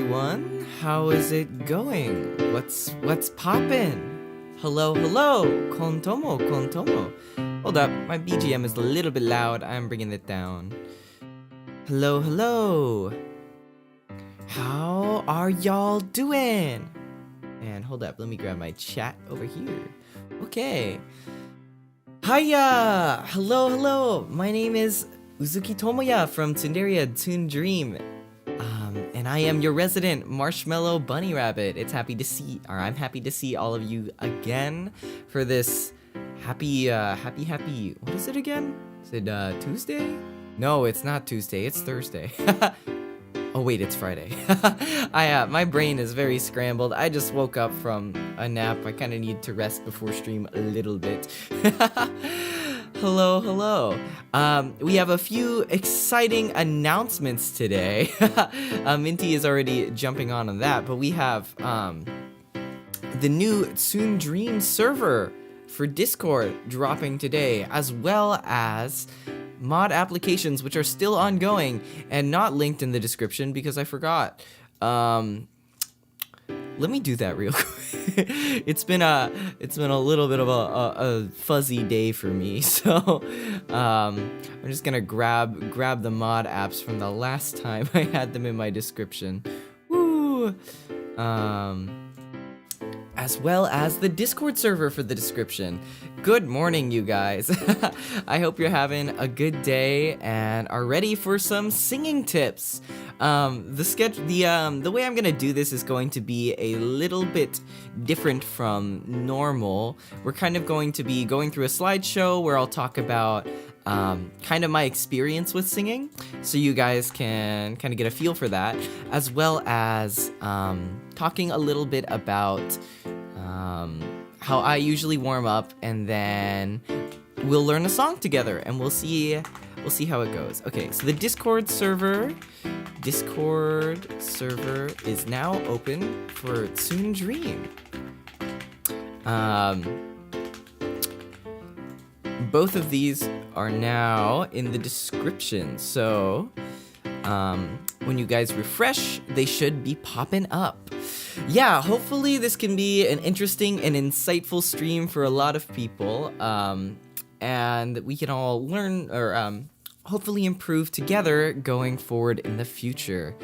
everyone. How is it going? What's poppin'? Hello, kontomo. Hold up, my BGM is a little bit loud. I'm bringing it down. Hello. How are y'all doing? And hold up, let me grab my chat over here. Okay. Hiya! Hello. My name is Uzuki Tomoya from Tsunderia, TsunDream. And I am your resident marshmallow bunny rabbit. I'm happy to see all of you again for this happy, what is it again? Is it, Tuesday? No, it's not Tuesday, it's Thursday. Oh wait, it's Friday. My brain is very scrambled. I just woke up from a nap. I kind of need to rest before stream a little bit. Hello. We have a few exciting announcements today. Minty is already jumping on that, but we have the new TsunDream server for Discord dropping today, as well as mod applications which are still ongoing and not linked in the description because I forgot. Let me do that real quick. It's been a little bit of a fuzzy day for me, so I'm just gonna grab the mod apps from the last time I had them in my description. Woo! As well as the Discord server for the description. Good morning, you guys. I hope you're having a good day and are ready for some singing tips. The way I'm gonna do this is going to be a little bit different from normal. We're kind of going to be going through a slideshow where I'll talk about kind of my experience with singing, so you guys can kind of get a feel for that, as well as talking a little bit about how I usually warm up, and then we'll learn a song together, and we'll see how it goes. Okay, so the Discord server is now open for TsunDream. Both of these are now in the description, so when you guys refresh, they should be popping up. Yeah, hopefully this can be an interesting and insightful stream for a lot of people, and we can all learn or hopefully improve together going forward in the future.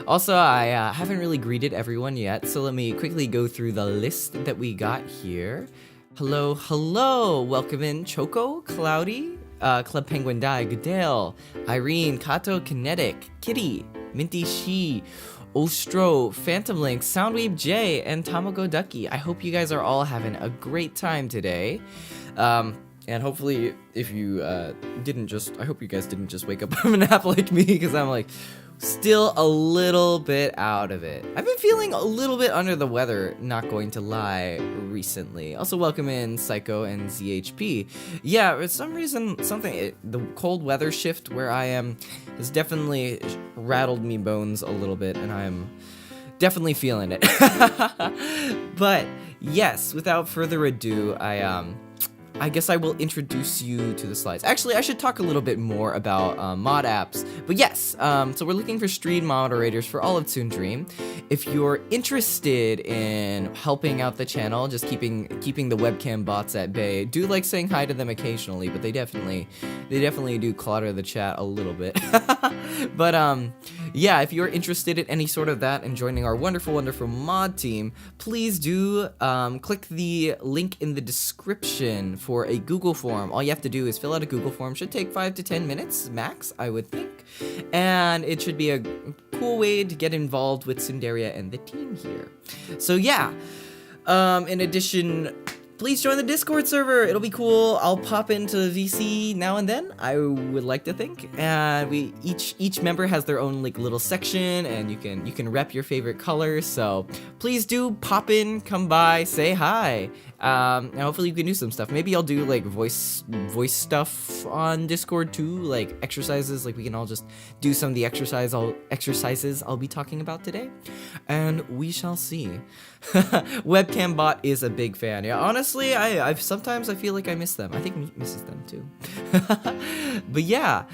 Also, I haven't really greeted everyone yet, so let me quickly go through the list that we got here. Hello, welcome in Choco, Cloudy, Club Penguin Dai, Goodale, Irene, Kato, Kinetic, Kitty, Minty Shi, Ostro, Phantom Link, Soundwave J, and Tamago Ducky. I hope you guys are all having a great time today. And hopefully, if you I hope you guys didn't just wake up from a nap like me, because I'm like still a little bit out of it. I've been feeling a little bit under the weather, not going to lie, recently. Also, welcome in Psycho and ZHP. Yeah, for some reason, the cold weather shift where I am has definitely rattled me bones a little bit, and I'm definitely feeling it. But yes, without further ado, I guess I will introduce you to the slides. Actually, I should talk a little bit more about mod apps. But yes, so we're looking for stream moderators for all of TsunDream. If you're interested in helping out the channel, just keeping the webcam bots at bay, do like saying hi to them occasionally, but they definitely do clutter the chat a little bit. But yeah, if you're interested in any sort of that and joining our wonderful mod team, please do click the link in the description for a Google form. All you have to do is fill out a Google form. Should take 5 to 10 minutes max, I would think. And it should be a cool way to get involved with Tsunderia and the team here. So yeah, in addition, please join the Discord server. It'll be cool. I'll pop into VC now and then, I would like to think. And each member has their own like little section, and you can rep your favorite colors. So please do pop in, come by, say hi. And hopefully you can do some stuff. Maybe I'll do like voice stuff on Discord too, like exercises. Like we can all just do some of the exercises I'll be talking about today, and we shall see. Webcam bot is a big fan. Yeah, honestly, I've sometimes I feel like I miss them. I think Meat misses them too. But yeah,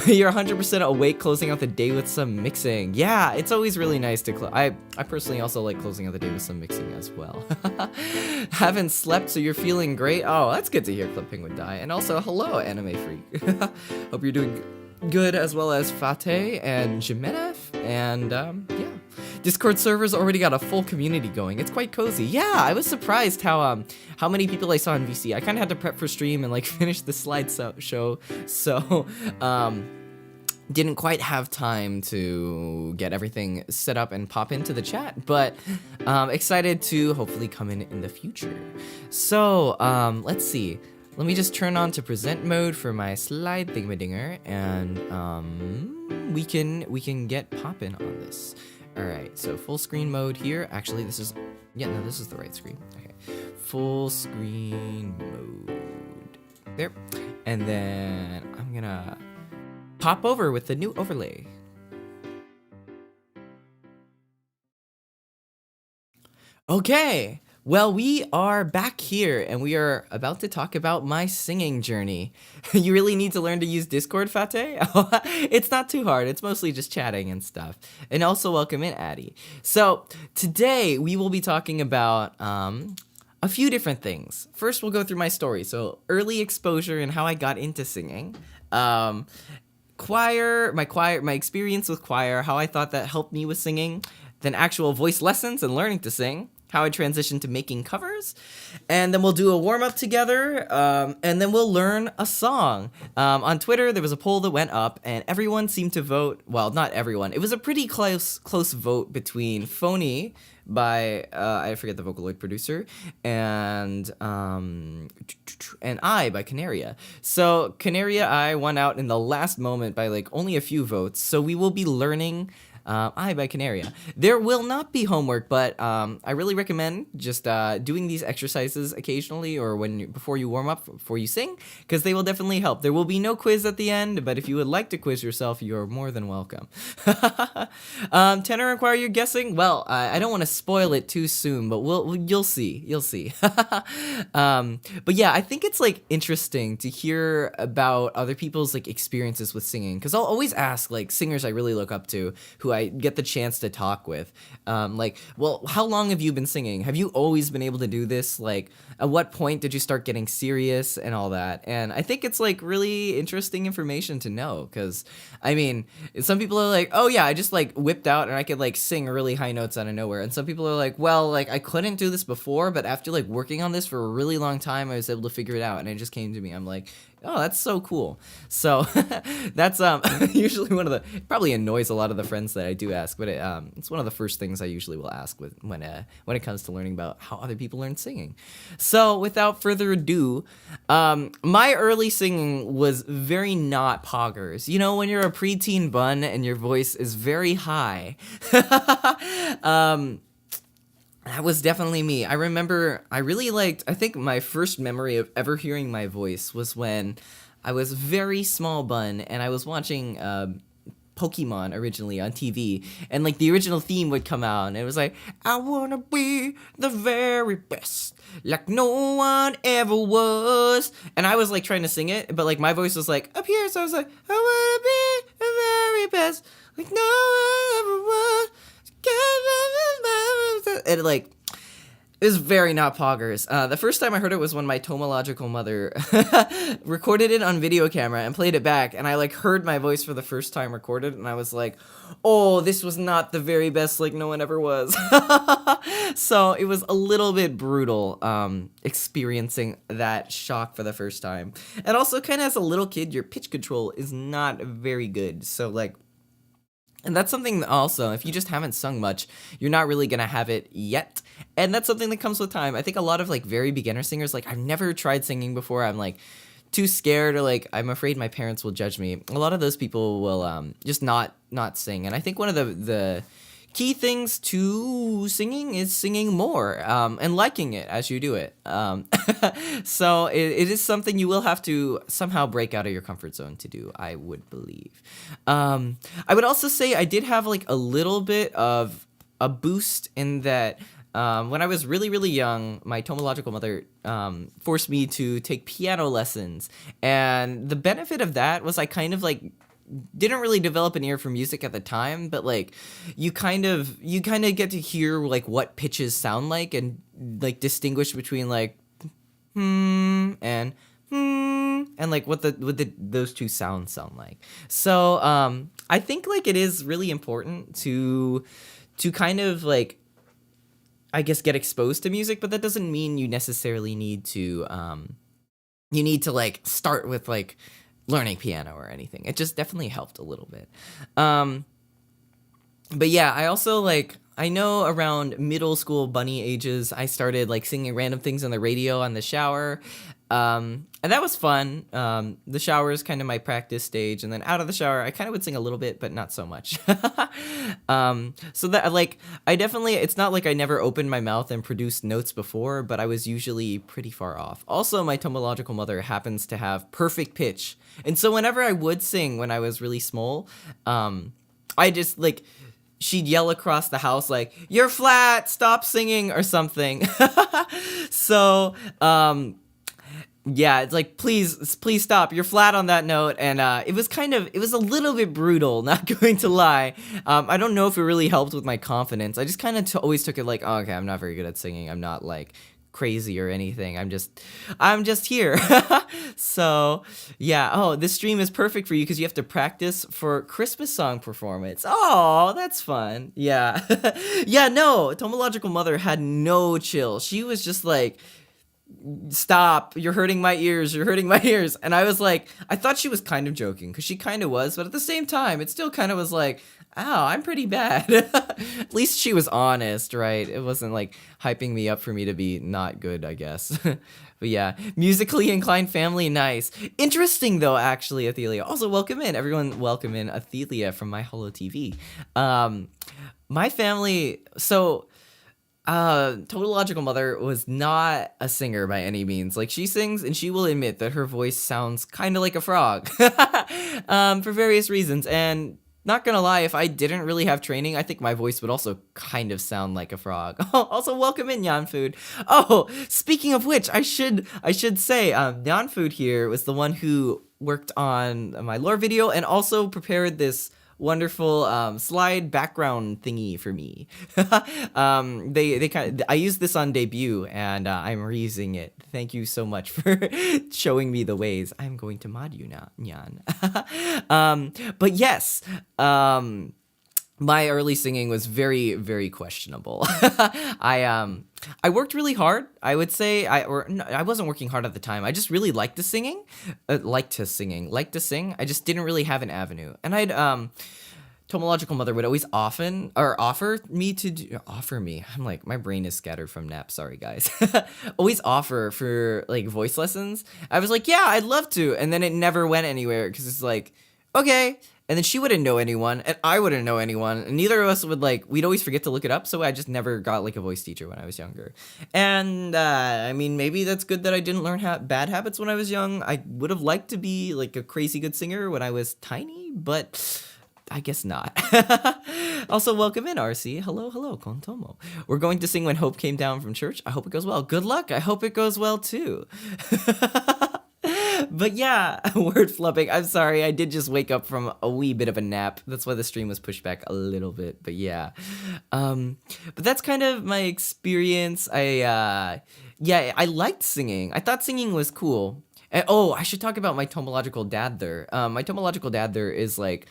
you're 100% awake closing out the day with some mixing. Yeah, it's always really nice to I personally also like closing out the day with some mixing as well. Haven't slept, so you're feeling great. Oh, that's good to hear. Club Penguin Die. And also, hello, Anime Freak. Hope you're doing good, as well as Fateh and Jimenez. And yeah. Discord servers already got a full community going. It's quite cozy. Yeah, I was surprised how many people I saw in VC. I kind of had to prep for stream and like finish the show, so didn't quite have time to get everything set up and pop into the chat, but excited to hopefully come in the future. So let's see. Let me just turn on to present mode for my slide thingamadinger, and we can get poppin' on this. All right, so full screen mode here. Actually, this is the right screen. Okay, full screen mode there, and then I'm gonna pop over with the new overlay. Okay. Well, we are back here, and we are about to talk about my singing journey. You really need to learn to use Discord, Fateh? It's not too hard. It's mostly just chatting and stuff. And also, welcome in, Addie. So, today, we will be talking about a few different things. First, we'll go through my story. So, early exposure and how I got into singing. Choir, my experience with choir, how I thought that helped me with singing. Then actual voice lessons and learning to sing. How I transitioned to making covers, and then we'll do a warm-up together, and then we'll learn a song. On Twitter, there was a poll that went up, and everyone seemed to vote, well, not everyone, it was a pretty close vote between Phony by, I forget the Vocaloid producer, and I by Kanaria. So Kanaria, I won out in the last moment by like only a few votes, so we will be learning I by Kanaria. There will not be homework, but I really recommend just doing these exercises occasionally, or before you warm up, before you sing, because they will definitely help. There will be no quiz at the end, but if you would like to quiz yourself, you're more than welcome. Tenor and choir, you're guessing? Well, I don't want to spoil it too soon, but you'll see. You'll see. But yeah, I think it's like interesting to hear about other people's like experiences with singing, because I'll always ask like singers I really look up to, who I get the chance to talk with, like, well, how long have you been singing? Have you always been able to do this? Like, at what point did you start getting serious and all that? And I think it's like really interesting information to know, because I mean, some people are like, oh yeah, I just like whipped out and I could like sing really high notes out of nowhere, and some people are like, well, like I couldn't do this before, but after like working on this for a really long time, I was able to figure it out, and it just came to me. I'm like, oh, that's so cool. So that's usually one of the, probably annoys a lot of the friends that I do ask, but it's one of the first things I usually will ask when it comes to learning about how other people learn singing. So without further ado, my early singing was very not poggers. You know, when you're a preteen bun and your voice is very high. That was definitely me. I remember I think my first memory of ever hearing my voice was when I was very small bun and I was watching Pokemon originally on TV, and like the original theme would come out and it was like, I wanna be the very best, like no one ever was. And I was like trying to sing it, but like my voice was like up here, so I was like, I wanna be the very best, like no one ever was. And like, it was very not poggers. The first time I heard it was when my tomological mother recorded it on video camera and played it back, and I like heard my voice for the first time recorded, and I was like, oh, this was not the very best, like no one ever was. So it was a little bit brutal experiencing that shock for the first time. And also, kind of as a little kid, your pitch control is not very good. So like, and that's something also, if you just haven't sung much, you're not really gonna have it yet. And that's something that comes with time. I think a lot of like very beginner singers, like I've never tried singing before, I'm like too scared, or like I'm afraid my parents will judge me. A lot of those people will just not sing. And I think one of the key things to singing is singing more and liking it as you do it. So it is something you will have to somehow break out of your comfort zone to do, I would believe. I would also say I did have like a little bit of a boost in that when I was really, really young, my tomological mother forced me to take piano lessons. And the benefit of that was I kind of like didn't really develop an ear for music at the time, but like you kind of get to hear like what pitches sound like and like distinguish between like and like what those two sounds sound like. So I think like it is really important to kind of like, I guess, get exposed to music, but that doesn't mean you necessarily need to like start with like learning piano or anything. It just definitely helped a little bit. But yeah, I also like, I know around middle school bunny ages, I started like singing random things on the radio on the shower. And that was fun. The shower is kind of my practice stage, and then out of the shower, I kind of would sing a little bit, but not so much. So that like, I definitely, it's not like I never opened my mouth and produced notes before, but I was usually pretty far off. Also, my tomological mother happens to have perfect pitch. And so whenever I would sing when I was really small, I just like, she'd yell across the house like, "You're flat, stop singing," or something. So, yeah, it's like, please stop, you're flat on that note. And it was a little bit brutal, not going to lie. I don't know if it really helped with my confidence. I just kind of always took it like, oh, okay, I'm not very good at singing. I'm not like crazy or anything. I'm just here. So yeah. Oh, this stream is perfect for you because you have to practice for Christmas song performance. Oh, that's fun. Yeah. Yeah, no, tomological mother had no chill. She was just like, "Stop, you're hurting my ears, and I was like, I thought she was kind of joking, because she kind of was, but at the same time it still kind of was like, ow, I'm pretty bad. At least she was honest, right? It wasn't like hyping me up for me to be not good, I guess. But yeah, musically inclined family, nice. Interesting though, actually, Athelia. Also, welcome in, everyone. Welcome in Athelia from My Holo TV. My family, so tomological mother was not a singer by any means. Like, she sings and she will admit that her voice sounds kind of like a frog. For various reasons. And not gonna lie, if I didn't really have training, I think my voice would also kind of sound like a frog. Also, welcome in, Nyan Food. Oh, speaking of which, I should say, Nyan Food here was the one who worked on my lore video and also prepared this wonderful slide background thingy for me. I used this on debut, and I'm reusing it. Thank you so much for showing me the ways. I'm going to mod you now, Nyan. But yes, my early singing was very, very questionable. I worked really hard. I would say I wasn't working hard at the time. I just really liked the singing, liked to sing. I just didn't really have an avenue. And tomological mother would always offer me. I'm like, my brain is scattered from naps. Sorry, guys. Always offer for like voice lessons. I was like, yeah, I'd love to. And then it never went anywhere because it's like, okay. And then she wouldn't know anyone, and I wouldn't know anyone, and neither of us would we'd always forget to look it up, so I just never got like a voice teacher when I was younger. And I mean, maybe that's good that I didn't learn bad habits when I was young. I would have liked to be like a crazy good singer when I was tiny, but I guess not. Also, welcome in, RC. Hello, Kontomo. We're going to sing When Hope Came Down from Church. I hope it goes well. Good luck. I hope it goes well too. But yeah, word flubbing. I'm sorry, I did just wake up from a wee bit of a nap. That's why the stream was pushed back a little bit. But yeah, but that's kind of my experience. I liked singing. I thought singing was cool. And, oh, I should talk about my tomological dad there. My tomological dad there is like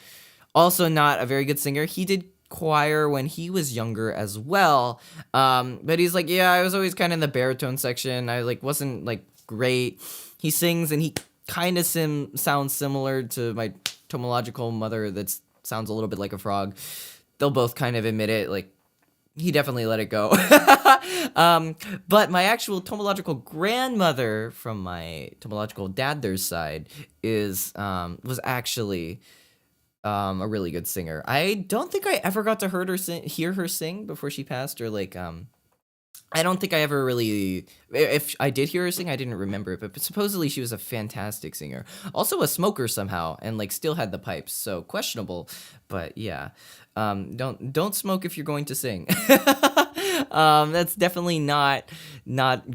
also not a very good singer. He did choir when he was younger as well. But he's like, yeah, I was always kind of in the baritone section. I wasn't great. He sings and he kind of sounds similar to my tomological mother that sounds a little bit like a frog. They'll both kind of admit it. Like, he definitely let it go. But my actual tomological grandmother from my tomological dad's side was actually a really good singer. I don't think I ever got to hear her sing before she passed, or like I don't think I ever really. If I did hear her sing, I didn't remember it. But supposedly she was a fantastic singer. Also a smoker somehow, and like still had the pipes. So questionable, but yeah. Don't smoke if you're going to sing. That's definitely not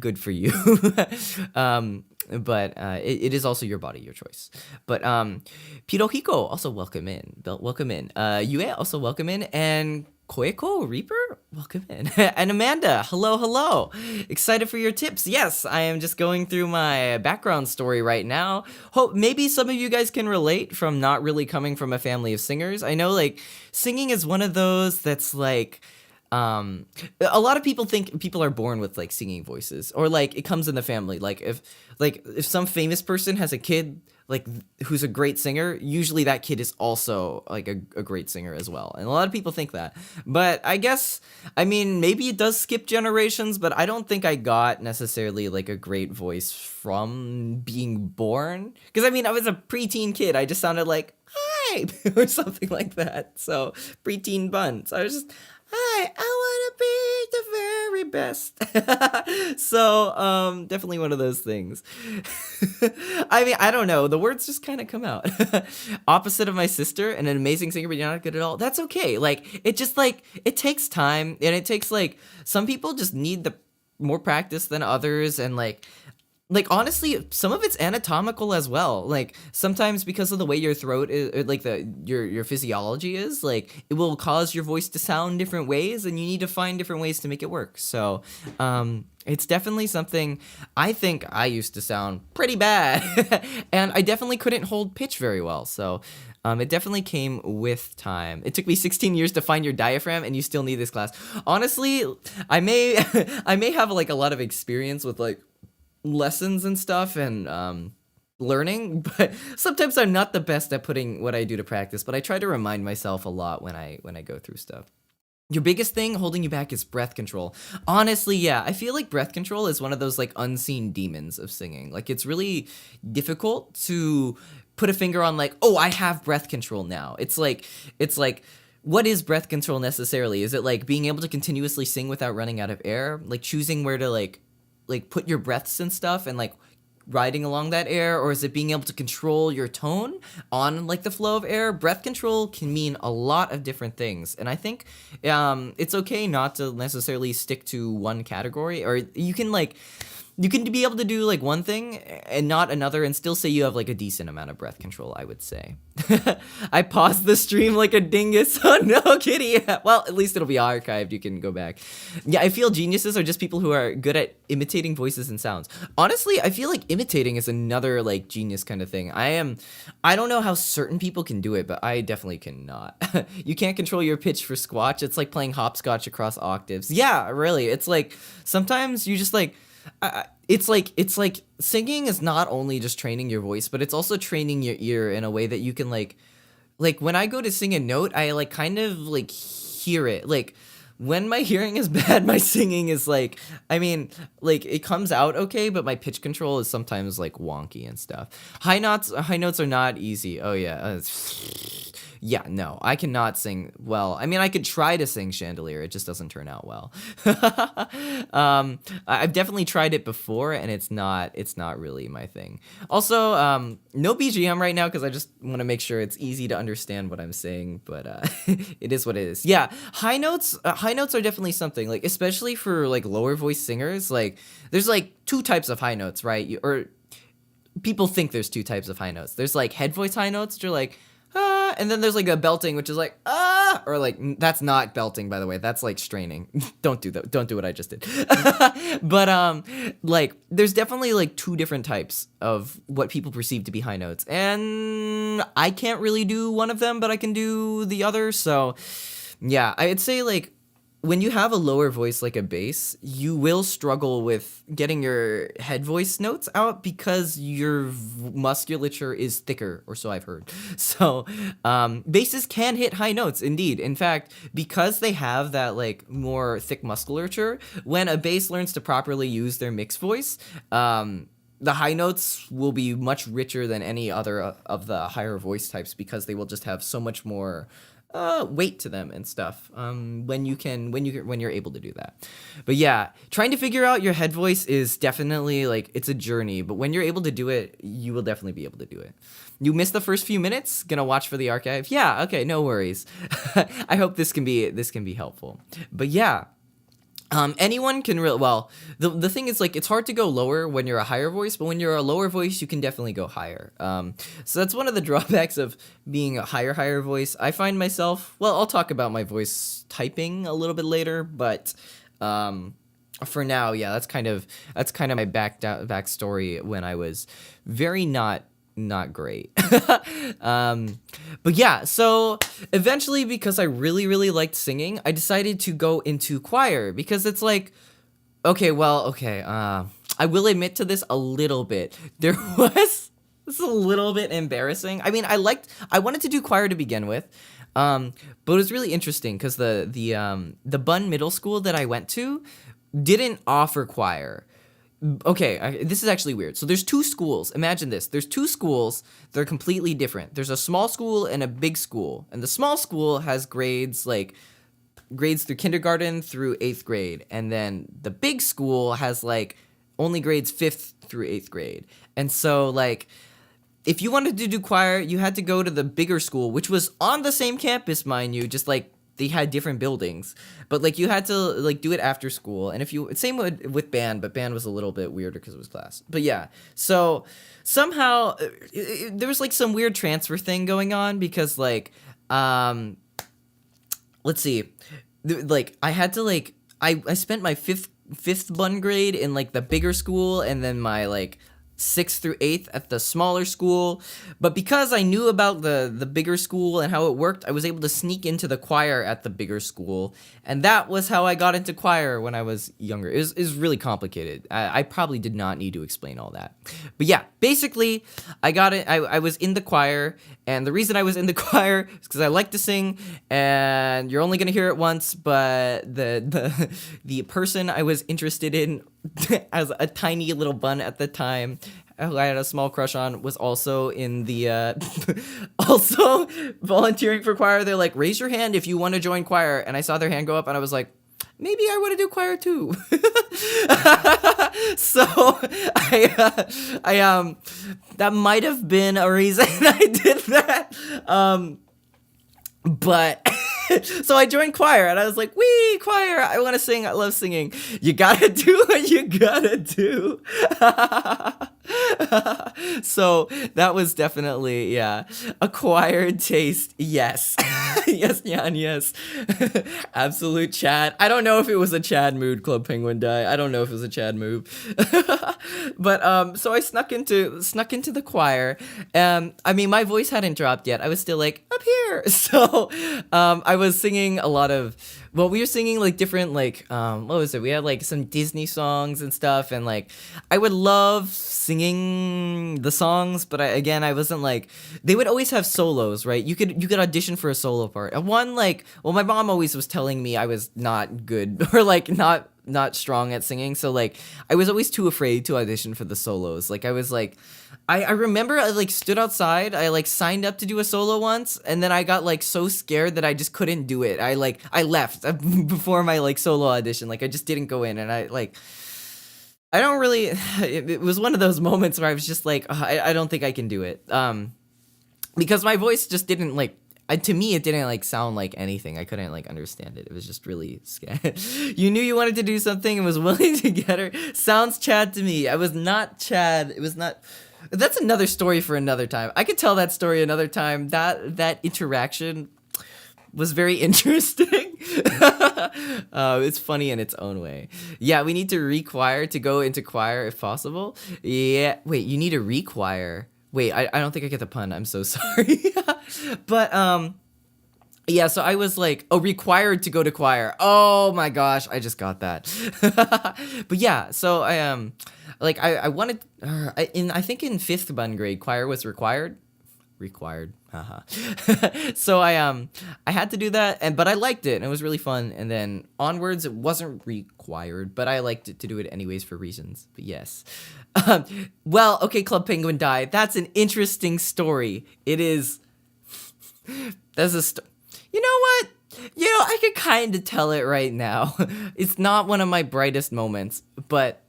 good for you. But it is also your body, your choice. But Pirohiko also welcome in. Welcome in. Yue also welcome in, and Koeko Reaper, welcome in. And Amanda, hello. Excited for your tips. Yes, I am just going through my background story right now. Hope maybe some of you guys can relate from not really coming from a family of singers. I know like singing is one of those that's like a lot of people think people are born with like singing voices, or like it comes in the family. Like if some famous person has a kid like who's a great singer, usually that kid is also like a great singer as well. And a lot of people think that. But I guess, I mean, maybe it does skip generations, but I don't think I got necessarily like a great voice from being born. Because I mean, I was a preteen kid. I just sounded like, hi, or something like that. So preteen bun. So I was just, hi, I want to be the very best. So, definitely one of those things. I mean, I don't know. The words just kind of come out. Opposite of my sister, and an amazing singer, but you're not good at all. That's okay. Like, it just like, it takes time, and it takes like, some people just need the more practice than others, and like honestly, some of it's anatomical as well. Like sometimes because of the way your throat is, like your physiology is, like it will cause your voice to sound different ways, and you need to find different ways to make it work. So it's definitely something. I think I used to sound pretty bad, and I definitely couldn't hold pitch very well. So it definitely came with time. It took me 16 years to find your diaphragm, and you still need this class. Honestly, I may have like a lot of experience with like lessons and stuff and learning, but sometimes I'm not the best at putting what I do to practice, but I try to remind myself a lot when I go through stuff. Your biggest thing holding you back is breath control. Honestly, yeah, I feel like breath control is one of those like unseen demons of singing. Like it's really difficult to put a finger on like, oh, I have breath control now. It's like what is breath control necessarily? Is it like being able to continuously sing without running out of air? Like choosing where to like put your breaths and stuff and like riding along that air? Or is it being able to control your tone on like the flow of air? Breath control can mean a lot of different things, and I think it's okay not to necessarily stick to one category, or you can be able to do like one thing and not another and still say you have like a decent amount of breath control, I would say. I paused the stream like a dingus. Oh no, kitty. Well, at least it'll be archived. You can go back. Yeah, I feel geniuses are just people who are good at imitating voices and sounds. Honestly, I feel like imitating is another like genius kind of thing. I don't know how certain people can do it, but I definitely cannot. You can't control your pitch for squatch. It's like playing hopscotch across octaves. Yeah, really. It's like sometimes you just like it's like singing is not only just training your voice, but it's also training your ear in a way that you can like when I go to sing a note, I like kind of like hear it. Like when my hearing is bad, my singing is like, I mean, like it comes out okay, but my pitch control is sometimes like wonky and stuff. High notes are not easy. Oh yeah. Yeah, no, I cannot sing well. I mean, I could try to sing Chandelier. It just doesn't turn out well. I've definitely tried it before, and it's not really my thing. Also, no BGM right now because I just want to make sure it's easy to understand what I'm saying, but it is what it is. Yeah, high notes are definitely something, like especially for like lower voice singers. Like there's like two types of high notes, right? Or people think there's two types of high notes. There's like head voice high notes, which are like and then there's like a belting, which is like or like that's not belting, by the way. That's like straining. Don't do that. Don't do what I just did. But like there's definitely like two different types of what people perceive to be high notes, and I can't really do one of them, but I can do the other. So yeah, I'd say like when you have a lower voice like a bass, you will struggle with getting your head voice notes out because your musculature is thicker, or so I've heard. So basses can hit high notes, indeed. In fact, because they have that like more thick musculature, when a bass learns to properly use their mixed voice, the high notes will be much richer than any other of the higher voice types because they will just have so much more weight to them and stuff. When you're able to do that. But yeah, trying to figure out your head voice is definitely like it's a journey. But when you're able to do it, you will definitely be able to do it. You missed the first few minutes. Gonna watch for the archive. Yeah. Okay. No worries. I hope this can be helpful. But yeah. Anyone can well, the thing is like it's hard to go lower when you're a higher voice, but when you're a lower voice, you can definitely go higher. So that's one of the drawbacks of being a higher voice. I find myself, well, I'll talk about my voice typing a little bit later, but for now, yeah, that's kind of my backstory when I was very not great. But yeah, so eventually, because I really liked singing, I decided to go into choir because it's like, okay, I will admit to this a little bit. There was this is a little bit embarrassing. I mean, I wanted to do choir to begin with, but it was really interesting because the Bun Middle School that I went to didn't offer choir. Okay, this is actually weird. So there's two schools. Imagine this. There's two schools that are completely different. There's a small school and a big school. And the small school has grades through kindergarten through 8th grade. And then the big school has like only grades 5th through 8th grade. And so like if you wanted to do choir, you had to go to the bigger school, which was on the same campus, mind you, just like they had different buildings, but like you had to like do it after school. And if you same with band, but band was a little bit weirder because it was class. But yeah, so somehow there was like some weird transfer thing going on because like let's see, like I had to like I spent my fifth bun grade in like the bigger school and then my like 6th through 8th at the smaller school. But because I knew about the bigger school and how it worked, I was able to sneak into the choir at the bigger school. And that was how I got into choir when I was younger. It was really complicated. I probably did not need to explain all that. But yeah, basically, I got it. I was in the choir. And the reason I was in the choir is because I like to sing. And you're only going to hear it once. But the person I was interested in as a tiny little bun at the time, who I had a small crush on, was also in the also volunteering for choir. They're like, raise your hand if you want to join choir. And I saw their hand go up and I was like, maybe I want to do choir too. So I that might have been a reason I did that. But so I joined choir and I was like, wee, choir, I want to sing, I love singing. You gotta do what you gotta do. So that was definitely, yeah, acquired taste, yes. Yes, Jan, yes. Absolute Chad. I don't know if it was a Chad mood, Club Penguin Die. I don't know if it was a Chad move. But so I snuck into the choir. I mean, my voice hadn't dropped yet. I was still like, up here. So I was singing a lot of, well, we were singing like different, like, what was it? We had like some Disney songs and stuff. And like, I would love singing the songs, but I wasn't like, they would always have solos, right? You could audition for a solo part. And one, like, well, my mom always was telling me I was not good or like not strong at singing. So like, I was always too afraid to audition for the solos. Like I was like, I remember I like stood outside, I like signed up to do a solo once, and then I got like so scared that I just couldn't do it. I left before my like solo audition. Like I just didn't go in, and I don't really, it was one of those moments where I was just like, I don't think I can do it. Because my voice just didn't like, to me, it didn't like sound like anything. I couldn't like understand it. It was just really scared. You knew you wanted to do something and was willing to get her. Sounds Chad to me. I was not Chad. It was not. That's another story for another time. I could tell that story another time. That interaction was very interesting. It's funny in its own way. Yeah, we need to require to go into choir if possible. Yeah. Wait, you need to require. Wait, I don't think I get the pun. I'm so sorry. But yeah, so I was like, required to go to choir. Oh my gosh, I just got that. But yeah, so I wanted I think in 5th bun grade choir was required. required. So I had to do that, but I liked it and it was really fun. And then onwards, it wasn't required, but I liked it to do it anyways for reasons. But yes. Well, okay, Club Penguin Die. That's an interesting story. It is. You know what? I could kind of tell it right now. It's not one of my brightest moments, but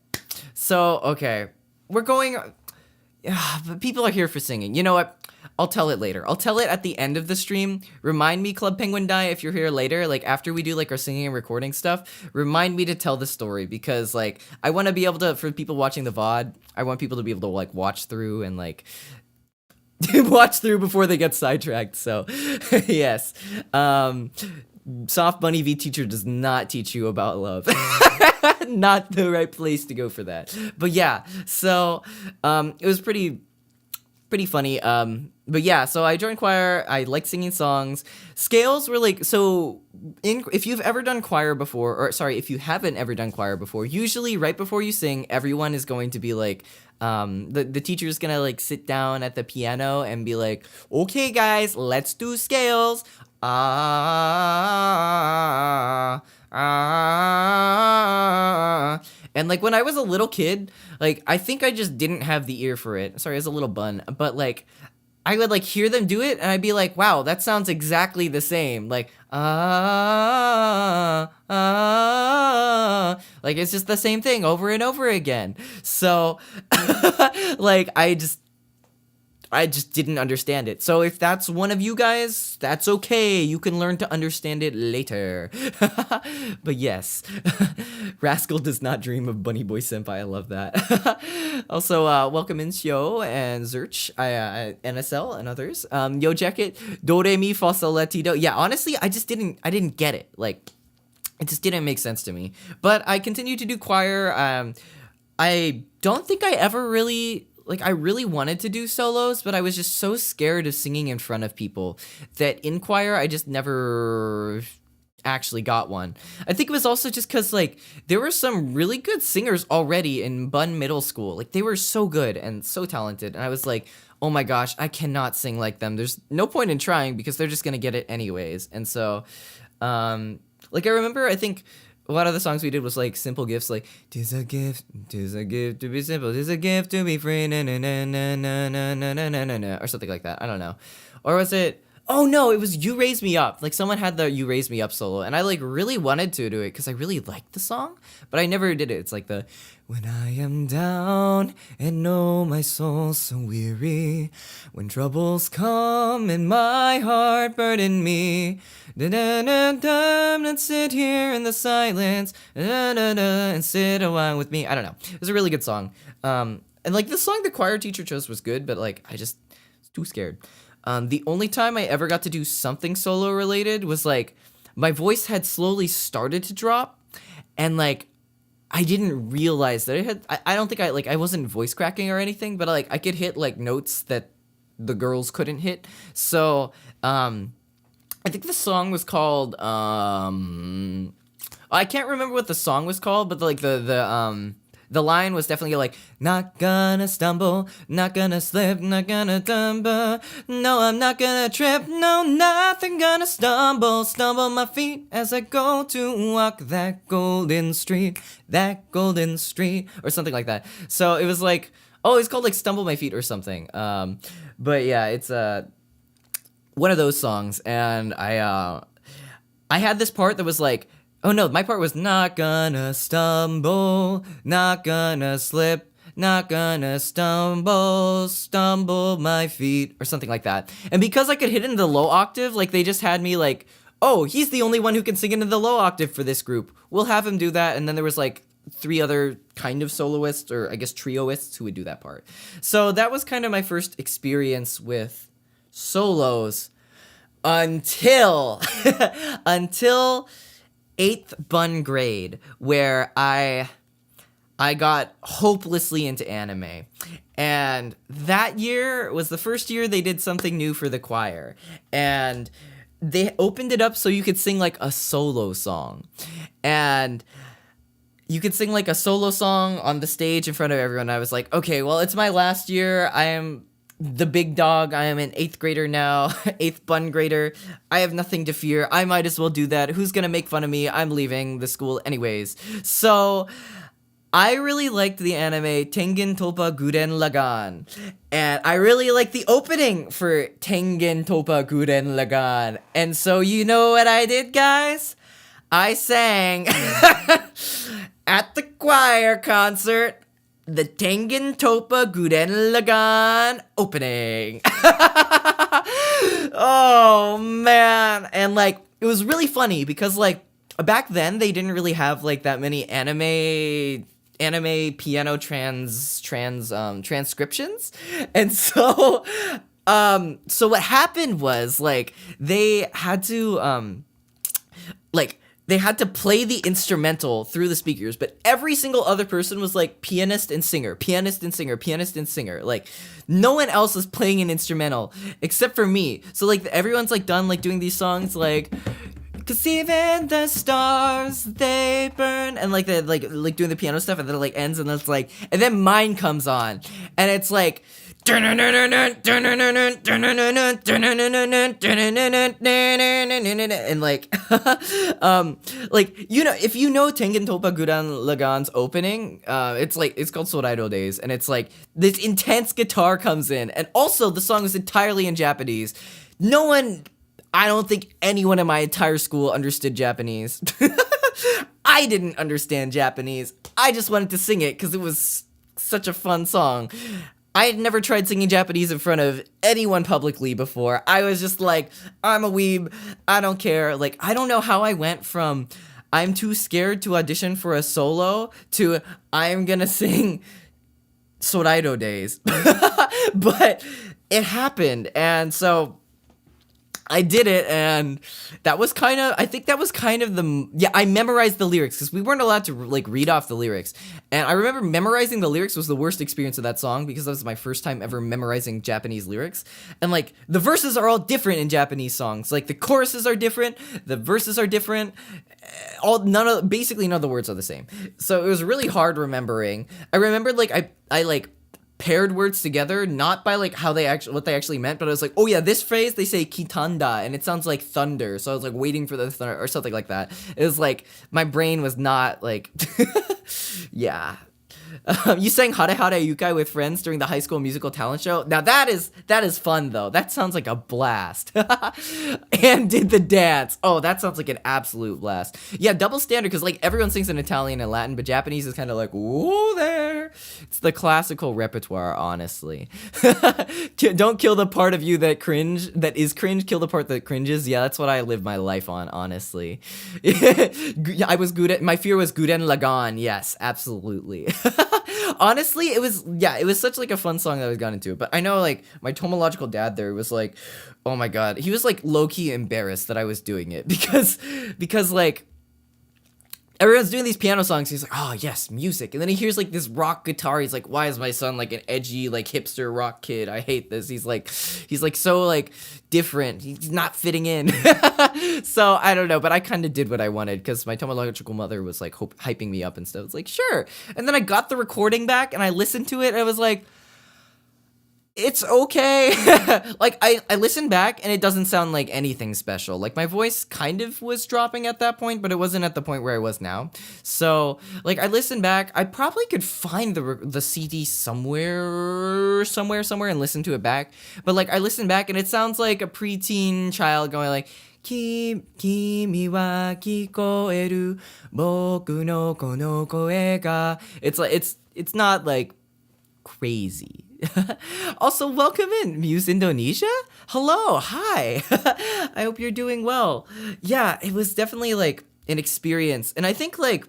so okay, we're going. But people are here for singing. You know what? I'll tell it later. I'll tell it at the end of the stream. Remind me, Club Penguin Die, if you're here later, like after we do like our singing and recording stuff, remind me to tell the story because like I want to be able to, for people watching the VOD, I want people to be able to like watch through and like watch through before they get sidetracked. So yes. Soft Bunny V Teacher does not teach you about love. Not the right place to go for that. But yeah, so it was pretty funny. But yeah, so I joined choir. I like singing songs. Scales were like, so if you've ever done choir before, or sorry, if you haven't ever done choir before, usually right before you sing, everyone is going to be like, the teacher is gonna like sit down at the piano and be like, okay guys, let's do scales. And like when I was a little kid, like I think I just didn't have the ear for it. Sorry, as a little bun, but like I would like hear them do it and I'd be like, wow, that sounds exactly the same. Like like it's just the same thing over and over again. So like I just didn't understand it. So if that's one of you guys, that's okay. You can learn to understand it later. But yes, Rascal does not dream of Bunny Boy Senpai. I love that. Also, welcome in Shio and Zerch, NSL and others. Yo Jacket, Do Re Mi Fa Sol La Ti Do. Yeah, honestly, I didn't get it. Like, it just didn't make sense to me. But I continued to do choir. I don't think I ever really... Like, I really wanted to do solos, but I was just so scared of singing in front of people that in choir, I just never actually got one. I think it was also just because, like, there were some really good singers already in Bun Middle School. Like, they were so good and so talented. And I was like, oh my gosh, I cannot sing like them. There's no point in trying because they're just going to get it anyways. And so, like, I remember, I think... a lot of the songs we did was like simple gifts, like "'Tis a gift to be simple, 'tis a gift to be free, na na na na na na na na na na," or something like that. I don't know. Or was it? Oh no, it was "You Raise Me Up." Like someone had the "You Raise Me Up" solo, and I like really wanted to do it because I really liked the song, but I never did it. It's like the "When I am down and know my soul's so weary, when troubles come and my heart burden me, and sit here in the silence, and sit a while with me." I don't know. It was a really good song. And like the song the choir teacher chose was good, but like I just was too scared. The only time I ever got to do something solo related was like my voice had slowly started to drop, and like I didn't realize that it had. I don't think I wasn't voice cracking or anything, but like I could hit like notes that the girls couldn't hit. So I think the song was called I can't remember what the song was called, but like the line was definitely like, "Not gonna stumble, not gonna slip, not gonna tumble. No, I'm not gonna trip, no, nothing gonna stumble my feet as I go to walk that golden street, or something like that. So it was like, oh, it's called like "Stumble My Feet" or something. But yeah, it's one of those songs, and I had this part that was like, oh no, my part was "not gonna stumble, not gonna slip, not gonna stumble my feet," or something like that. And because I could hit it in the low octave, like they just had me like, oh, he's the only one who can sing into the low octave for this group. We'll have him do that. And then there was like 3 other kind of soloists, or I guess trioists, who would do that part. So that was kind of my first experience with solos until 8th bun grade, where I got hopelessly into anime. And that year was the first year they did something new for the choir. And they opened it up so you could sing like a solo song. And you could sing like a solo song on the stage in front of everyone. I was like, okay, well, it's my last year. the big dog. I am an 8th grader now, 8th bun grader. I have nothing to fear. I might as well do that. Who's gonna make fun of me? I'm leaving the school anyways. So I really liked the anime Tengen Toppa Gurren Lagann. And I really liked the opening for Tengen Toppa Gurren Lagann. And so you know what I did, guys? I sang at the choir concert the Tengen Toppa Gurren Lagann opening. Oh man. And like it was really funny because like back then they didn't really have like that many anime piano transcriptions. And so what happened was like they had to they had to play the instrumental through the speakers, but every single other person was like pianist and singer, pianist and singer, pianist and singer. Like no one else was playing an instrumental except for me. So like everyone's like done like doing these songs like "'Cause even the stars they burn," and like the like doing the piano stuff, and then it like ends, and it's like, and then mine comes on, and it's like, and like, you know, if you know Tengen Toppa Gurren Lagann's opening, it's called Soraido Days, and it's like this intense guitar comes in, and also the song is entirely in Japanese. I don't think anyone in my entire school understood Japanese. I didn't understand Japanese. I just wanted to sing it because it was such a fun song. I had never tried singing Japanese in front of anyone publicly before. I was just like, I'm a weeb. I don't care. Like, I don't know how I went from I'm too scared to audition for a solo to I'm gonna sing Soraido Days. But it happened, and so I did it, and I memorized the lyrics, because we weren't allowed to, like, read off the lyrics, and I remember memorizing the lyrics was the worst experience of that song, because that was my first time ever memorizing Japanese lyrics, and, like, the verses are all different in Japanese songs, like, the choruses are different, the verses are different, basically none of the words are the same, so it was really hard remembering. I remembered, like, I like, paired words together, not by like what they actually meant, but I was like, oh yeah, this phrase they say kitanda and it sounds like thunder, so I was like waiting for the thunder or something like that. It was like my brain was not like yeah. You sang Hare Hare Yukai with friends during the High School Musical talent show. Now that is fun though. That sounds like a blast. And did the dance. Oh, that sounds like an absolute blast. Yeah, double standard, because like everyone sings in Italian and Latin, but Japanese is kind of like, whoa there. It's the classical repertoire, honestly. Don't kill the part of you that is cringe. Kill the part that cringes. Yeah, that's what I live my life on, honestly. My fear was Gurren Lagann. Yes, absolutely. Honestly, it was such like a fun song that I got into. But I know like my tomological dad there was like, oh my god, he was like low-key embarrassed that I was doing it because like everyone's doing these piano songs. He's like, oh yes, music. And then he hears like this rock guitar. He's like, why is my son like an edgy, like hipster rock kid? I hate this. He's like so like different. He's not fitting in. So I don't know, but I kind of did what I wanted because my tomological mother was like hyping me up and stuff. It's like, sure. And then I got the recording back and I listened to it and I was like, it's okay. Like I listened back and it doesn't sound like anything special. Like my voice kind of was dropping at that point, but it wasn't at the point where I was now. So like I listened back, I probably could find the CD somewhere and listen to it back. But like I listened back and it sounds like a preteen child going like, Kimi wa kikoeru boku no ko no koe ga. It's like it's not like crazy. Also, welcome in, Muse Indonesia. Hello, hi. I hope you're doing well. Yeah, it was definitely like an experience, and I think like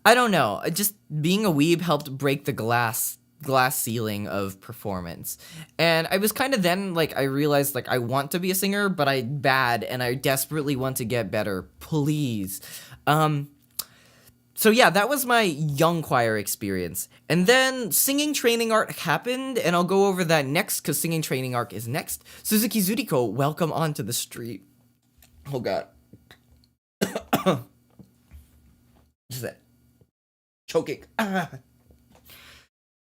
I don't know, just being a weeb helped break the glass ceiling of performance. And I was kind of then like I realized like I want to be a singer, but I'm bad, and I desperately want to get better. Please. So yeah, that was my young choir experience. And then singing training arc happened, and I'll go over that next because singing training arc is next. Suzuki Zuriko, welcome onto the street. Oh god. Just that. Choking.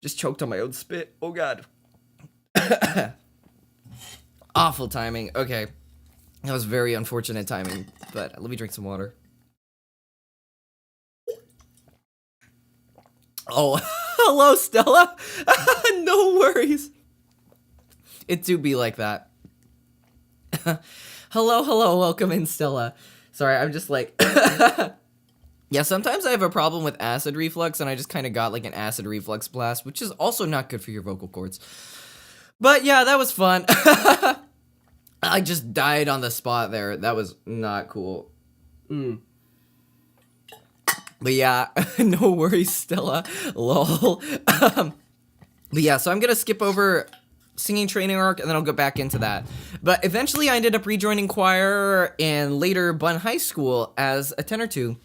Just choked on my own spit. Oh god. Awful timing. Okay. That was very unfortunate timing, but let me drink some water. Oh, hello, Stella. No worries. It do be like that. Hello, welcome in, Stella. Sorry, I'm just like... Yeah, sometimes I have a problem with acid reflux, and I just kind of got like an acid reflux blast, which is also not good for your vocal cords. But yeah, that was fun. I just died on the spot there. That was not cool. But yeah, no worries, Stella. Lol. But yeah, so I'm gonna skip over singing training arc, and then I'll go back into that. But eventually I ended up rejoining choir and later Bun High School as a tenor 2.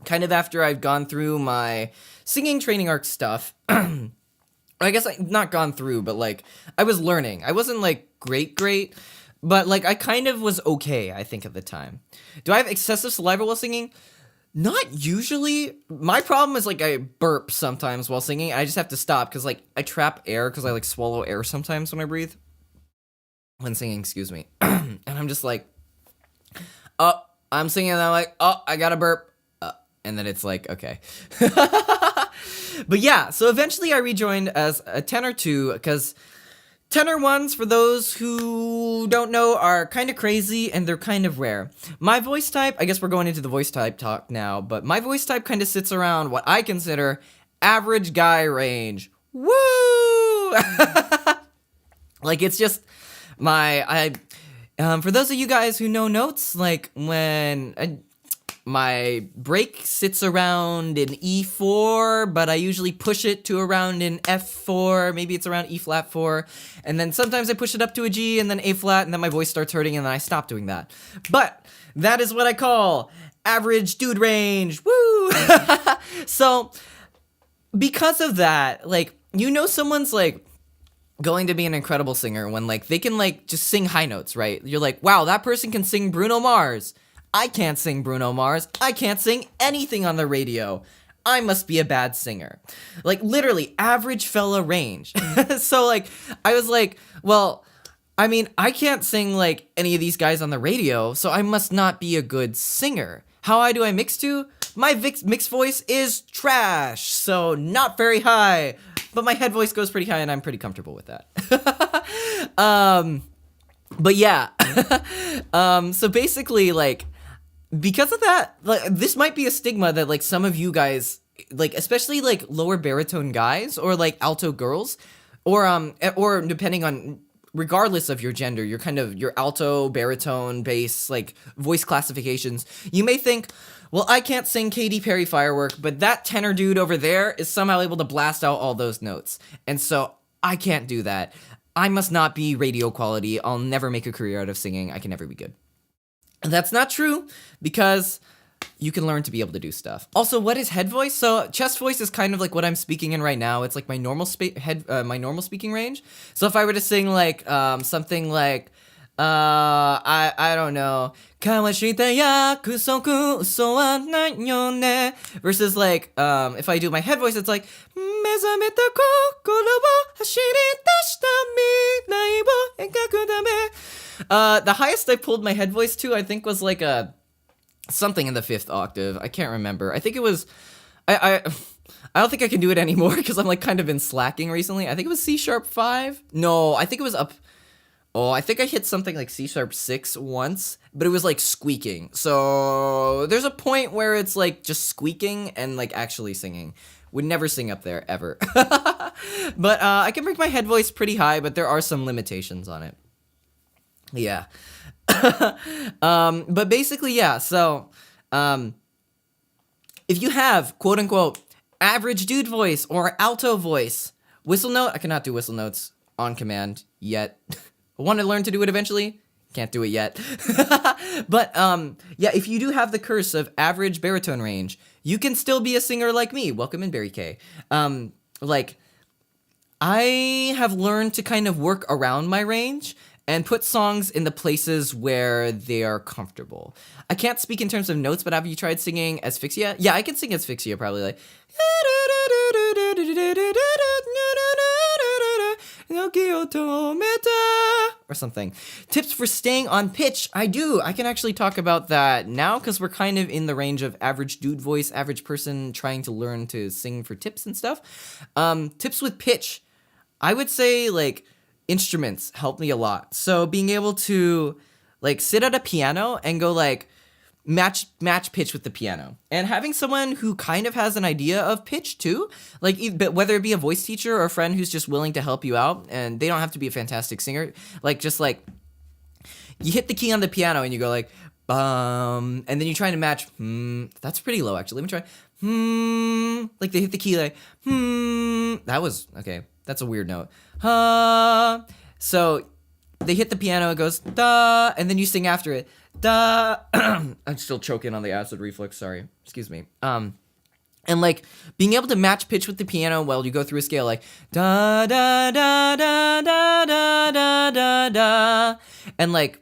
Kind of after I've gone through my singing training arc stuff. I guess not gone through, but like, I was learning. I wasn't like great, but like, I kind of was okay, I think, at the time. Do I have excessive saliva while singing? Not usually. My problem is like I burp sometimes while singing. I just have to stop because like I trap air because I like swallow air sometimes when I breathe. When singing, excuse me. And I'm just like, oh, I'm singing and I'm like, oh, I gotta burp. And then it's like, okay. But yeah, so eventually I rejoined as a tenor 2 because tenor 1s, for those who don't know, are kind of crazy and they're kind of rare. My voice type, I guess we're going into the voice type talk now, but my voice type kind of sits around what I consider average guy range. Woo! Like, it's just for those of you guys who know notes, like when my break sits around in E4, but I usually push it to around in F4, maybe it's around E flat 4, and then sometimes I push it up to a G and then A flat, and then my voice starts hurting and then I stop doing that. But that is what I call average dude range. Woo! So because of that, like, you know, someone's like going to be an incredible singer when like they can like just sing high notes, right? You're like, wow, that person can sing Bruno Mars. I can't sing Bruno Mars. I can't sing anything on the radio. I must be a bad singer. Like, literally, average fella range. So, like, I was like, well, I mean, I can't sing, like, any of these guys on the radio, so I must not be a good singer. How high do I mix to? My mixed voice is trash, so not very high. But my head voice goes pretty high, and I'm pretty comfortable with that. But yeah. So basically, like, because of that, like, this might be a stigma that, like, some of you guys, like, especially, like, lower baritone guys or, like, alto girls, or depending on, regardless of your gender, your alto, baritone, bass, like, voice classifications, you may think, well, I can't sing Katy Perry Firework, but that tenor dude over there is somehow able to blast out all those notes, and so I can't do that. I must not be radio quality. I'll never make a career out of singing. I can never be good. And that's not true, because you can learn to be able to do stuff. Also, what is head voice? So chest voice is kind of like what I'm speaking in right now. It's like my normal my normal speaking range. So if I were to sing like something like I don't know, versus like if I do my head voice, it's like the highest I pulled my head voice to, I think, was like a something in the 5th octave. I can't remember. I think it was I don't think I can do it anymore because I'm like kind of been slacking recently. I think it was C#5. No, I think it was up. Oh, I think I hit something like C#6 once, but it was like squeaking. So there's a point where it's like just squeaking and like actually singing. Would never sing up there ever. But I can bring my head voice pretty high, but there are some limitations on it. Yeah. But basically, yeah, so, if you have, quote unquote, average dude voice or alto voice, whistle note, I cannot do whistle notes on command yet. I want to learn to do it eventually. Can't do it yet. But, yeah, if you do have the curse of average baritone range, you can still be a singer like me. Welcome in, Barry K. Like, I have learned to kind of work around my range and put songs in the places where they are comfortable. I can't speak in terms of notes, but have you tried singing Asphyxia? Yeah, I can sing Asphyxia probably, like... Automata or something. Tips for staying on pitch. I can actually talk about that now because we're kind of in the range of average dude voice, average person trying to learn to sing for tips and stuff. Tips with pitch. I would say like instruments help me a lot. So being able to like sit at a piano and go like match pitch with the piano, and having someone who kind of has an idea of pitch too, like whether it be a voice teacher or a friend who's just willing to help you out, and they don't have to be a fantastic singer, like just like you hit the key on the piano and you go like and then you try to match that's pretty low actually, let me try like they hit the key like that was okay, that's a weird note, so they hit the piano, it goes da, and then you sing after it da. I'm still choking on the acid reflux, sorry, excuse me. And like being able to match pitch with the piano while you go through a scale, like da da da da da da da da da, and like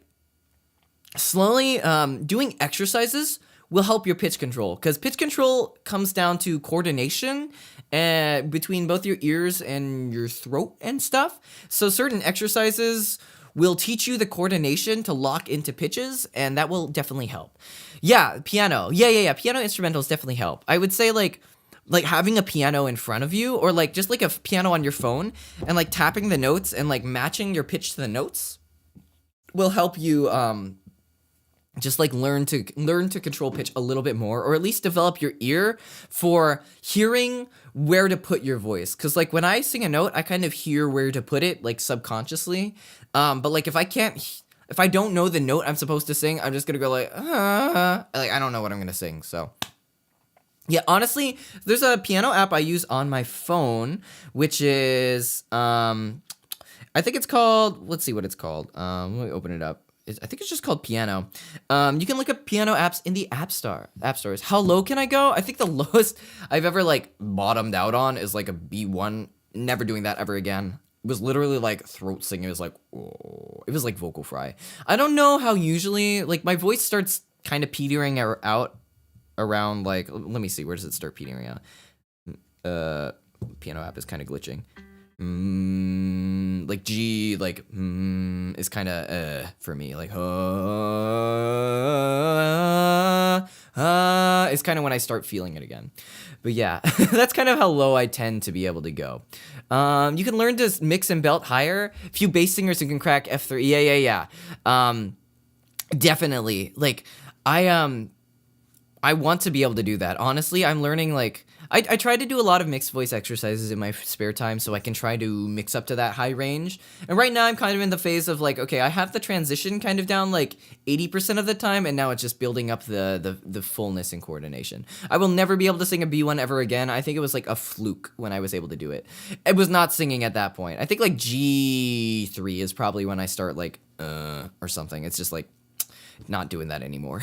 slowly doing exercises will help your pitch control, because pitch control comes down to coordination between both your ears and your throat and stuff. So certain exercises will teach you the coordination to lock into pitches, and that will definitely help. Yeah, piano. Yeah. Piano instrumentals definitely help. I would say like having a piano in front of you, or like just like a piano on your phone, and like tapping the notes and like matching your pitch to the notes will help you just like learn to control pitch a little bit more, or at least develop your ear for hearing where to put your voice. Because like when I sing a note, I kind of hear where to put it like subconsciously. But like if I don't know the note I'm supposed to sing, I'm just gonna go like I don't know what I'm gonna sing. So yeah, honestly, there's a piano app I use on my phone, which is I think it's called, let's see what it's called. Let me open it up. I think it's just called Piano. You can look up piano apps in the app stores. How low can I go? I think the lowest I've ever like bottomed out on is like a B1. Never doing that ever again. It was literally like throat singing. It was like, whoa. It was like vocal fry. I don't know how usually like my voice starts kind of petering out around like, let me see, where does it start petering out? Piano app is kind of glitching. Like G, like is kind of for me, like it's kind of when I start feeling it again. But yeah, that's kind of how low I tend to be able to go. You can learn to mix and belt higher. A few bass singers who can crack F3. Yeah. Definitely. Like I want to be able to do that. Honestly, I'm learning like I try to do a lot of mixed voice exercises in my spare time so I can try to mix up to that high range. And right now I'm kind of in the phase of like, okay, I have the transition kind of down like 80% of the time, and now it's just building up the fullness and coordination. I will never be able to sing a B1 ever again. I think it was like a fluke when I was able to do it. It was not singing at that point. I think like G3 is probably when I start like or something. It's just like not doing that anymore.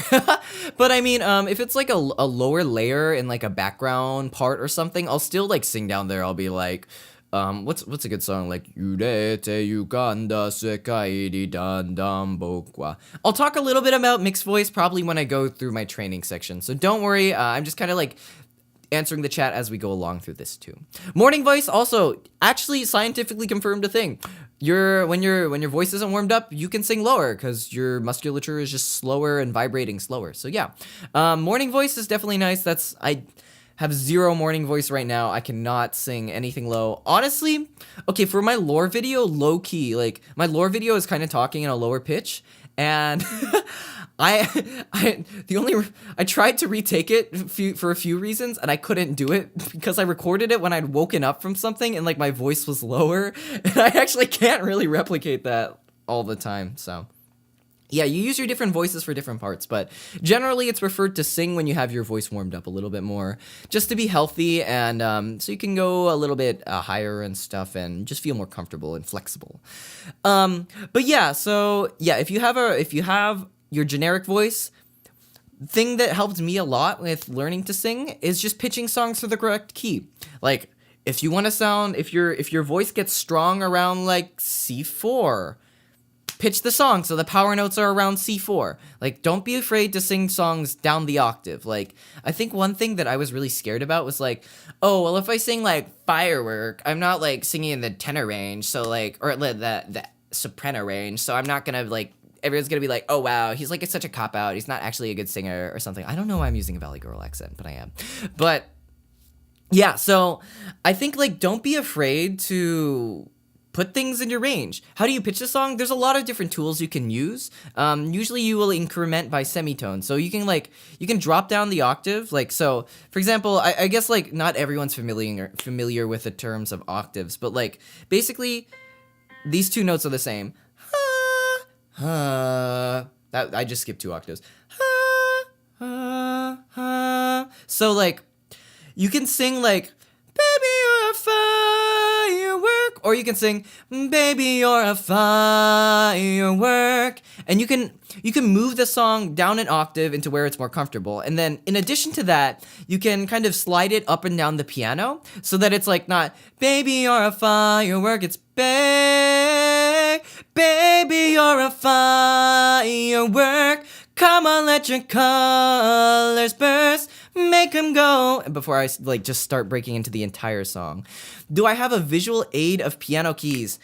But I mean, if it's like a lower layer in like a background part or something, I'll still like sing down there. I'll be like, what's a good song? Like Yurete Uganda Sekai di Dandam Bokwa. I'll talk a little bit about mixed voice probably when I go through my training section. So don't worry, I'm just kind of like answering the chat as we go along through this too. Morning voice also actually scientifically confirmed a thing. When your voice isn't warmed up, you can sing lower because your musculature is just slower and vibrating slower. So yeah, morning voice is definitely nice. I have zero morning voice right now. I cannot sing anything low. Honestly, okay, for my lore video, low key, like my lore video is kind of talking in a lower pitch, and I tried to retake it for a few reasons, and I couldn't do it because I recorded it when I'd woken up from something and like my voice was lower, and I actually can't really replicate that all the time. So yeah, you use your different voices for different parts, but generally it's preferred to sing when you have your voice warmed up a little bit more, just to be healthy, and so you can go a little bit higher and stuff and just feel more comfortable and flexible. But yeah, so yeah, if you have your generic voice, thing that helped me a lot with learning to sing is just pitching songs to the correct key. Like if you want to sound, if your voice gets strong around like C4, pitch the song so the power notes are around C4. Like, don't be afraid to sing songs down the octave. Like, I think one thing that I was really scared about was like, oh, well, if I sing like firework, I'm not like singing in the tenor range, so like, or the soprano range, so I'm not gonna like, everyone's gonna be like, oh wow, he's like, it's such a cop-out, he's not actually a good singer or something. I don't know why I'm using a Valley Girl accent, but I am. But yeah, so I think like, don't be afraid to put things in your range. How do you pitch a song? There's a lot of different tools you can use. Usually you will increment by semitones. So you can drop down the octave. Like, so for example, I guess like not everyone's familiar with the terms of octaves, but like basically these two notes are the same. That I just skipped 2 octaves. So like you can sing like, baby, you're a firework, or you can sing, baby, you're a firework, and you can move the song down an octave into where it's more comfortable. And then in addition to that, you can kind of slide it up and down the piano so that it's like not baby, you're a firework, it's baby, you're a firework, come on, let your colors burst, make them go. Before I like just start breaking into the entire song. Do I have a visual aid of piano keys?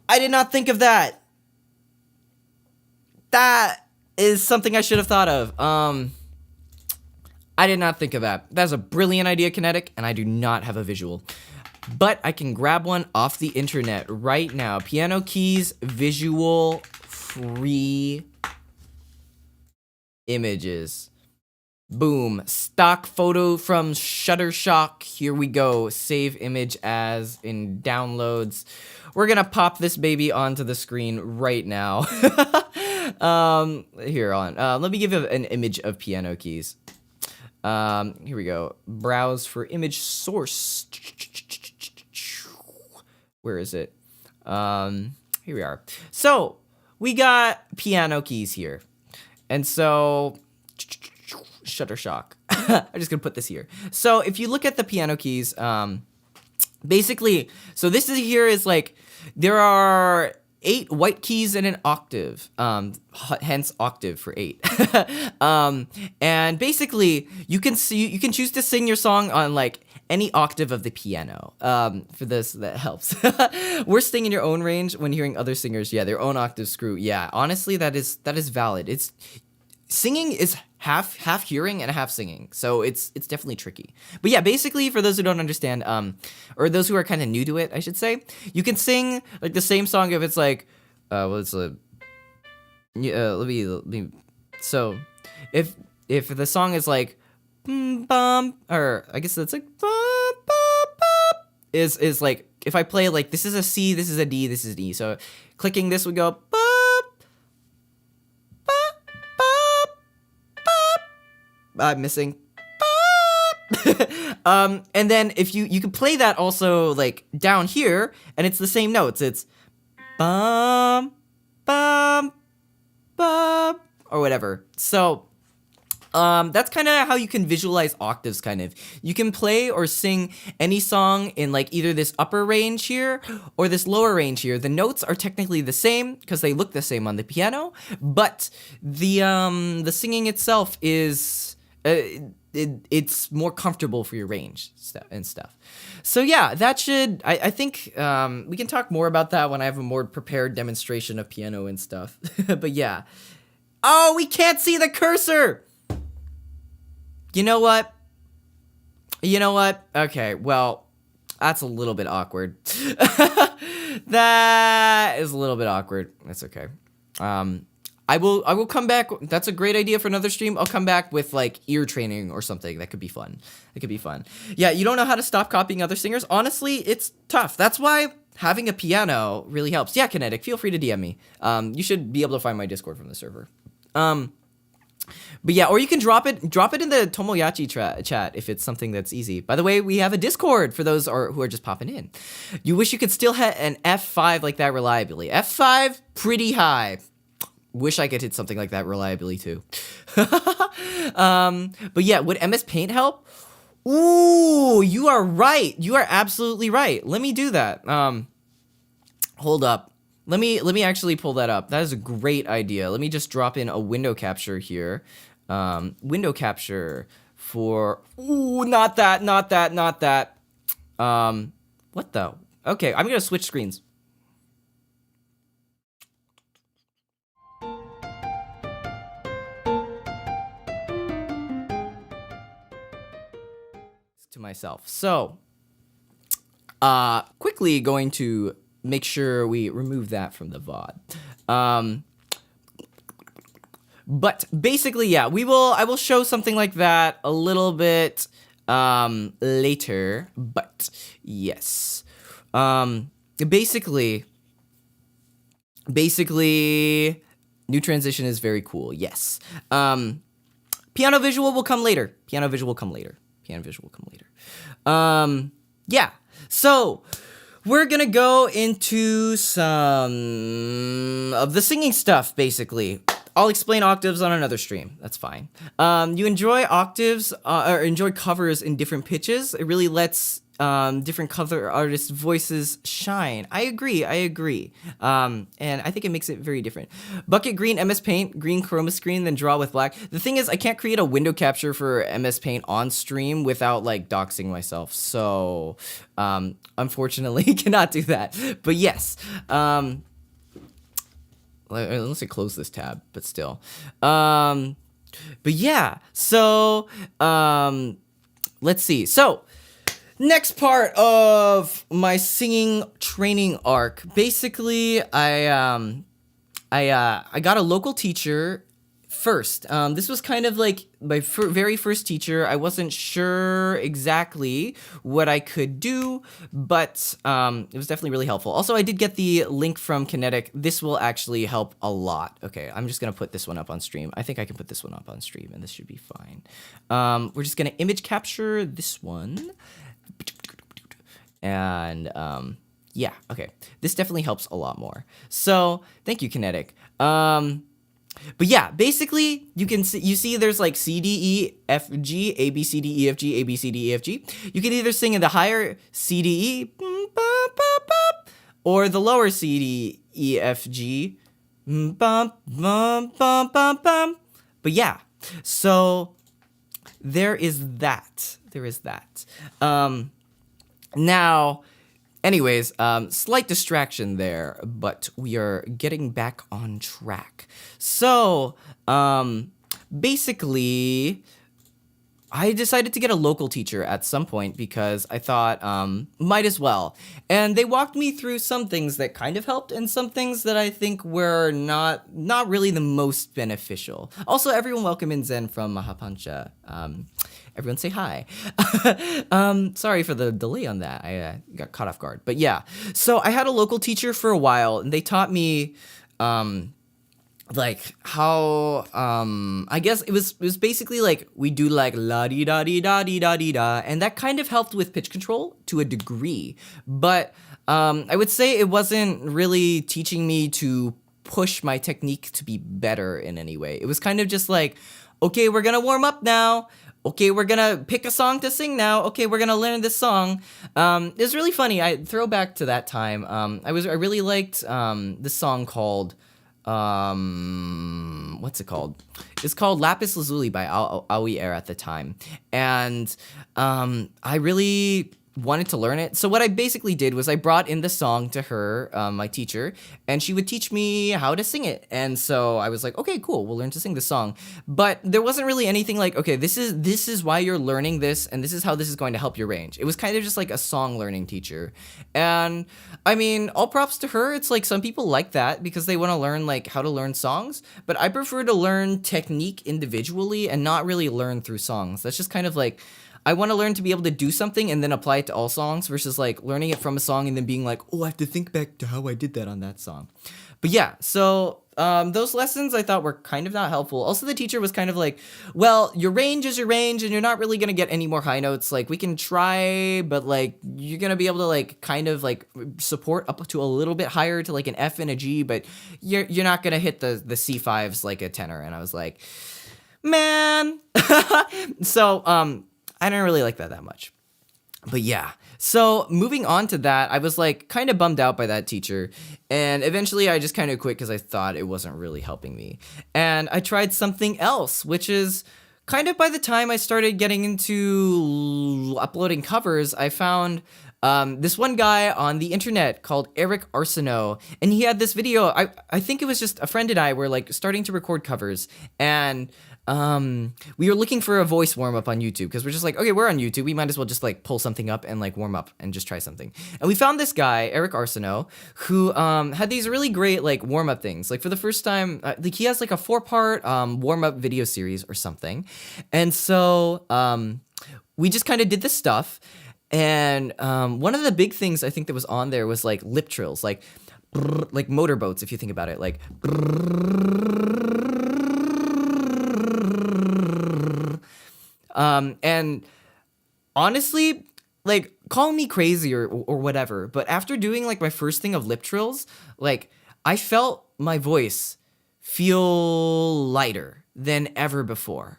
I did not think of that. That is something I should have thought of. I did not think of that. That's a brilliant idea, Kinetic, and I do not have a visual. But I can grab one off the internet right now. Piano keys, visual, free images. Boom. Stock photo from Shutterstock. Here we go. Save image as in downloads. We're gonna pop this baby onto the screen right now. Here on. Let me give you an image of piano keys. Here we go. Browse for image source. Where is it? Here we are. So we got piano keys here. And so Shutterstock. I'm just gonna put this here. So if you look at the piano keys, basically, so this is here is like, there are 8 white keys in an octave, hence octave for 8. And basically, you can choose to sing your song on like any octave of the piano. For this, that helps. Worst thing in your own range when hearing other singers, yeah, their own octave screw. Yeah, honestly, that is valid. It's singing is half hearing and half singing, so it's definitely tricky. But yeah, basically, for those who don't understand, or those who are kind of new to it, I should say, you can sing like the same song if it's like, well, it's a, let me. So, if the song is like, bum, or I guess it's like, bum, bum, bum, is like, if I play like, this is a C, this is a D, this is D. So, clicking this would go, bum. I'm missing. And then if you can play that also like down here, and it's the same notes. It's bum, bum, bum, or whatever. So that's kind of how you can visualize octaves, kind of. You can play or sing any song in like either this upper range here or this lower range here. The notes are technically the same because they look the same on the piano, but the singing itself is it's more comfortable for your range and stuff. So yeah, that should, I think we can talk more about that when I have a more prepared demonstration of piano and stuff. But yeah. Oh, we can't see the cursor! You know what? Okay, well, that's a little bit awkward. That is a little bit awkward. That's okay. I will come back. That's a great idea for another stream. I'll come back with like ear training or something. That could be fun. It could be fun. Yeah, you don't know how to stop copying other singers? Honestly, it's tough. That's why having a piano really helps. Yeah, Kinetic, feel free to DM me. You should be able to find my Discord from the server. But yeah, or you can drop it in the Tomoyachi chat if it's something that's easy. By the way, we have a Discord for those who are just popping in. You wish you could still hit an F5 like that reliably. F5, pretty high. Wish I could hit something like that reliably too. But yeah, would MS Paint help? Ooh, you are right. You are absolutely right. Let me do that. Hold up. let me actually pull that up. That is a great idea. Let me just drop in a window capture here. Window capture for, ooh, not that. What the? Okay, I'm gonna switch screens. To myself. So, quickly going to make sure we remove that from the VOD. But basically, yeah, I will show something like that a little bit later. But yes, basically, new transition is very cool. Yes, piano visual will come later. Yeah. So we're gonna go into some of the singing stuff, basically. I'll explain octaves on another stream. That's fine. You enjoy octaves or enjoy covers in different pitches. It really lets different cover artists' voices shine. I agree. And I think it makes it very different. Bucket green MS Paint, green chroma screen, then draw with black. The thing is, I can't create a window capture for MS Paint on stream without like doxing myself. So, unfortunately, cannot do that. But yes, let's say close this tab, but still. But yeah, so let's see. So next part of my singing training arc. Basically, I got a local teacher first. This was kind of like my very first teacher. I wasn't sure exactly what I could do, but it was definitely really helpful. Also, I did get the link from Kinetic. This will actually help a lot. Okay, I'm just gonna put this one up on stream. I think I can put this one up on stream, and this should be fine. We're just gonna image capture this one. And yeah, okay. This definitely helps a lot more. So thank you, Kinetic. But yeah, basically you see there's like C, D, E, F, G, A, B, C, D, E, F, G, A, B, C, D, E, F, G. You can either sing in the higher C, D, E, or the lower C, D, E, F, G. But yeah, so there is that. Now, anyways, slight distraction there, but we are getting back on track. So, basically, I decided to get a local teacher at some point because I thought, might as well. And they walked me through some things that kind of helped and some things that I think were not really the most beneficial. Also, everyone welcome in Zen from Mahapancha. Everyone say hi. Sorry for the delay on that. I got caught off guard. But yeah, so I had a local teacher for a while, and they taught me like how I guess it was basically like we do like la di da di da di da di da, and that kind of helped with pitch control to a degree. But I would say it wasn't really teaching me to push my technique to be better in any way. It was kind of just like, okay, we're gonna warm up now. Okay, we're gonna pick a song to sing now. Okay, we're gonna learn this song. It was really funny. I throw back to that time. I really liked this song called what's it called? It's called Lapis Lazuli by Aoi Air at the time, and I really wanted to learn it. So what I basically did was I brought in the song to her, my teacher, and she would teach me how to sing it. And so I was like, okay, cool, we'll learn to sing the song. But there wasn't really anything like, okay, this is why you're learning this, and this is how this is going to help your range. It was kind of just like a song learning teacher. And I mean, all props to her. It's like some people like that because they want to learn like how to learn songs, but I prefer to learn technique individually and not really learn through songs. That's just kind of like, I want to learn to be able to do something and then apply it to all songs versus like learning it from a song and then being like, oh, I have to think back to how I did that on that song. But yeah, so those lessons I thought were kind of not helpful. Also, the teacher was kind of like, well, your range is your range and you're not really going to get any more high notes. Like we can try, but like you're going to be able to like kind of like support up to a little bit higher to like an F and a G, but you're not going to hit the C5s like a tenor. And I was like, man. So, I don't really like that much. But yeah, so moving on to that, I was like kind of bummed out by that teacher. And eventually I just kind of quit because I thought it wasn't really helping me. And I tried something else, which is kind of by the time I started getting into uploading covers, I found this one guy on the internet called Eric Arsenault, and he had this video. I think it was just a friend and I were like starting to record covers, and we were looking for a voice warm up on YouTube because we're just like, okay, we're on YouTube, we might as well just like pull something up and like warm up and just try something. And we found this guy, Eric Arsenault, who had these really great like warm up things. Like for the first time, like he has like a 4-part warm up video series or something, and so we just kind of did this stuff. And one of the big things I think that was on there was like lip trills, like brrr, like motorboats, if you think about it, like and honestly, like call me crazy or whatever, but after doing like my first thing of lip trills, like I felt my voice feel lighter than ever before.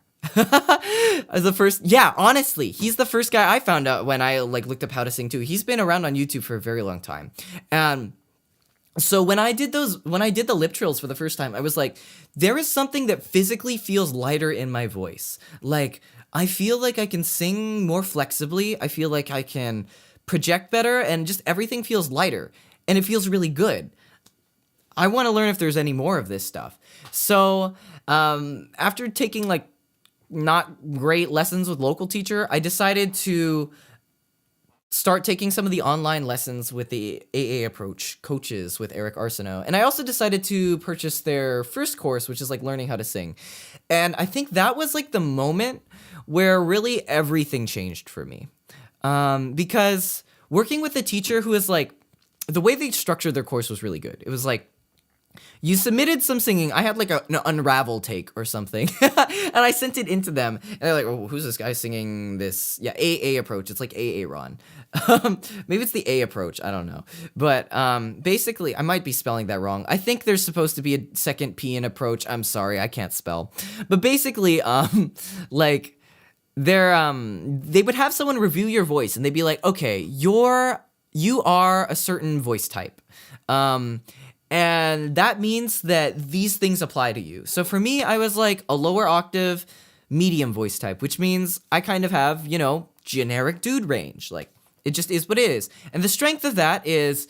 As the first, yeah, honestly, he's the first guy I found out when I like looked up how to sing too. He's been around on YouTube for a very long time. And so when I did the lip trills for the first time, I was like, there is something that physically feels lighter in my voice. Like I feel like I can sing more flexibly. I feel like I can project better, and just everything feels lighter and it feels really good. I want to learn if there's any more of this stuff. So after taking like not great lessons with local teacher, I decided to start taking some of the online lessons with the AA approach coaches with Eric Arsenault. And I also decided to purchase their first course, which is like learning how to sing. And I think that was like the moment where really everything changed for me. Because working with a teacher who is like, the way they structured their course was really good. It was like, you submitted some singing. I had like an unravel take or something, and I sent it into them. And they're like, "Oh, who's this guy singing this?" Yeah, AA approach. It's like AA Ron. Maybe it's the A approach. I don't know. But basically, I might be spelling that wrong. I think there's supposed to be a second P in approach. I'm sorry, I can't spell. But basically, like they would have someone review your voice, and they'd be like, "Okay, you are a certain voice type." And that means that these things apply to you. So for me, I was like a lower octave, medium voice type, which means I kind of have, you know, generic dude range. Like it just is what it is. And the strength of that is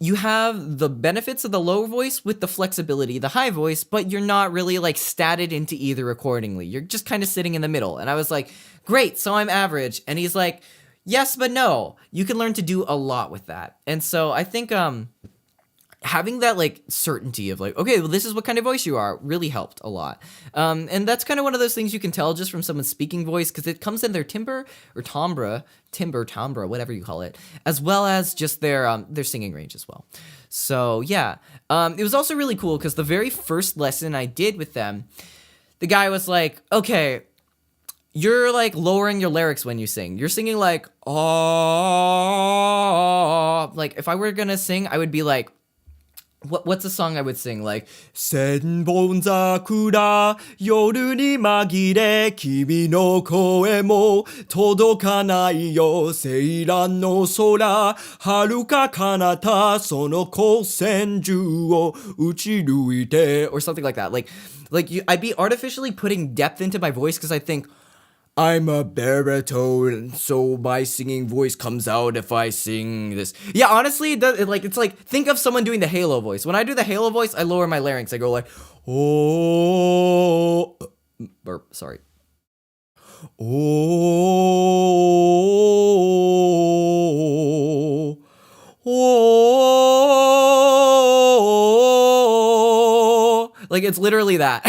you have the benefits of the low voice with the flexibility, the high voice, but you're not really like statted into either accordingly. You're just kind of sitting in the middle. And I was like, great, so I'm average. And he's like, yes, but no, you can learn to do a lot with that. And so I think, having that like certainty of like, okay, well, this is what kind of voice you are really helped a lot. And that's kind of one of those things you can tell just from someone's speaking voice, because it comes in their timbre, whatever you call it, as well as just their singing range as well. So yeah, it was also really cool because the very first lesson I did with them, the guy was like, okay, you're like lowering your lyrics when you sing. You're singing like, oh, like if I were gonna sing, I would be like, what's a song I would sing? Like, Senbon zakura yoru ni magire kimi no koe mo todokanai yo seiran no sora haruka kanata sono kosenju o uchiruite, or something like that. I'd be artificially putting depth into my voice because I think I'm a baritone, so my singing voice comes out if I sing this. Yeah, honestly, it's like, think of someone doing the Halo voice. When I do the Halo voice, I lower my larynx. I go like, oh, burp, sorry. Oh, oh, like it's literally that.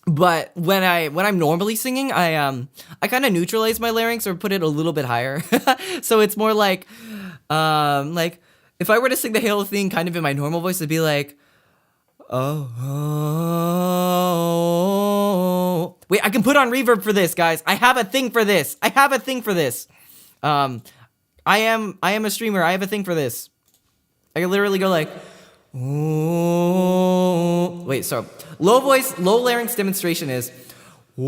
But when I'm normally singing, I kind of neutralize my larynx or put it a little bit higher. So it's more like if I were to sing the Halo thing kind of in my normal voice, it'd be like, oh. Wait, I can put on reverb for this, guys. I have a thing for this. I am a streamer. I have a thing for this. I can literally go like, oh. Wait, so low voice, low larynx demonstration is, oh,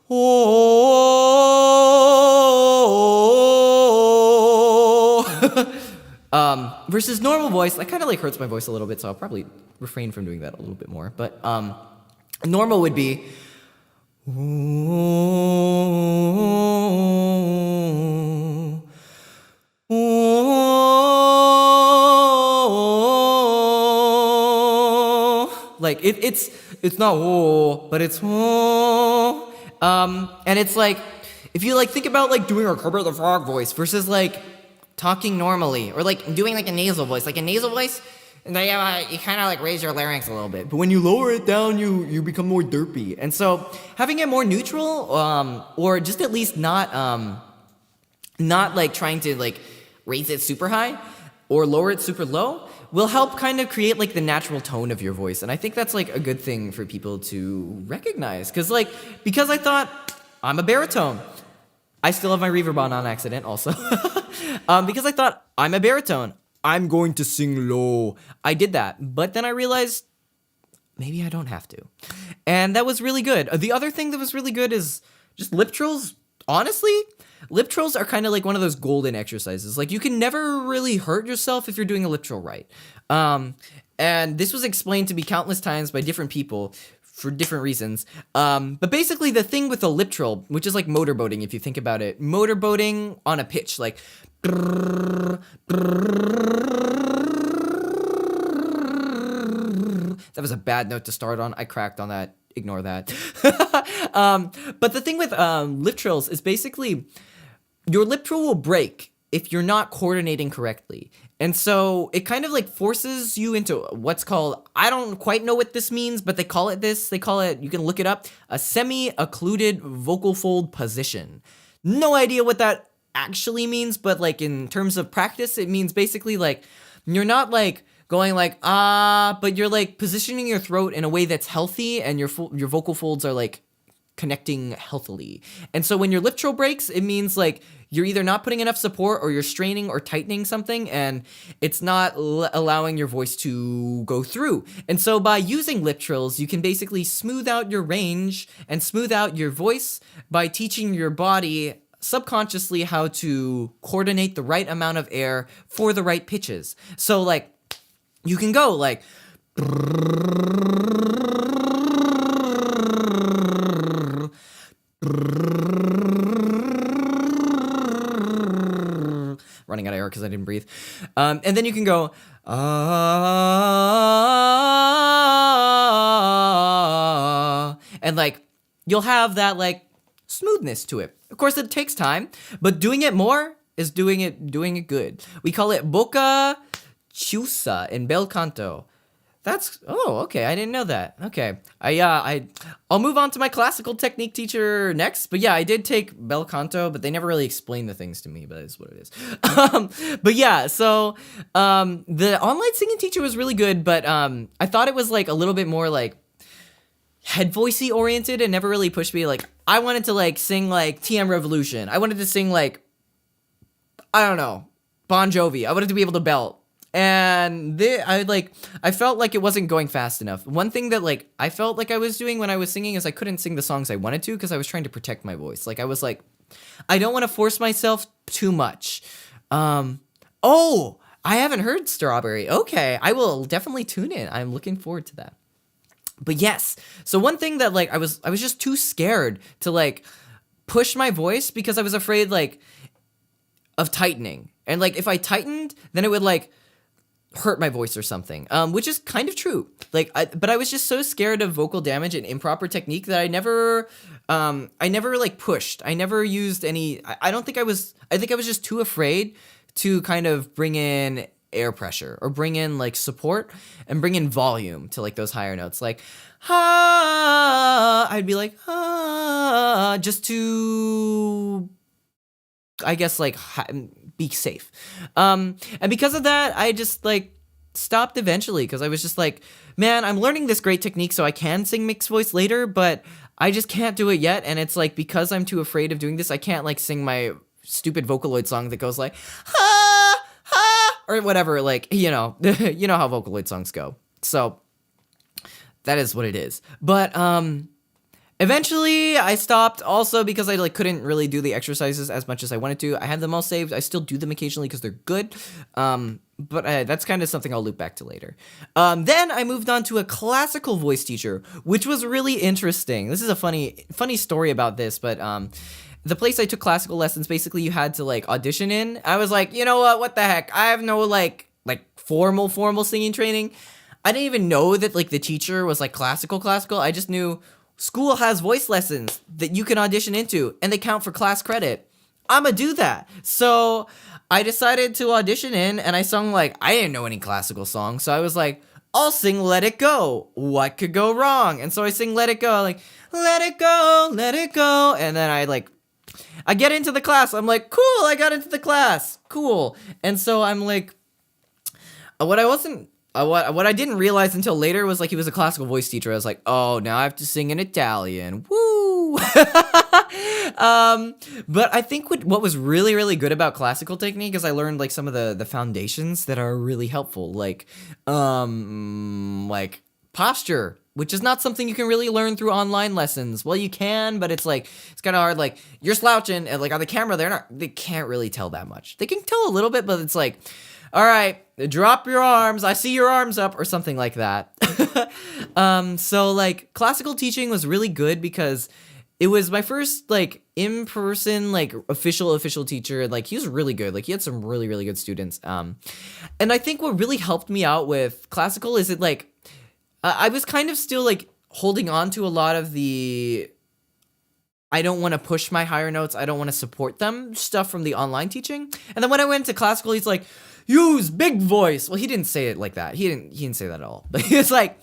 oh. Versus normal voice, that kind of like hurts my voice a little bit, so I'll probably refrain from doing that a little bit more. But normal would be like it's not but it's and it's like if you like think about like doing a Kermit the Frog voice versus like talking normally or like doing like a nasal voice, you kind of like raise your larynx a little bit, but when you lower it down, you become more derpy. And so having it more neutral, or just at least not like trying to like raise it super high or lower it super low, will help kind of create like the natural tone of your voice. And I think that's like a good thing for people to recognize, because I thought I'm a baritone. I still have my reverb on accident also. Because I thought I'm a baritone, I'm going to sing low. I did that, but then I realized maybe I don't have to. And that was really good. The other thing that was really good is just lip trills. Honestly, lip trills are kind of like one of those golden exercises. Like you can never really hurt yourself if you're doing a lip trill right. And this was explained to me countless times by different people for different reasons. But basically the thing with a lip trill, which is like motorboating, if you think about it, motorboating on a pitch, like that was a bad note to start on. I cracked on that. Ignore that. But the thing with lip trills is basically your lip trill will break if you're not coordinating correctly. And so it kind of like forces you into what's called, I don't quite know what this means, but they call it, you can look it up, a semi-occluded vocal fold position. No idea what that actually means, but like in terms of practice, it means basically like you're not like going like but you're like positioning your throat in a way that's healthy, and your vocal folds are like connecting healthily. And so when your lip trill breaks, it means like you're either not putting enough support, or you're straining or tightening something, and it's not allowing your voice to go through. And so by using lip trills, you can basically smooth out your range and smooth out your voice by teaching your body subconsciously how to coordinate the right amount of air for the right pitches. So like you can go like running out of air because I didn't breathe. And then you can go and like you'll have that like smoothness to it. Of course, it takes time, but doing it more is doing it good. We call it boca chiusa in bel canto. That's, oh, okay, I didn't know that. Okay, I'll move on to my classical technique teacher next. But yeah, I did take bel canto, but they never really explained the things to me, but it's what it is. But yeah, so the online singing teacher was really good, but I thought it was like a little bit more like head voicey oriented and never really pushed me. Like I wanted to like sing like TM Revolution. I wanted to sing like, I don't know, Bon Jovi. I wanted to be able to belt. And I felt like it wasn't going fast enough. One thing that like I felt like I was doing when I was singing is I couldn't sing the songs I wanted to because I was trying to protect my voice. Like I was like, I don't want to force myself too much. Oh, I haven't heard Strawberry. Okay, I will definitely tune in. I'm looking forward to that. But yes, so one thing that like I was just too scared to like push my voice because I was afraid like of tightening. And like if I tightened, then it would like hurt my voice or something, which is kind of true. Like, but I was just so scared of vocal damage and improper technique that I never like pushed. I never used any. I think I was just too afraid to kind of bring in air pressure or bring in like support and bring in volume to like those higher notes. Like, ha, I'd be like, ha, just to, I guess, like be safe. And because of that, I just like stopped eventually because I was just like, man, I'm learning this great technique so I can sing mixed voice later, but I just can't do it yet. And it's like, because I'm too afraid of doing this, I can't like sing my stupid Vocaloid song that goes like, ha, ha, or whatever. Like, you know how Vocaloid songs go. So that is what it is. But eventually I stopped also because I couldn't really do the exercises as much as I wanted to. I had them all saved. I still do them occasionally because they're good. But that's kind of something I'll loop back to later. Then I moved on to a classical voice teacher, which was really interesting. This is a funny story about this, but the place I took classical lessons, basically you had to audition in. I was like, you know what the heck? I have no like formal singing training. I didn't even know that the teacher was classical. I just knew school has voice lessons that you can audition into and they count for class credit. I'ma do that. So I decided to audition in and I sung I didn't know any classical songs. So I was like, I'll sing Let It Go. What could go wrong? And so I sing Let It Go, let it go, let it go. And then I get into the class. I'm like, cool, I got into the class. Cool. And so I'm like, what I didn't realize until later was he was a classical voice teacher. I was like, oh, now I have to sing in Italian. Woo! But I think what was really, really good about classical technique is I learned some of the foundations that are really helpful, like posture, which is not something you can really learn through online lessons. Well, you can, but it's it's kind of hard. You're slouching and on the camera, they can't really tell that much. They can tell a little bit, but it's all right, drop your arms. I see your arms up, or something like that. So classical teaching was really good because it was my first in-person official teacher. He was really good. He had some really, really good students. And I think what really helped me out with classical is that I was kind of still holding on to a lot of the I don't want to push my higher notes, I don't want to support them stuff from the online teaching. And then when I went to classical, he's like, use big voice. Well, he didn't say it like that. He didn't say that at all. But he was like,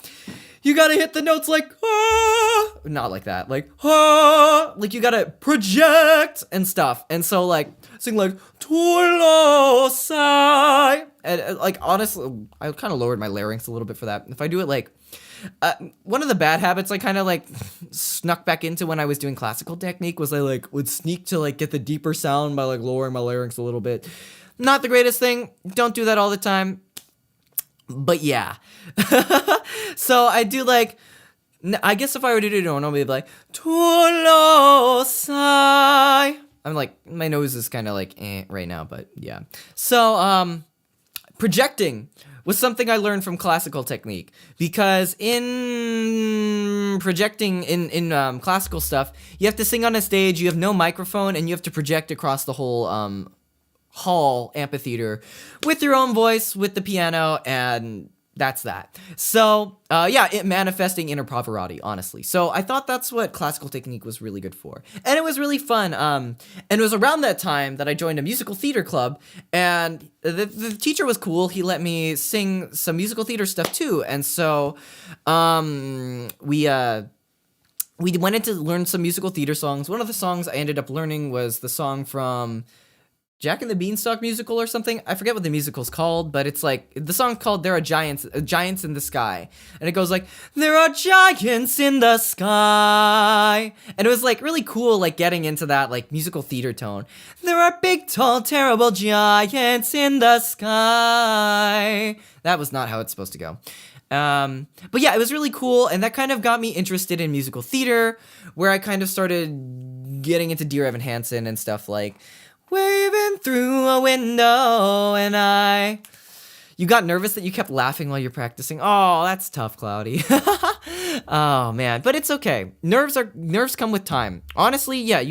you gotta hit the notes ah, not like that. Ah, you gotta project and stuff. And so sing Tulo sai. And honestly, I kind of lowered my larynx a little bit for that. If I do it one of the bad habits I kind of snuck back into when I was doing classical technique was I would sneak to get the deeper sound by lowering my larynx a little bit. Not the greatest thing. Don't do that all the time. But yeah. So I do I guess if I were to do it normally, it'd be Tulo sai. I'm my nose is kind of right now, but yeah. So projecting was something I learned from classical technique, because in projecting in classical stuff, you have to sing on a stage, you have no microphone, and you have to project across the whole hall amphitheater with your own voice, with the piano, and that's that. So it manifesting inner Pavarotti, honestly. So I thought that's what classical technique was really good for, and it was really fun. And it was around that time that I joined a musical theater club, and the teacher was cool. He let me sing some musical theater stuff too, and so we went in to learn some musical theater songs. One of the songs I ended up learning was the song from Jack and the Beanstalk musical or something. I forget what the musical's called, but it's the song's called There Are Giants in the Sky. And it goes there are giants in the sky. And it was really cool getting into that musical theater tone. There are big, tall, terrible giants in the sky. That was not how it's supposed to go. But yeah, it was really cool, and that kind of got me interested in musical theater, where I kind of started getting into Dear Evan Hansen and stuff waving through a window, and you got nervous that you kept laughing while you're practicing. Oh, that's tough, Cloudy. Oh man, but it's okay. Nerves come with time. Honestly, yeah,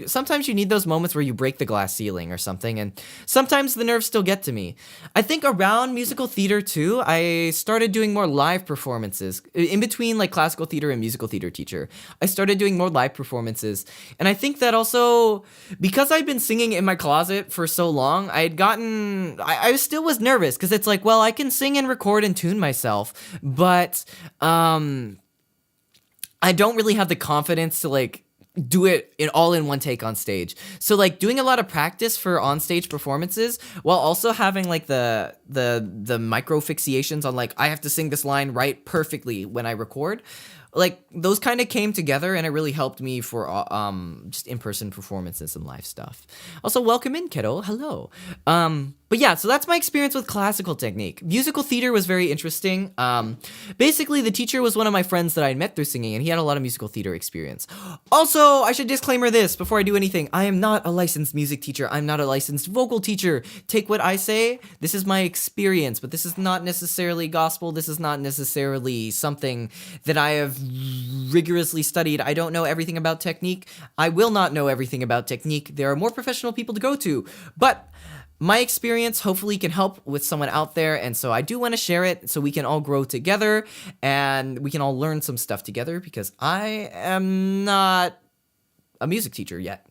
sometimes you need those moments where you break the glass ceiling or something, and sometimes the nerves still get to me. I think around musical theater too, I started doing more live performances. In between classical theater and musical theater teacher, I started doing more live performances, and I think that also because I'd been singing in my closet for so long, I still was nervous, because it's well, I can sing and record and tune myself, but I don't really have the confidence to do it all in one take on stage. So doing a lot of practice for on stage performances while also having the micro fixations on I have to sing this line right perfectly when I record. Those kind of came together, and it really helped me for just in-person performances and live stuff. Also, welcome in, kiddo. Hello. But yeah, so that's my experience with classical technique. Musical theater was very interesting. Basically, the teacher was one of my friends that I had met through singing, and he had a lot of musical theater experience. Also, I should disclaimer this before I do anything. I am not a licensed music teacher. I'm not a licensed vocal teacher. Take what I say. This is my experience, but this is not necessarily gospel. This is not necessarily something that I have rigorously studied. I don't know everything about technique. I will not know everything about technique. There are more professional people to go to, but my experience hopefully can help with someone out there, and so I do want to share it so we can all grow together and we can all learn some stuff together, because I am not a music teacher yet.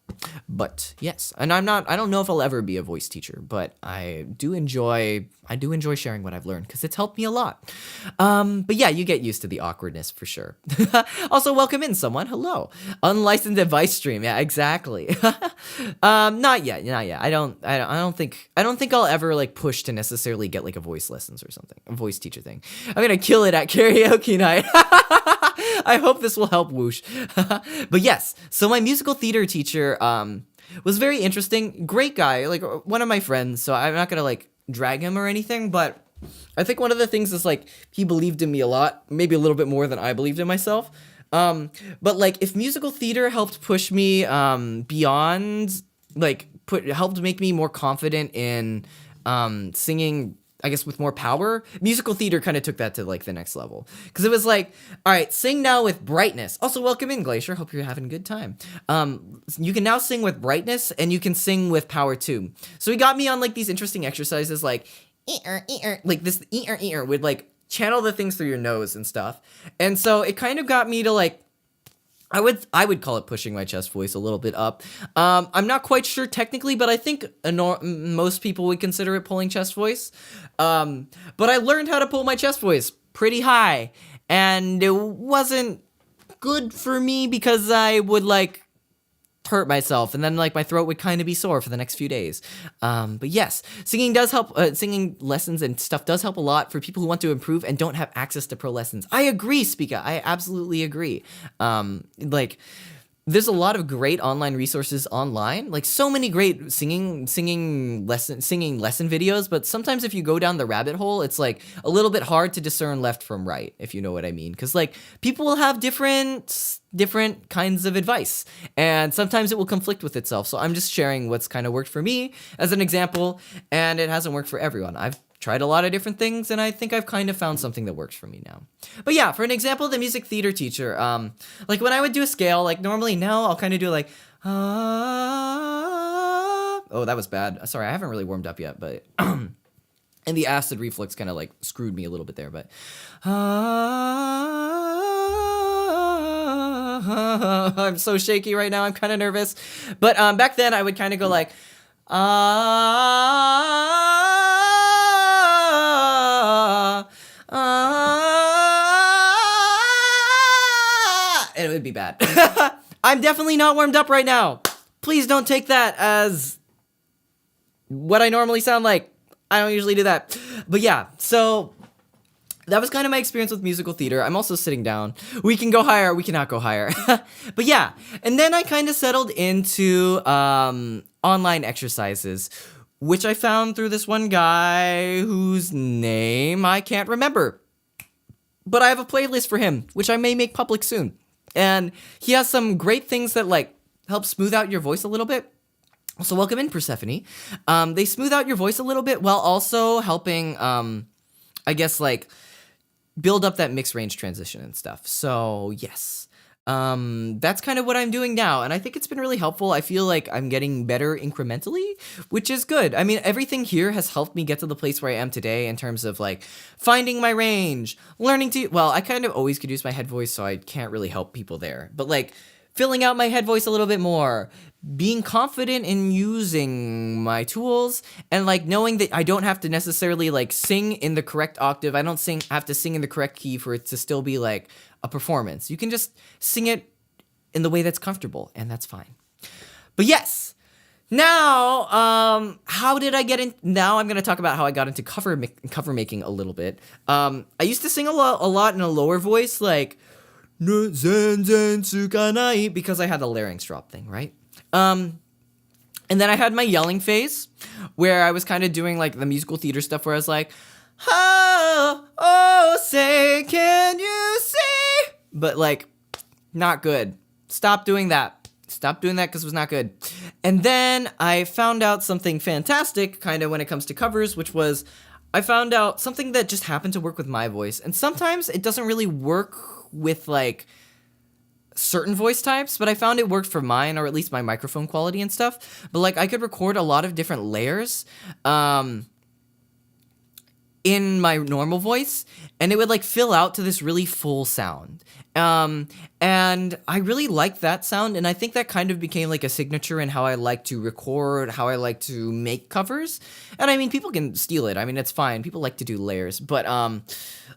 But yes, and I don't know if I'll ever be a voice teacher, but I do enjoy sharing what I've learned, because it's helped me a lot. But yeah, you get used to the awkwardness for sure. Also, welcome in someone. Hello. Unlicensed advice stream. Yeah, exactly. Not yet. I don't think I'll ever like push to necessarily get like a voice lessons or something, a voice teacher thing. I'm gonna kill it at karaoke night. I hope this will help, whoosh. But yes, so my musical theater teacher was very interesting. Great guy, like one of my friends, so I'm not gonna like drag him or anything, but I think one of the things is like he believed in me a lot, maybe a little bit more than I believed in myself. But like if musical theater helped push me beyond, like helped make me more confident in singing, I guess, with more power, musical theater kind of took that to like the next level, because it was like, all right, sing now with brightness. Also, welcome in, Glacier. Hope you're having a good time. You can now sing with brightness, and you can sing with power too. So he got me on like these interesting exercises, like like this would like channel the things through your nose and stuff. And so it kind of got me to like, I would call it pushing my chest voice a little bit up. I'm not quite sure technically, but I think most people would consider it pulling chest voice. But I learned how to pull my chest voice pretty high, and it wasn't good for me because I would like hurt myself, and then like my throat would kind of be sore for the next few days. But yes, singing does help. Singing lessons and stuff does help a lot for people who want to improve and don't have access to pro lessons. I agree, Speaka. I absolutely agree. Like, there's a lot of great online resources online, like so many great singing lesson videos, but sometimes if you go down the rabbit hole, it's like a little bit hard to discern left from right, if you know what I mean. Because like people will have different kinds of advice, and sometimes it will conflict with itself. So I'm just sharing what's kind of worked for me as an example, and it hasn't worked for everyone. I've tried a lot of different things, and I think I've kind of found something that works for me now. But yeah, for an example, the music theater teacher, like when I would do a scale, like normally now I'll kind of do like, oh, that was bad. Sorry, I haven't really warmed up yet, but, and the acid reflux kind of like screwed me a little bit there, but, I'm so shaky right now. I'm kind of nervous. But back then I would kind of go like, and it would be bad. I'm definitely not warmed up right now. Please don't take that as what I normally sound like. I don't usually do that. But yeah, so that was kind of my experience with musical theater. I'm also sitting down. We can go higher. We cannot go higher. But yeah, and then I kind of settled into online exercises, which I found through this one guy whose name I can't remember. But I have a playlist for him, which I may make public soon. And he has some great things that like help smooth out your voice a little bit. So welcome in, Persephone. They smooth out your voice a little bit while also helping, I guess, like build up that mixed range transition and stuff. So yes. That's kind of what I'm doing now, and I think it's been really helpful. I feel like I'm getting better incrementally, which is good. I mean, everything here has helped me get to the place where I am today in terms of like finding my range, learning to, well, I kind of always could use my head voice, so I can't really help people there, but like filling out my head voice a little bit more, being confident in using my tools, and like knowing that I don't have to necessarily like sing in the correct octave. I don't have to sing in the correct key for it to still be like a performance. You can just sing it in the way that's comfortable, and that's fine. But yes, now, how did I get in? Now I'm going to talk about how I got into cover making a little bit. I used to sing a lot in a lower voice, like because I had the larynx drop thing, right? And then I had my yelling phase where I was kind of doing like the musical theater stuff where I was like, oh, say, can you see? But like, not good. Stop doing that. Stop doing that because it was not good. And then I found out something fantastic kind of when it comes to covers, which was I found out something that just happened to work with my voice. And sometimes it doesn't really work with like certain voice types, but I found it worked for mine, or at least my microphone quality and stuff. But like I could record a lot of different layers in my normal voice, and it would like fill out to this really full sound. And I really liked that sound, and I think that kind of became like a signature in how I like to record, how I like to make covers. And I mean, people can steal it. I mean, it's fine. People like to do layers, but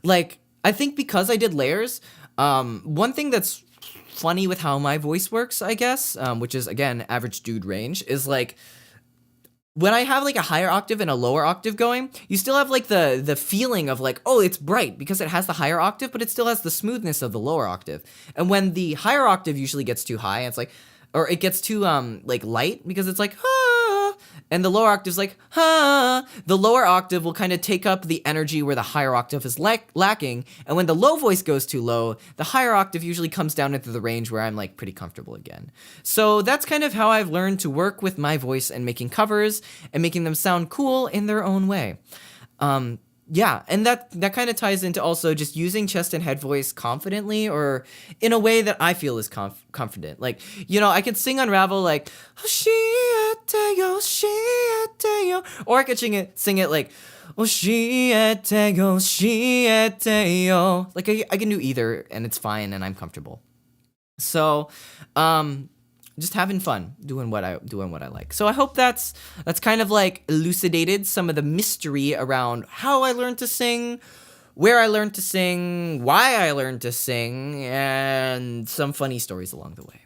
like I think because I did layers, one thing that's funny with how my voice works, I guess, which is again average dude range, is like when I have like a higher octave and a lower octave going, you still have like the feeling of like, oh, it's bright because it has the higher octave, but it still has the smoothness of the lower octave. And when the higher octave usually gets too high, it's like, or it gets too like light because it's like and the lower octave's like the lower octave will kind of take up the energy where the higher octave is lacking. And when the low voice goes too low, the higher octave usually comes down into the range where I'm like pretty comfortable again. So that's kind of how I've learned to work with my voice and making covers and making them sound cool in their own way. Yeah, and that kind of ties into also just using chest and head voice confidently, or in a way that I feel is confident. Like, you know, I could sing Unravel like, or I could sing it like, like I can do either, and it's fine, and I'm comfortable. So, just having fun doing what I like. So I hope that's kind of like elucidated some of the mystery around how I learned to sing, where I learned to sing, why I learned to sing, and some funny stories along the way.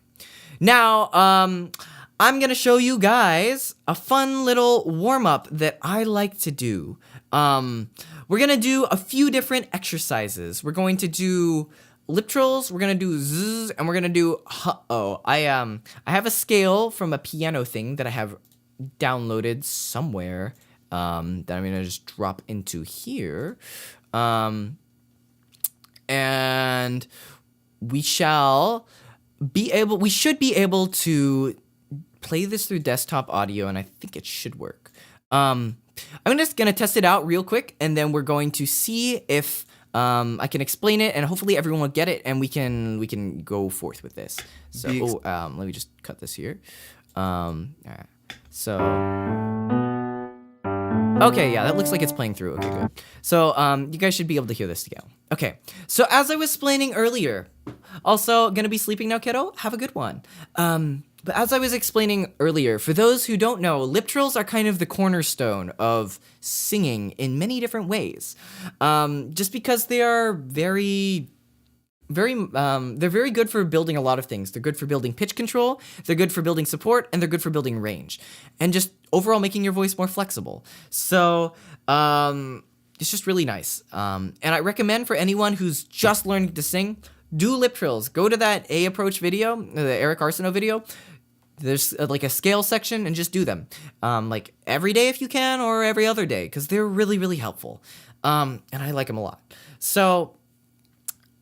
Now, I'm gonna show you guys a fun little warm-up that I like to do. We're gonna do a few different exercises. We're going to do lip trills, we're gonna do zzz, and we're gonna do uh-oh. I have a scale from a piano thing that I have downloaded somewhere that I'm gonna just drop into here. And we should be able to play this through desktop audio, and I think it should work. I'm just gonna test it out real quick, and then we're going to see if I can explain it, and hopefully everyone will get it, and we can go forth with this. So, let me just cut this here. Alright. So, okay, yeah, that looks like it's playing through. Okay, good. So, you guys should be able to hear this together. Okay, so as I was explaining earlier, also gonna be sleeping now, kiddo. Have a good one. But as I was explaining earlier, for those who don't know, lip trills are kind of the cornerstone of singing in many different ways. Just because they are they're very good for building a lot of things. They're good for building pitch control, they're good for building support, and they're good for building range. And just overall making your voice more flexible. So, it's just really nice. And I recommend for anyone who's just learning to sing, do lip trills. Go to that A approach video, the Eric Arsenault video. There's like a scale section, and just do them. Like every day if you can, or every other day, because they're really, really helpful. And I like them a lot. So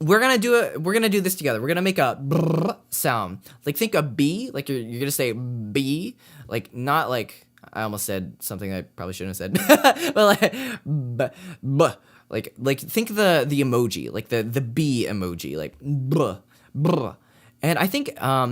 we're gonna do this together. We're gonna make a brr sound. Like think a B, like you're gonna say B, like not like I almost said something I probably shouldn't have said. But like b. Like think the emoji, like the B emoji, like bruh. And I think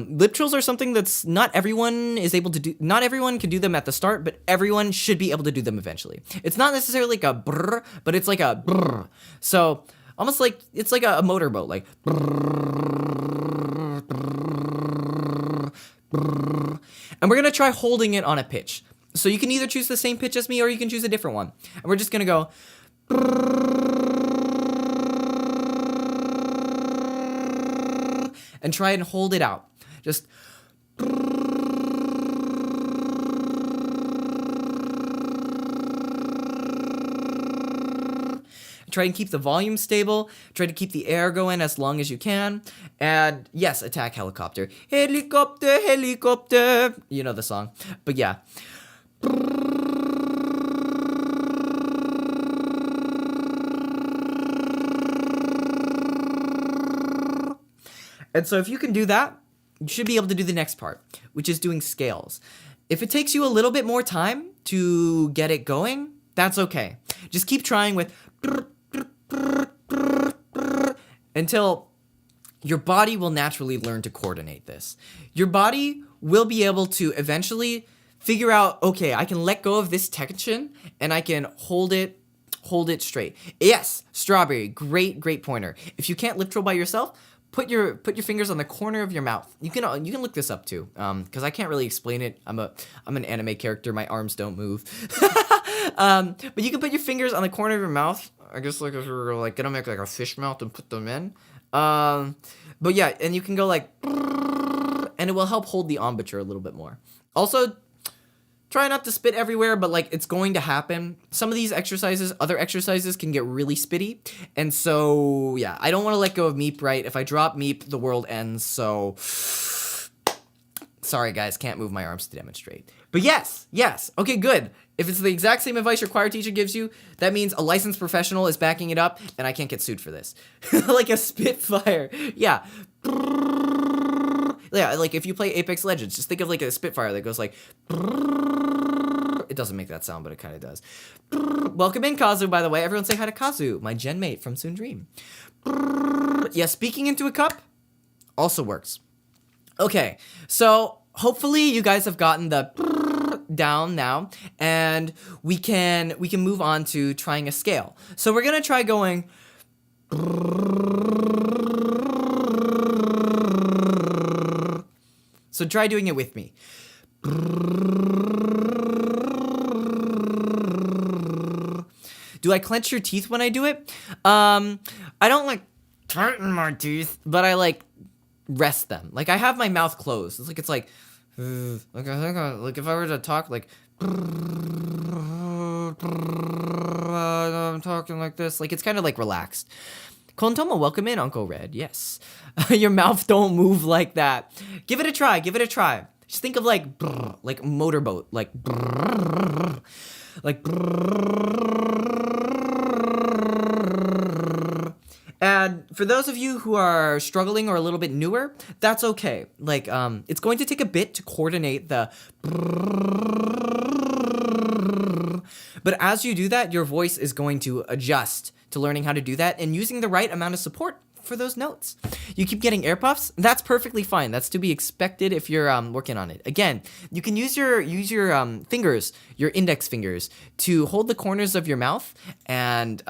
lip trills are something that's not everyone is able to do. Not everyone can do them at the start, but everyone should be able to do them eventually. It's not necessarily like a brr, but it's like a brr. So almost like it's like a motorboat, like brr, brr, brr. And we're gonna try holding it on a pitch. So you can either choose the same pitch as me, or you can choose a different one. And we're just gonna go and try and hold it out. Just Try and keep the volume stable. Try to keep the air going as long as you can. And yes, attack helicopter. Helicopter, helicopter. You know the song. But yeah. And so if you can do that, you should be able to do the next part, which is doing scales. If it takes you a little bit more time to get it going, that's okay. Just keep trying with until your body will naturally learn to coordinate this. Your body will be able to eventually figure out, okay, I can let go of this tension and I can hold it straight. Yes, strawberry, great pointer. If you can't lip trill by yourself, put your fingers on the corner of your mouth. You can look this up too, because I can't really explain it. I'm an anime character. My arms don't move. But you can put your fingers on the corner of your mouth. I guess like if you're like gonna make like a fish mouth and put them in. But yeah, and you can go like, and it will help hold the embouchure a little bit more. Also, try not to spit everywhere, but like it's going to happen. Some of these exercises, other exercises can get really spitty. And so, yeah, I don't want to let go of Meep, right? If I drop Meep, the world ends. So, sorry guys, can't move my arms to demonstrate. But yes. Okay, good. If it's the exact same advice your choir teacher gives you, that means a licensed professional is backing it up and I can't get sued for this. Like a Spitfire. Yeah. Yeah, like if you play Apex Legends, just think of like a Spitfire that goes like... It doesn't make that sound, but it kind of does. Welcome in, Kazu, by the way. Everyone say hi to Kazu, my gen mate from TsunDream. Yeah, speaking into a cup also works. Okay, so hopefully you guys have gotten the down now, and we can move on to trying a scale. So we're gonna try going... So try doing it with me. Do I clench your teeth when I do it? I don't like tighten my teeth, but I like rest them. Like I have my mouth closed. It's like if I were to talk like I'm talking like this, like it's kind of like relaxed. Kontomo, welcome in, Uncle Red. Yes. Your mouth don't move like that. Give it a try. Just think of like motorboat, like And for those of you who are struggling or a little bit newer, that's okay. Like it's going to take a bit to coordinate the but as you do that, your voice is going to adjust to learning how to do that and using the right amount of support for those notes. You keep getting air puffs, that's perfectly fine. That's to be expected if you're working on it. Again, you can use your fingers, your index fingers, to hold the corners of your mouth and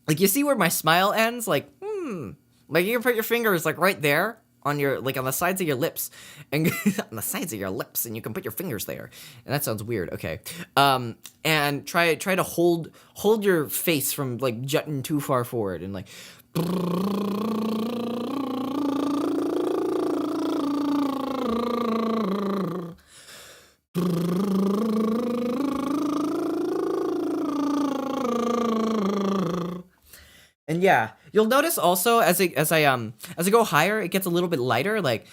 like you see where my smile ends? Like you can put your fingers like right there on your on the sides of your lips and on the sides of your lips, and you can put your fingers there. And that sounds weird. Okay. And try to hold your face from like jutting too far forward and like And yeah, you'll notice also as I go higher, it gets a little bit lighter, like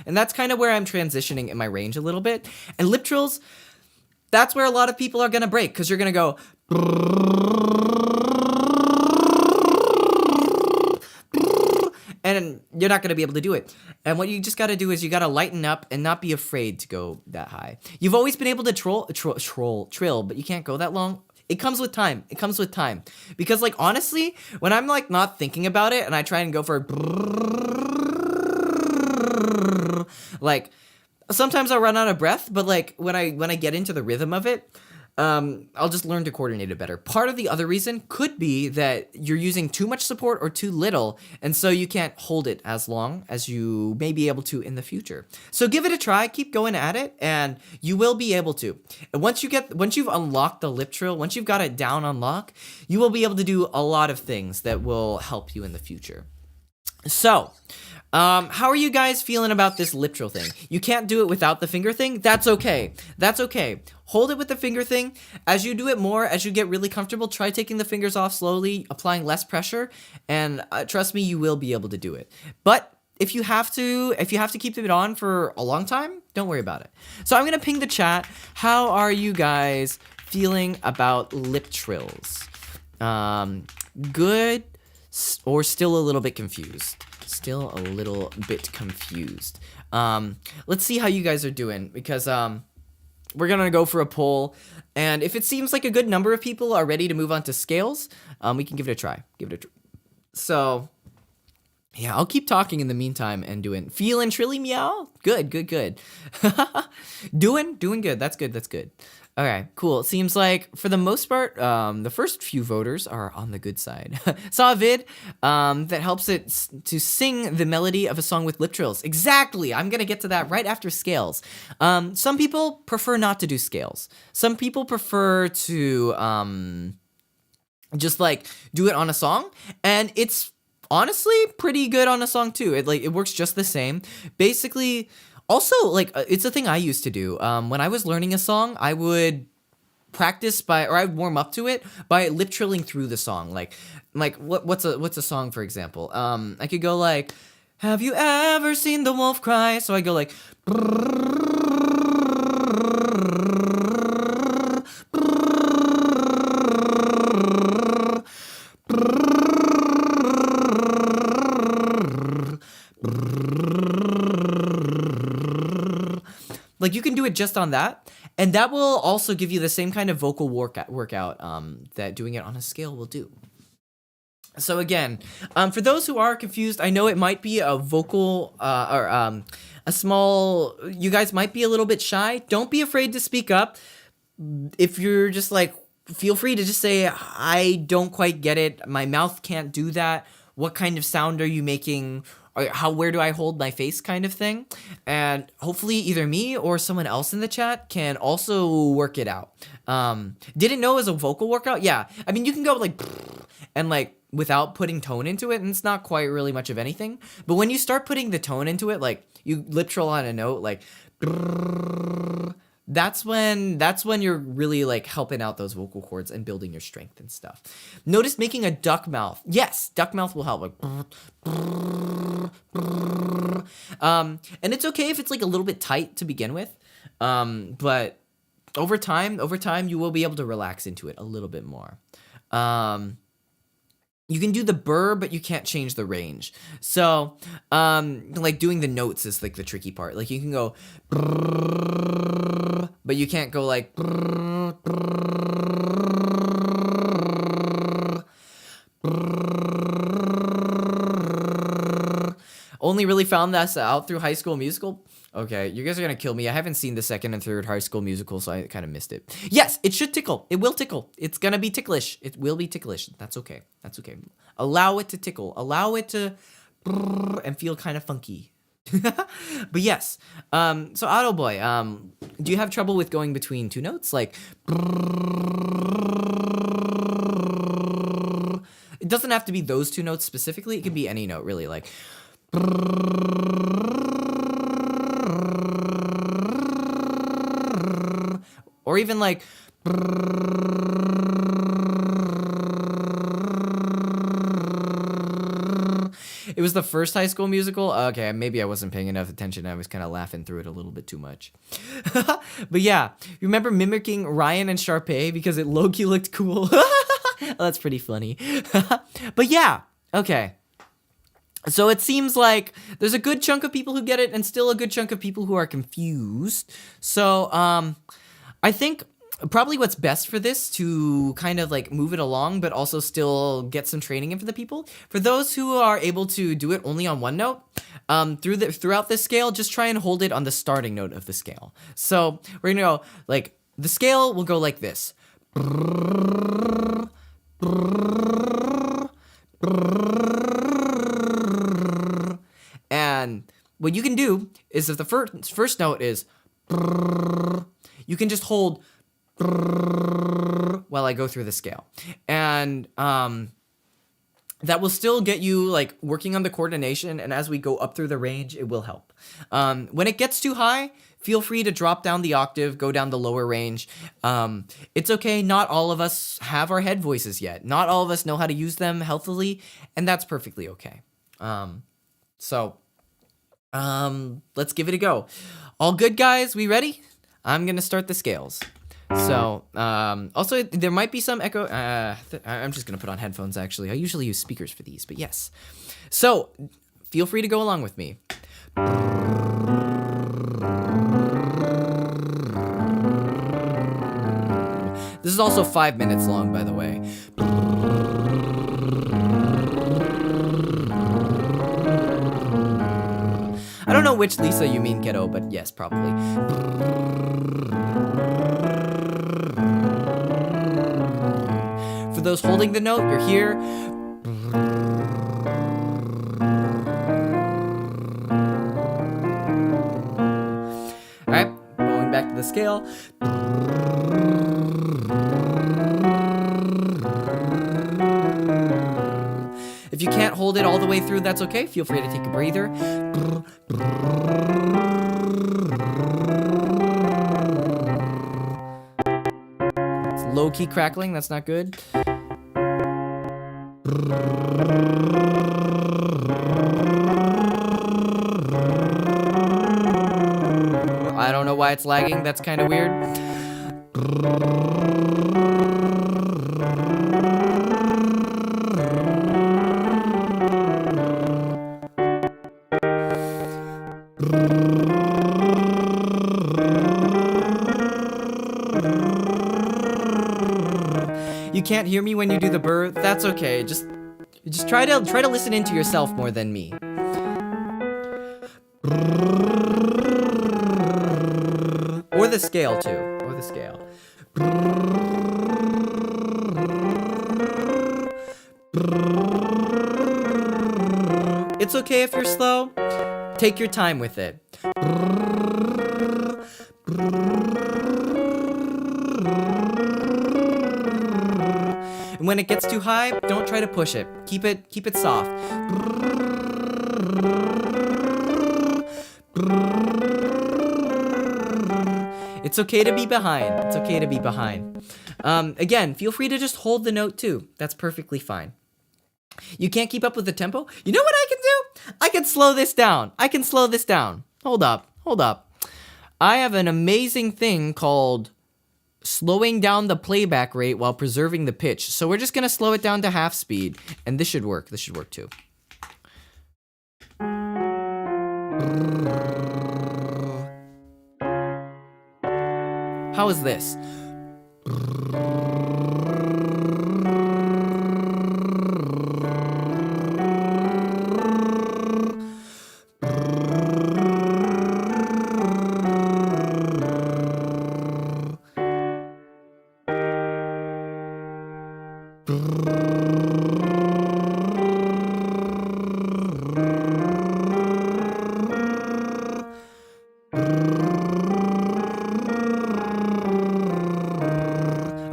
and that's kind of where I'm transitioning in my range a little bit. And lip trills, that's where a lot of people are gonna break, because you're gonna go and you're not going to be able to do it. And what you just got to do is you got to lighten up and not be afraid to go that high. You've always been able to trill, but you can't go that long. It comes with time. Because like honestly, when I'm like not thinking about it and I try and go for like sometimes I'll run out of breath, but like when I get into the rhythm of it, I'll just learn to coordinate it better. Part of the other reason could be that you're using too much support or too little, and so you can't hold it as long as you may be able to in the future. So give it a try, keep going at it, and you will be able to. And once you've unlocked the lip trill, once you've got it down on lock, you will be able to do a lot of things that will help you in the future. So, how are you guys feeling about this lip trill thing? You can't do it without the finger thing? That's okay. That's okay. Hold it with the finger thing. As you do it more, as you get really comfortable, try taking the fingers off slowly, applying less pressure, and trust me, you will be able to do it. But if you have to keep it on for a long time, don't worry about it. So I'm gonna ping the chat. How are you guys feeling about lip trills? Good, or still a little bit confused? Still a little bit confused. Let's see how you guys are doing, because we're gonna go for a poll, and if it seems like a good number of people are ready to move on to scales, we can give it a try. So yeah, I'll keep talking in the meantime and feeling trilly meow. Good. doing good. That's good. Okay, cool. It seems like, for the most part, the first few voters are on the good side. Saw a vid that helps it to sing the melody of a song with lip trills. Exactly! I'm gonna get to that right after scales. Some people prefer not to do scales. Some people prefer to just, like, do it on a song, and it's honestly pretty good on a song, too. It works just the same. Basically... Also, like, it's a thing I used to do. When I was learning a song, I would practice or I would warm up to it by lip trilling through the song. Like what's a song, for example? I could go like, have you ever seen the wolf cry? So I go like, like, you can do it just on that, and that will also give you the same kind of vocal workout that doing it on a scale will do. So again, for those who are confused, I know it might be a vocal a small. You guys might be a little bit shy. Don't be afraid to speak up. If you're just like, feel free to just say, I don't quite get it. My mouth can't do that. What kind of sound are you making? Where do I hold my face, kind of thing. And hopefully either me or someone else in the chat can also work it out. Didn't know it was a vocal workout? Yeah. I mean, you can go like, and like, without putting tone into it, and it's not quite really much of anything. But when you start putting the tone into it, like, you lip trill on a note, like, that's when you're really, like, helping out those vocal cords and building your strength and stuff. Notice making a duck mouth. Yes, duck mouth will help. Like, and it's okay if it's like a little bit tight to begin with, but over time you will be able to relax into it a little bit more. You can do the burr, but you can't change the range. So, like, doing the notes is, like, the tricky part. Like, you can go, but you can't go, like, only really found that out through High School Musical. Okay, you guys are gonna kill me. I haven't seen the second and third High School Musical, so I kind of missed it. Yes, it should tickle. It will tickle. It's gonna be ticklish. It will be ticklish. That's okay. That's okay. Allow it to tickle. Allow it to and feel kind of funky. But yes, so Otto Boy, do you have trouble with going between two notes? Like, it doesn't have to be those two notes specifically. It can be any note, really. Like, or even like, it was the first High School Musical. Okay, maybe I wasn't paying enough attention. I was kind of laughing through it a little bit too much. But yeah, you remember mimicking Ryan and Sharpay because it low-key looked cool? Oh, that's pretty funny. But yeah, okay. So it seems like there's a good chunk of people who get it and still a good chunk of people who are confused. So I think probably what's best for this to kind of like move it along, but also still get some training in for the people. For those who are able to do it only on one note, throughout this scale, just try and hold it on the starting note of the scale. So we're gonna go like, the scale will go like this. And what you can do is, if the first note is, you can just hold while I go through the scale. And that will still get you like working on the coordination, and as we go up through the range, it will help. When it gets too high, feel free to drop down the octave, go down the lower range. It's okay, not all of us have our head voices yet. Not all of us know how to use them healthily, and that's perfectly okay. Let's give it a go. All good, guys? We ready? I'm gonna start the scales. So, also, there might be some echo. I'm just going to put on headphones, actually. I usually use speakers for these, but yes. So, feel free to go along with me. This is also 5 minutes long, by the way. I don't know which Lisa you mean, kiddo, but yes, probably. For those holding the note, you're here. All right, going back to the scale. If you can't hold it all the way through, that's okay. Feel free to take a breather. It's low-key crackling, that's not good. I don't know why it's lagging, that's kind of weird. You can't hear me when you do the burr, that's okay. Just try to listen into yourself more than me. Or the scale too. Or the scale. It's okay if you're slow. Take your time with it. And when it gets too high, don't try to push it. Keep it soft. It's okay to be behind. It's okay to be behind. Again, feel free to just hold the note too. That's perfectly fine. You can't keep up with the tempo? You know what I can do? I can slow this down. I can slow this down. Hold up. I have an amazing thing called slowing down the playback rate while preserving the pitch. So we're just gonna slow it down to half speed, and this should work. This should work too. How is this?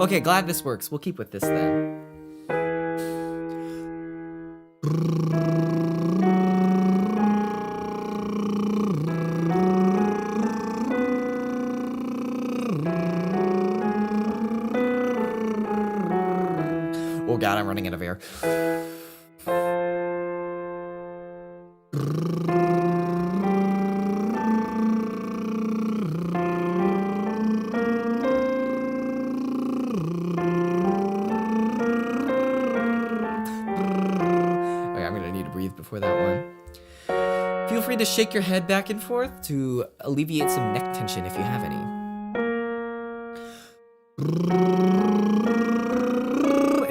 Okay, glad this works. We'll keep with this then. Oh god, I'm running out of air. Before that one. Feel free to shake your head back and forth to alleviate some neck tension if you have any.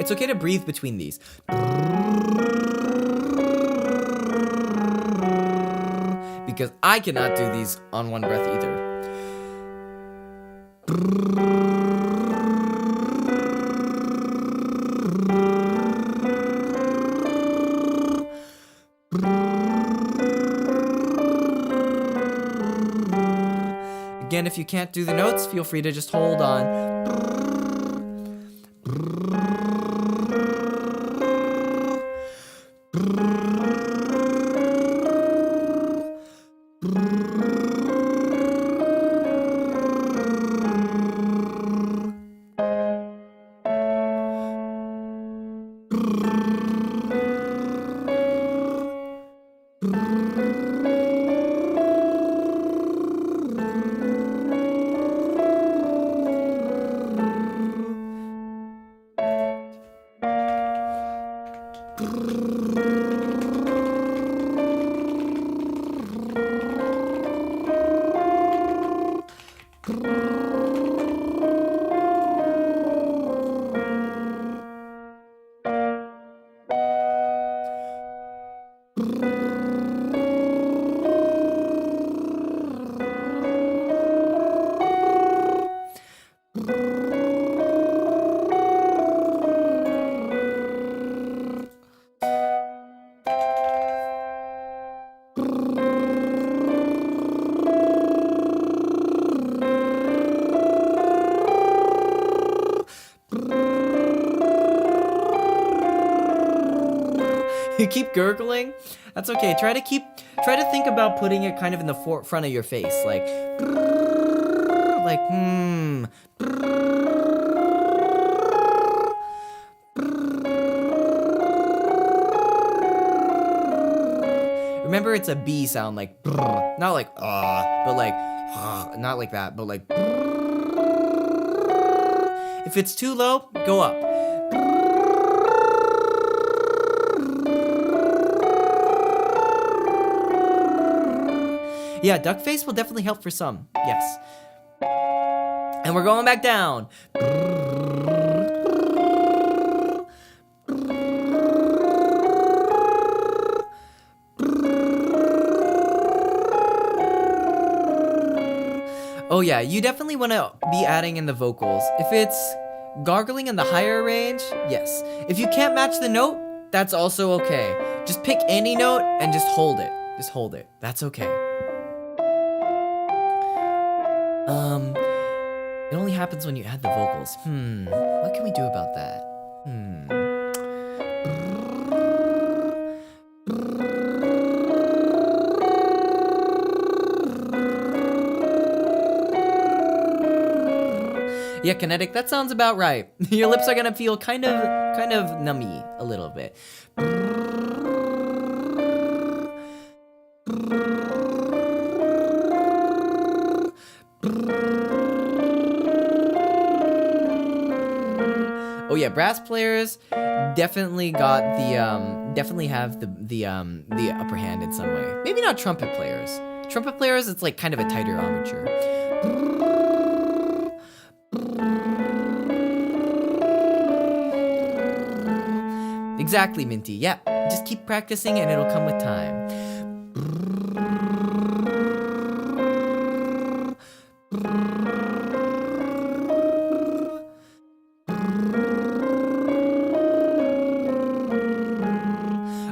It's okay to breathe between these. Because I cannot do these on one breath either. Again, if you can't do the notes, feel free to just hold on. You keep gurgling? That's okay. Try to think about putting it kind of in the front of your face, like Remember, it's a B sound, like not like but like not like that, but like if it's too low, go up. Yeah, duck face will definitely help for some. Yes. And we're going back down. Oh yeah, you definitely want to be adding in the vocals. If it's gargling in the higher range, yes. If you can't match the note, that's also okay. Just pick any note and just hold it. Just hold it. That's okay. It only happens when you add the vocals. What can we do about that? Yeah, Kinetic, that sounds about right. Your lips are gonna feel kind of nummy a little bit. Oh yeah, brass players definitely got the definitely have the upper hand in some way. Maybe not trumpet players. Trumpet players, it's like kind of a tighter armature. Exactly, Minty. Yeah, just keep practicing and it'll come with time.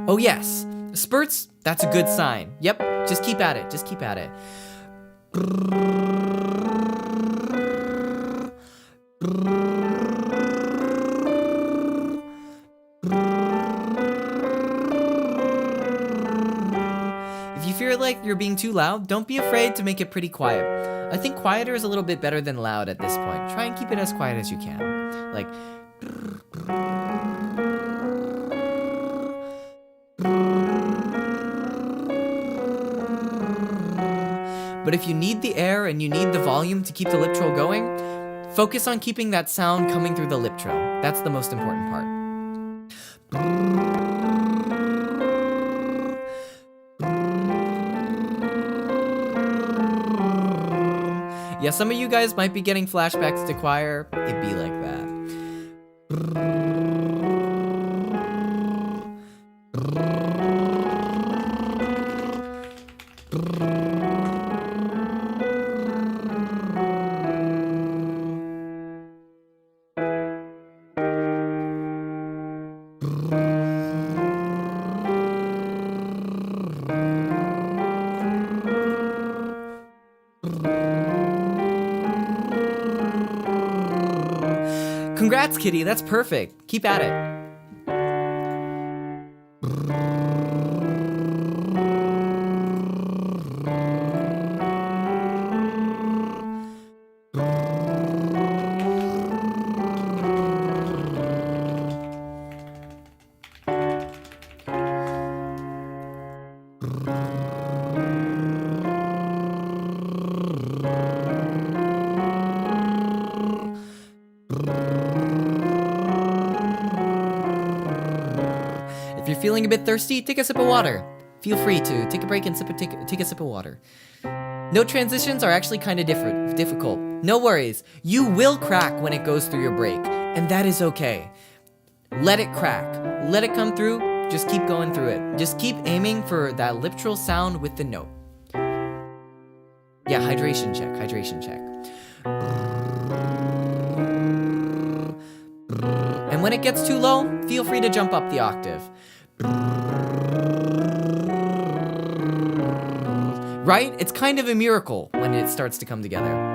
Oh yes, spurts, that's a good sign. Yep, just keep at it, just keep at it. If you feel like you're being too loud, don't be afraid to make it pretty quiet. I think quieter is a little bit better than loud at this point. Try and keep it as quiet as you can. Like... But if you need the air and you need the volume to keep the lip trill going, focus on keeping that sound coming through the lip trill. That's the most important part. Yeah, some of you guys might be getting flashbacks to choir. It'd be like that. Congrats, Kitty. That's perfect. Keep at it. If you're feeling a bit thirsty, take a sip of water. Feel free to take a break and take a sip of water. Note transitions are actually kind of difficult. No worries. You will crack when it goes through your break, and that is okay. Let it crack. Let it come through. Just keep going through it. Just keep aiming for that lip trill sound with the note. Yeah, hydration check. And when it gets too low, feel free to jump up the octave. Right? It's kind of a miracle when it starts to come together.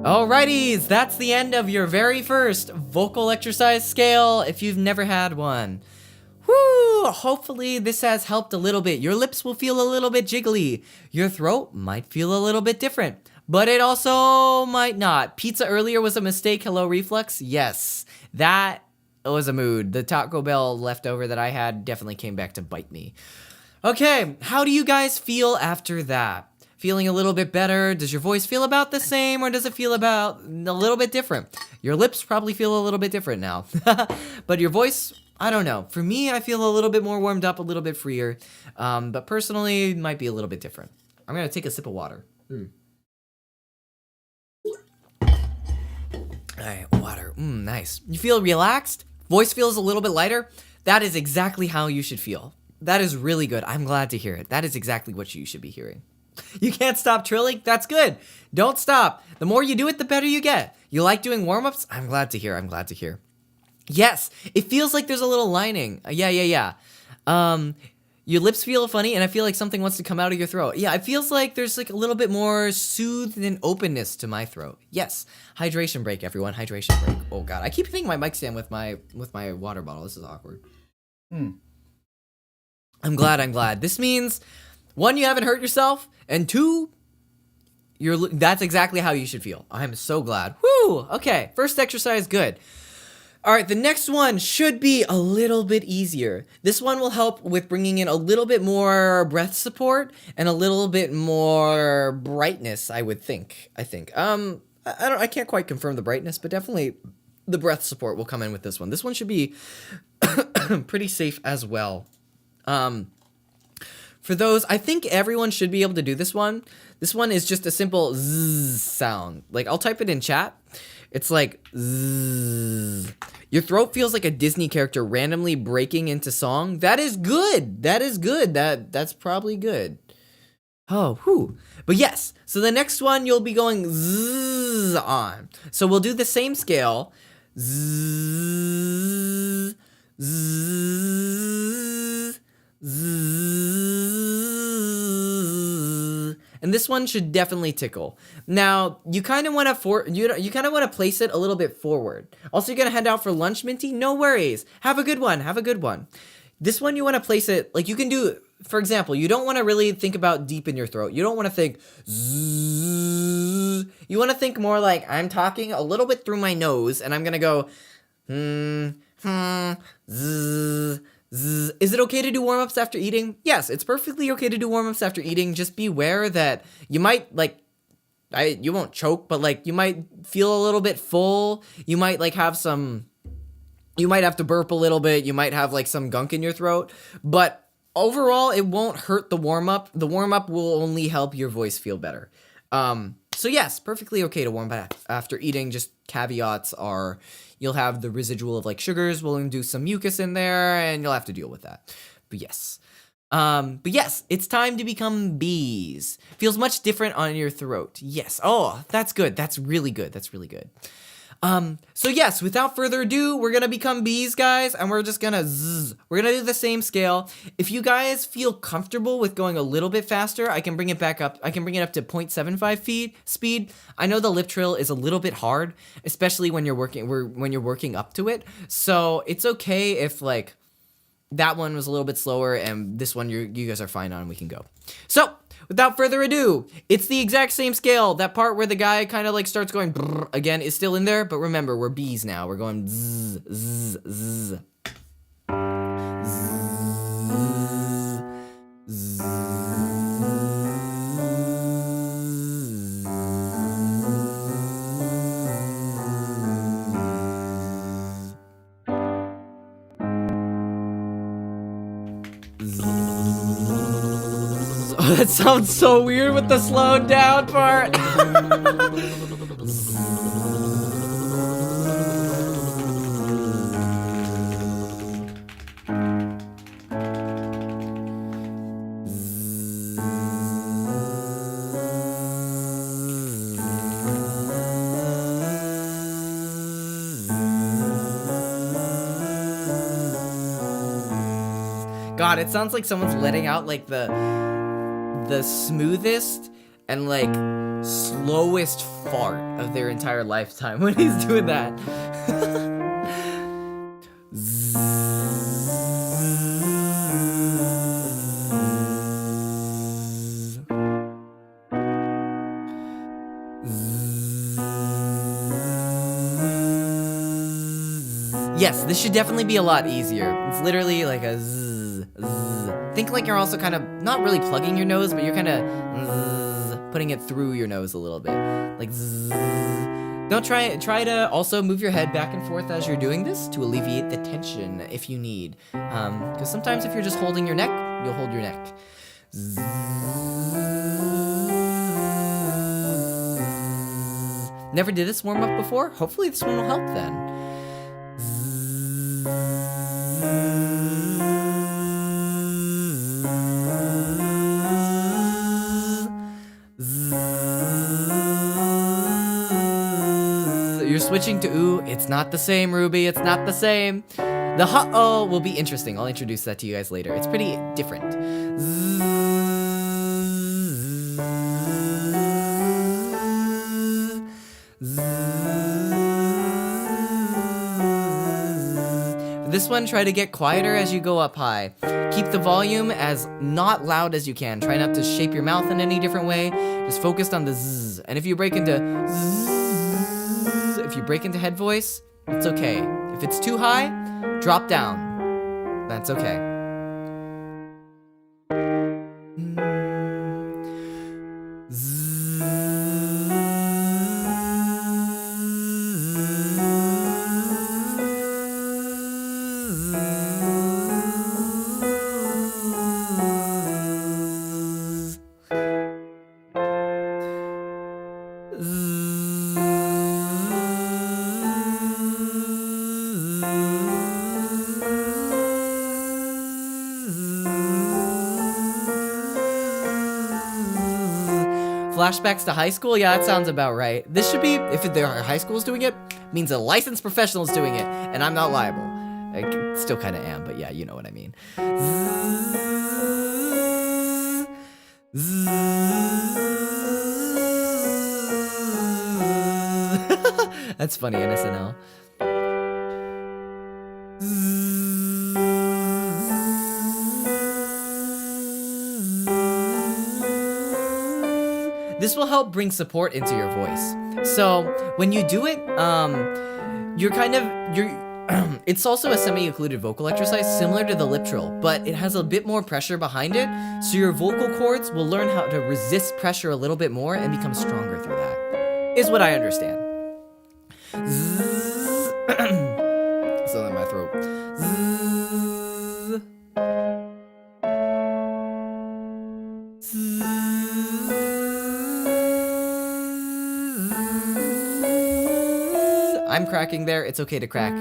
Alrighties, that's the end of your very first vocal exercise scale if you've never had one. Whoo! Hopefully this has helped a little bit. Your lips will feel a little bit jiggly. Your throat might feel a little bit different, but it also might not. Pizza earlier was a mistake. Hello, reflux? Yes, that was a mood. The Taco Bell leftover that I had definitely came back to bite me. Okay, how do you guys feel after that? Feeling a little bit better? Does your voice feel about the same, or does it feel about a little bit different? Your lips probably feel a little bit different now. But your voice, I don't know. For me, I feel a little bit more warmed up, a little bit freer. But personally, it might be a little bit different. I'm gonna take a sip of water. Alright, water. Nice. You feel relaxed? Voice feels a little bit lighter? That is exactly how you should feel. That is really good. I'm glad to hear it. That is exactly what you should be hearing. You can't stop trilling? That's good. Don't stop. The more you do it, the better you get. You like doing warm-ups? I'm glad to hear. Yes, it feels like there's a little lining. Yeah. Your lips feel funny, and I feel like something wants to come out of your throat. Yeah, it feels like there's like a little bit more soothed and openness to my throat. Yes. Hydration break, everyone. Hydration break. Oh god, I keep hitting my mic stand with my water bottle. This is awkward. I'm glad. This means 1, you haven't hurt yourself, and 2, that's exactly how you should feel. I'm so glad. Woo! Okay, first exercise, good. All right, the next one should be a little bit easier. This one will help with bringing in a little bit more breath support and a little bit more brightness, I would think. I can't quite confirm the brightness, but definitely the breath support will come in with this one. This one should be pretty safe as well. For those, I think everyone should be able to do this one. This one is just a simple zzz sound. Like, I'll type it in chat. It's like zzz. Your throat feels like a Disney character randomly breaking into song. That is good. That's probably good. Oh, whew. But yes, so the next one you'll be going zzz on. So we'll do the same scale. Zzz, zzz, zzz. And this one should definitely tickle. Now, you kind of want to place it a little bit forward. Also, you're going to head out for lunch, Minty? No worries. Have a good one. This one, you want to place it, like you can do, for example, you don't want to really think about deep in your throat. You don't want to think zzz. You want to think more like I'm talking a little bit through my nose, and I'm going to go zzz. Zzz. Is it okay to do warm-ups after eating? Yes, it's perfectly okay to do warm-ups after eating. Just beware that you might, like, you won't choke, but like you might feel a little bit full. You might like have some, you might have to burp a little bit. You might have like some gunk in your throat, but overall it won't hurt the warm-up. The warm-up will only help your voice feel better. So yes, perfectly okay to warm up after eating. Just caveats are you'll have the residual of like sugars will induce some mucus in there and you'll have to deal with that. But yes, it's time to become bees. Feels much different on your throat. Yes. Oh, that's good. That's really good. That's really good. So yes, without further ado, we're gonna become bees, guys, and we're just gonna zzz. We're gonna do the same scale. If you guys feel comfortable with going a little bit faster, I can bring it back up. I can bring it up to 0.75 feet speed. I know the lip trill is a little bit hard, especially when you're working up to it. So it's okay if like that one was a little bit slower and this one you guys are fine on. We can go. So without further ado, it's the exact same scale. That part where the guy kind of like starts going brrr again is still in there, but remember, we're bees now. We're going zzz, zzz, zzz. Oh, that sounds so weird with the slowed down part. God, it sounds like someone's letting out like the smoothest and like slowest fart of their entire lifetime when he's doing that. Yes, this should definitely be a lot easier. It's literally like a zzz, zzz. Think like you're also kind of not really plugging your nose, but you're kind of putting it through your nose a little bit, like zzz. Don't try to also move your head back and forth as you're doing this to alleviate the tension if you need. Because sometimes if you're just holding your neck, you'll hold your neck. Zzz. Never did this warm up before? Hopefully this one will help then. You're switching to ooh, it's not the same, Ruby, it's not the same. The ha-oh will be interesting. I'll introduce that to you guys later. It's pretty different. This one, try to get quieter as you go up high. Keep the volume as not loud as you can. Try not to shape your mouth in any different way. Just focused on the zzz. And if you break into zzz, if you break into head voice, it's okay. If it's too high, drop down. That's okay. Flashbacks to high school? Yeah, that sounds about right. This should be, if there are high schools doing it, means a licensed professional is doing it, and I'm not liable. I still kind of am, but yeah, you know what I mean. That's funny in SNL. This will help bring support into your voice. So when you do it, It's also a semi-occluded vocal exercise similar to the lip trill, but it has a bit more pressure behind it, so your vocal cords will learn how to resist pressure a little bit more and become stronger through that, is what I understand. So in my throat. I'm cracking there, it's okay to crack.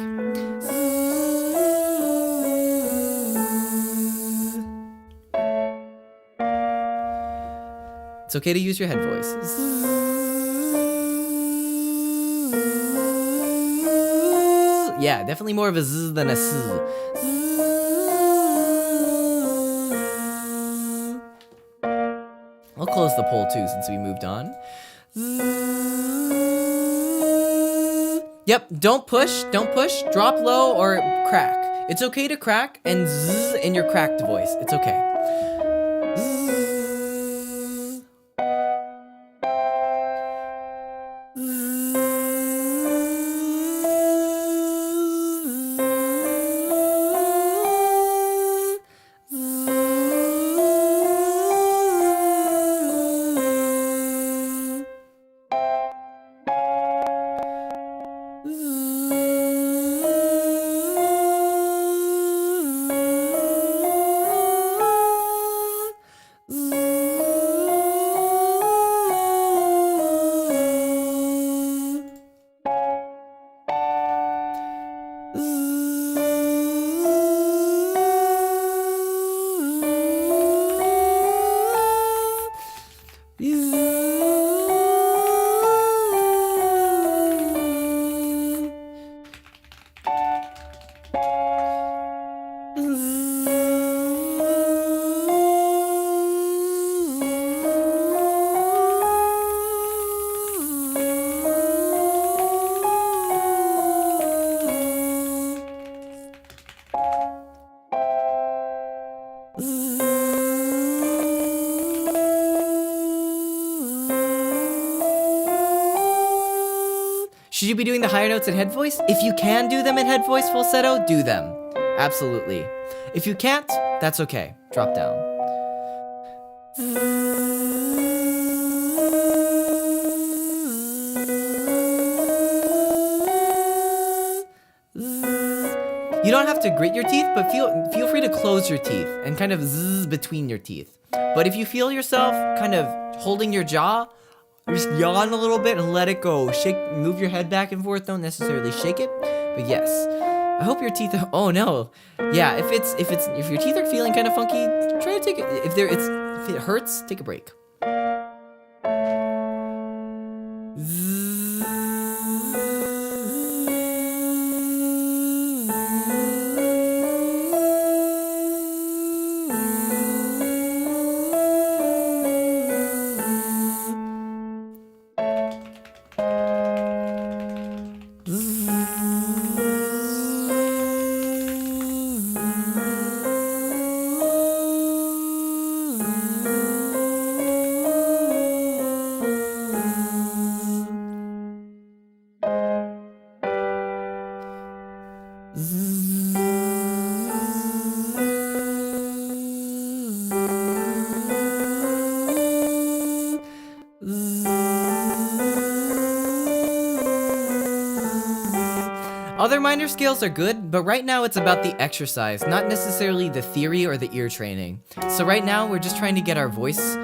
It's okay to use your head voice. Yeah, definitely more of a z than a s. I'll close the poll too since we moved on. Yep, don't push, drop low or crack. It's okay to crack and zzz in your cracked voice. It's okay. Should you be doing the higher notes in head voice? If you can do them in head voice falsetto, do them. Absolutely. If you can't, that's okay. Drop down. You don't have to grit your teeth, but feel free to close your teeth and kind of zzz between your teeth. But if you feel yourself kind of holding your jaw, just yawn a little bit and let it go. Move your head back and forth. Don't necessarily shake it, but yes. I hope your teeth. Oh no, yeah. If your teeth are feeling kind of funky, try to take it. If it hurts, take a break. Other minor scales are good, but right now it's about the exercise, not necessarily the theory or the ear training. So right now we're just trying to get our voice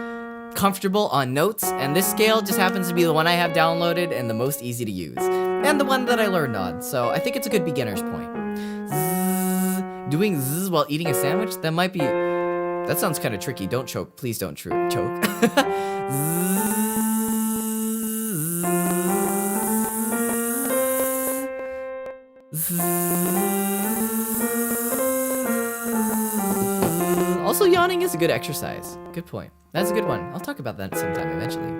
comfortable on notes, and this scale just happens to be the one I have downloaded and the most easy to use. And the one that I learned on, so I think it's a good beginner's point. Zzz, doing zzz while eating a sandwich? That sounds kind of tricky. Don't choke. Please don't choke. Also, yawning is a good exercise. Good point. That's a good one. I'll talk about that sometime eventually.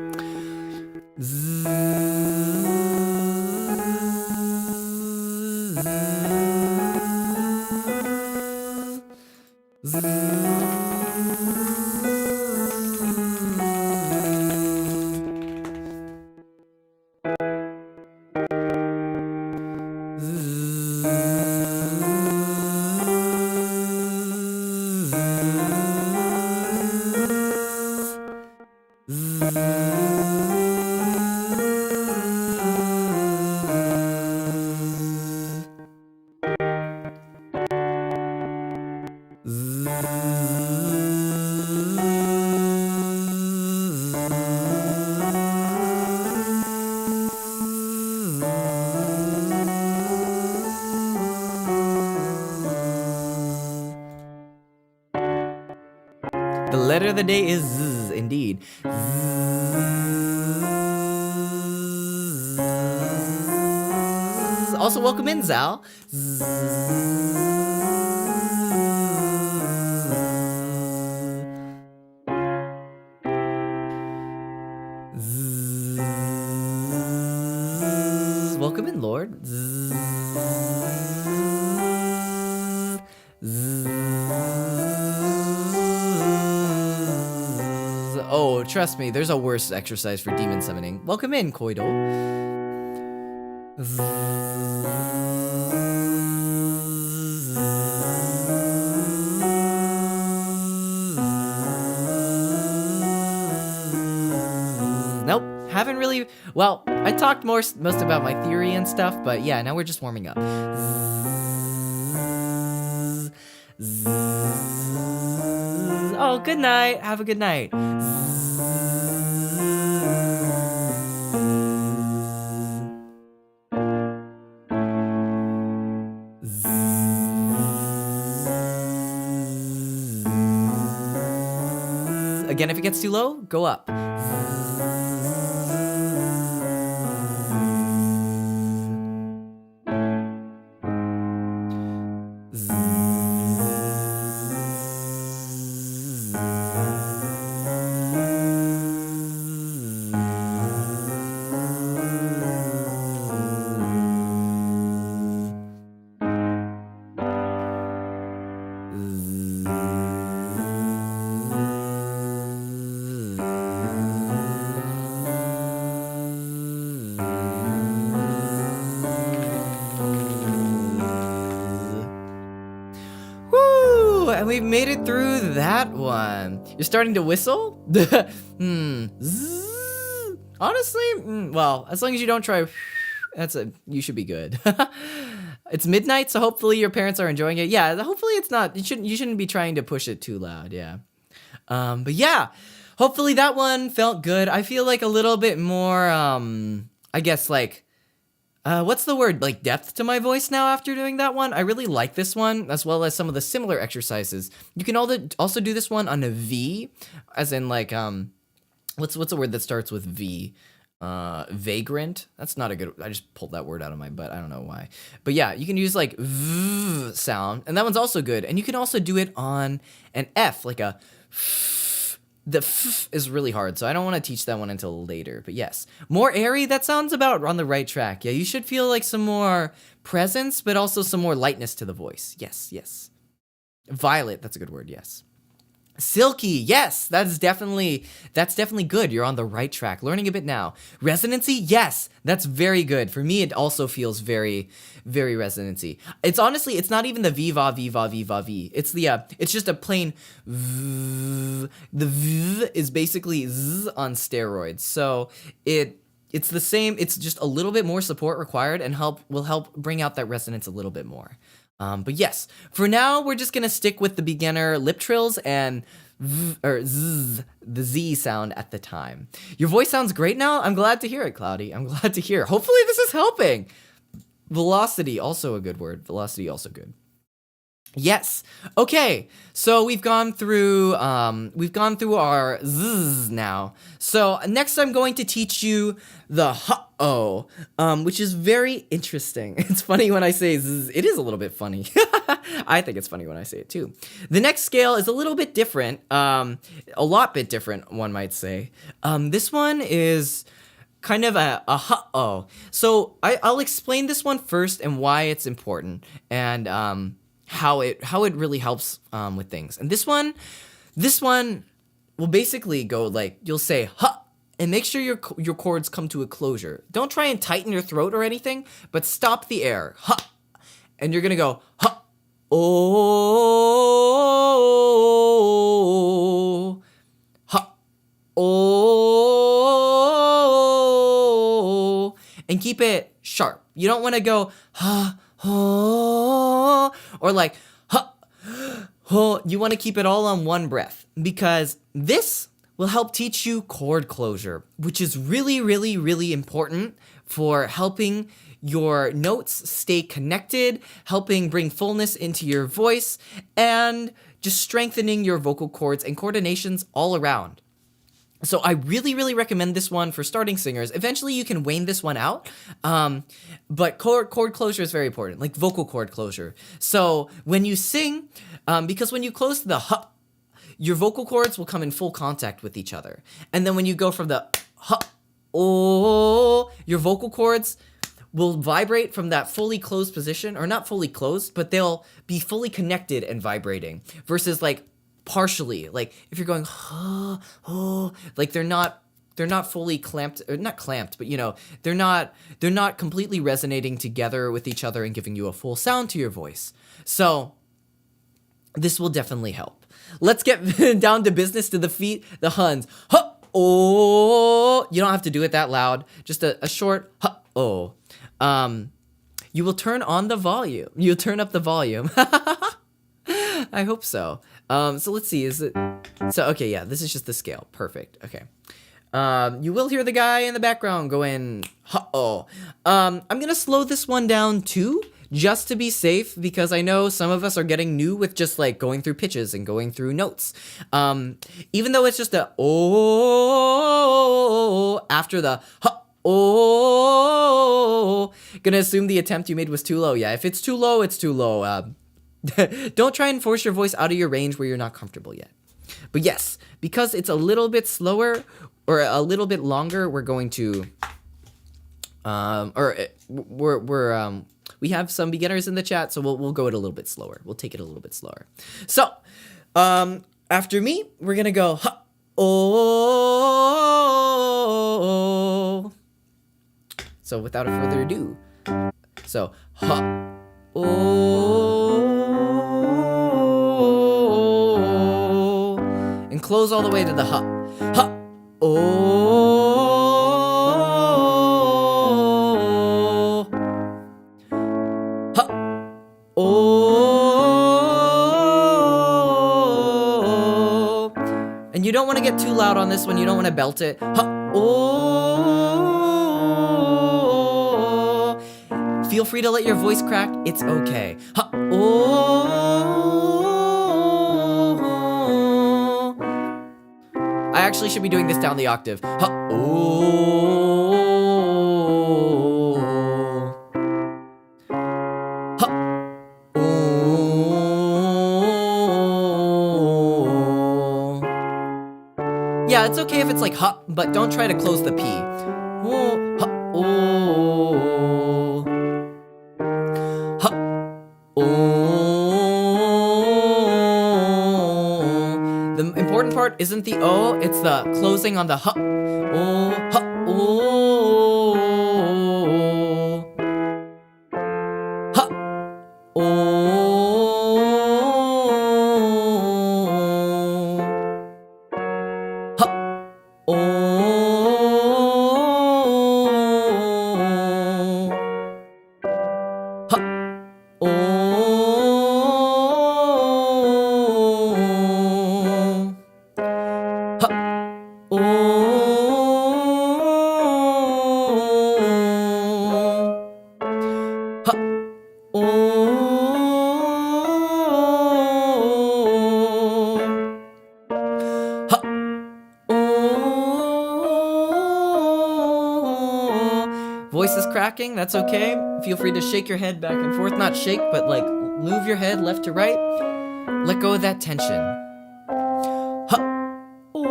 The letter of the day is Z, indeed. Also, welcome in, Zal. Welcome in, Lord. Oh, trust me, there's a worse exercise for demon summoning. Welcome in, Koido. Nope, haven't really. Well, I talked most about my theory and stuff, but yeah, now we're just warming up. Oh, good night. Have a good night. Again, if it gets too low, go up. And we've made it through that one. You're starting to whistle? Honestly, well, as long as you don't try, you should be good. It's midnight, so hopefully your parents are enjoying it. Yeah, hopefully it's not. You shouldn't be trying to push it too loud. Yeah. But yeah, hopefully that one felt good. I feel like a little bit more, I guess like, what's the word? Like depth to my voice now after doing that one. I really like this one, as well as some of the similar exercises. You can also do this one on a V, as in like, what's a word that starts with V? Vagrant. That's not a good. I just pulled that word out of my butt. I don't know why. But yeah, you can use like V sound, and that one's also good. And you can also do it on an F, like a. The f is really hard, so I don't want to teach that one until later. But yes, more airy, that sounds about on the right track. Yeah, you should feel like some more presence, but also some more lightness to the voice. Yes, yes. Violet, that's a good word, yes. Silky, yes, that's definitely good. You're on the right track. Learning a bit now. Resonancy, yes, that's very good. For me, it also feels very, very resonancy. It's honestly, it's not even the viva, viva, viva, v. It's it's just a plain v. The v is basically z on steroids. So it's the same. It's just a little bit more support required, and will help bring out that resonance a little bit more. But yes, for now, we're just gonna stick with the beginner lip trills and the Z sound at the time. Your voice sounds great now. I'm glad to hear it, Cloudy. I'm glad to hear it. Hopefully this is helping. Velocity, also a good word. Velocity, also good. Yes. Okay. So we've gone through our Z's now. So next I'm going to teach you the h-o, which is very interesting. It's funny when I say Z. It is a little bit funny. I think it's funny when I say it too. The next scale is a little bit different. A lot bit different, one might say. This one is kind of a h-o. So I'll explain this one first and why it's important, and how it really helps with things. And this one will basically go like, you'll say huh, and make sure your chords come to a closure. Don't try and tighten your throat or anything, but stop the air. Huh. And you're gonna go huh, oh, huh, oh, and keep it sharp. You don't want to go huh, oh, or like huh, oh. You want to keep it all on one breath, because this will help teach you chord closure, which is really, really, really important for helping your notes stay connected, helping bring fullness into your voice, and just strengthening your vocal cords and coordinations all around. So I really, really recommend this one for starting singers. Eventually you can wane this one out, but chord closure is very important, like vocal cord closure. So when you sing, because when you close the h, your vocal cords will come in full contact with each other. And then when you go from the h, oh, your vocal cords will vibrate from that fully closed position, or not fully closed, but they'll be fully connected and vibrating, versus like partially, like if you're going like they're not fully clamped, or not clamped, but you know, they're not completely resonating together with each other and giving you a full sound to your voice. So this will definitely help. Let's get down to business, to the feet, the huns. Huh, oh, you don't have to do it that loud, just a short huh, oh. You will turn on the volume. You'll turn up the volume. I hope so. So let's see, is it, so okay, yeah, this is just the scale, perfect, okay. You will hear the guy in the background going, uh-oh. I'm gonna slow this one down too, just to be safe, because I know some of us are getting new with just like going through pitches and going through notes. Even though it's just a oh after the oh, gonna assume the attempt you made was too low. Yeah, if it's too low, it's too low. Don't try and force your voice out of your range where you're not comfortable yet. But yes, because it's a little bit slower or a little bit longer, we're going to, we have some beginners in the chat, so we'll go it a little bit slower. We'll take it a little bit slower. So, after me, we're gonna go ha, oh. So without further ado, so ha, oh. And close all the way to the ha, ha, oh, ha, oh. And you don't want to get too loud on this one. You don't want to belt it. Ha, oh. Feel free to let your voice crack. It's okay. Ha, oh. I actually should be doing this down the octave. Ha, oh. Ha, oh. Yeah, it's okay if it's like ha, but don't try to close the P. Oh, ha, oh. Ha, oh. The important part isn't the O, it's the closing on the ha. Oh, ha, oh. Ha, oh. Ha, oh. Ha, oh. Ha, oh. Ha, oh. Ha, oh. Voice is cracking, that's okay. Feel free to shake your head back and forth. Not shake, but like move your head left to right. Let go of that tension. Ha, oh.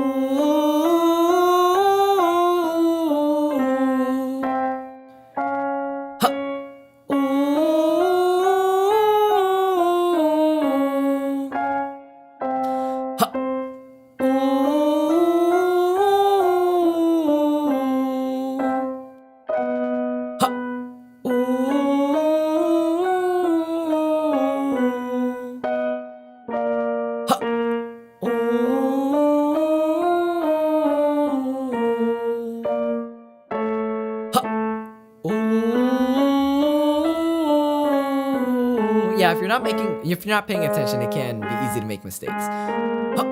Ha, oh. Ha, oh. Ha, ha, ha, yeah, if you're not paying attention, it can be easy to make mistakes. Ha, ha,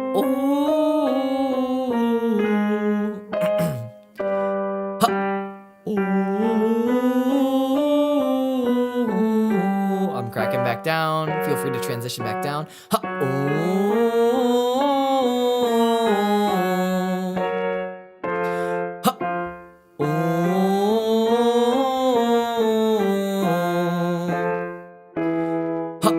I'm cracking back down. Feel free to transition back down. Ha, oh. Ha, oh. Ha, oh.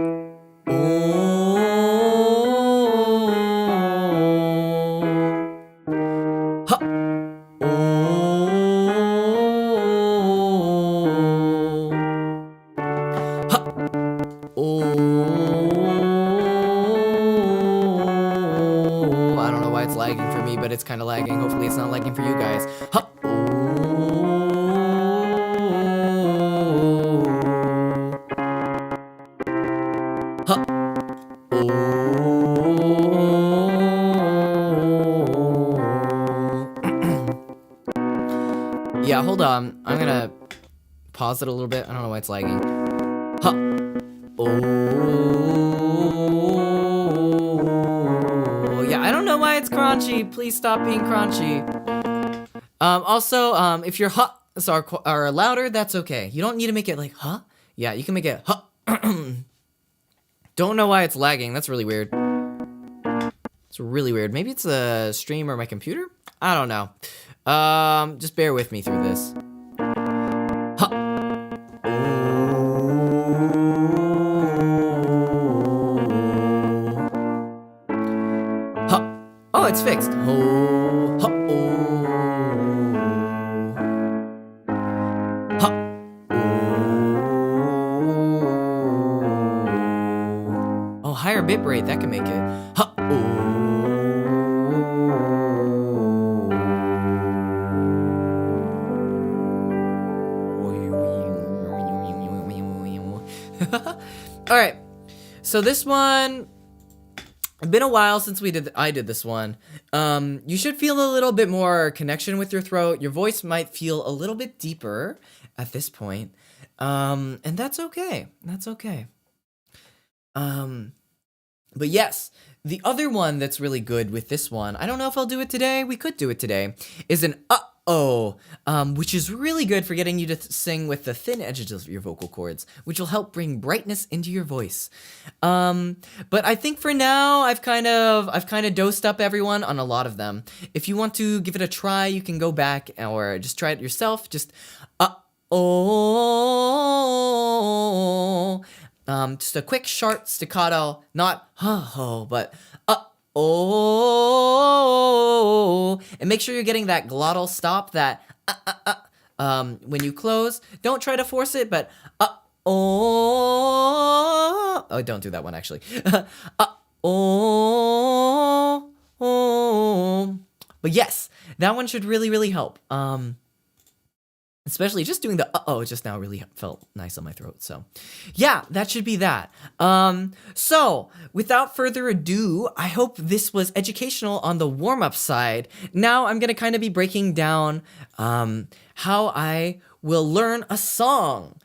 Ha, oh, I don't know why it's lagging for me, but it's kind of lagging. Hopefully it's not lagging for you guys. Ha, oh, ha, oh. Yeah, hold on. I'm gonna pause it a little bit. I don't know why it's lagging. Ha, oh. Yeah, I don't know why it's crunchy. Please stop being crunchy. Also, if your h's are louder, that's okay. You don't need to make it like huh. Yeah, you can make it huh. Don't know why it's lagging. That's really weird. It's really weird. Maybe it's the stream or my computer? I don't know. Just bear with me through this. Ha. Ha. Oh, it's fixed. Oh. Ha. Oh. Ha. Oh, higher bitrate, that can make it. Ha. All right, so this one, it's been a while since I did this one. You should feel a little bit more connection with your throat. Your voice might feel a little bit deeper at this point, and that's okay. That's okay. But yes, the other one that's really good with this one, I don't know if I'll do it today. We could do it today. Is an uh-oh, which is really good for getting you to sing with the thin edges of your vocal cords, which will help bring brightness into your voice. But I think for now, I've kind of dosed up everyone on a lot of them. If you want to give it a try, you can go back or just try it yourself. Just uh-oh. Just a quick short staccato, not ho, but oh, and make sure you're getting that glottal stop, that when you close. Don't try to force it, but oh, don't do that one actually. But yes, that one should really help. Especially just doing the uh-oh just now really felt nice on my throat. So yeah, that should be that. So without further ado, I hope this was educational on the warm-up side. Now I'm gonna kind of be breaking down how I will learn a song.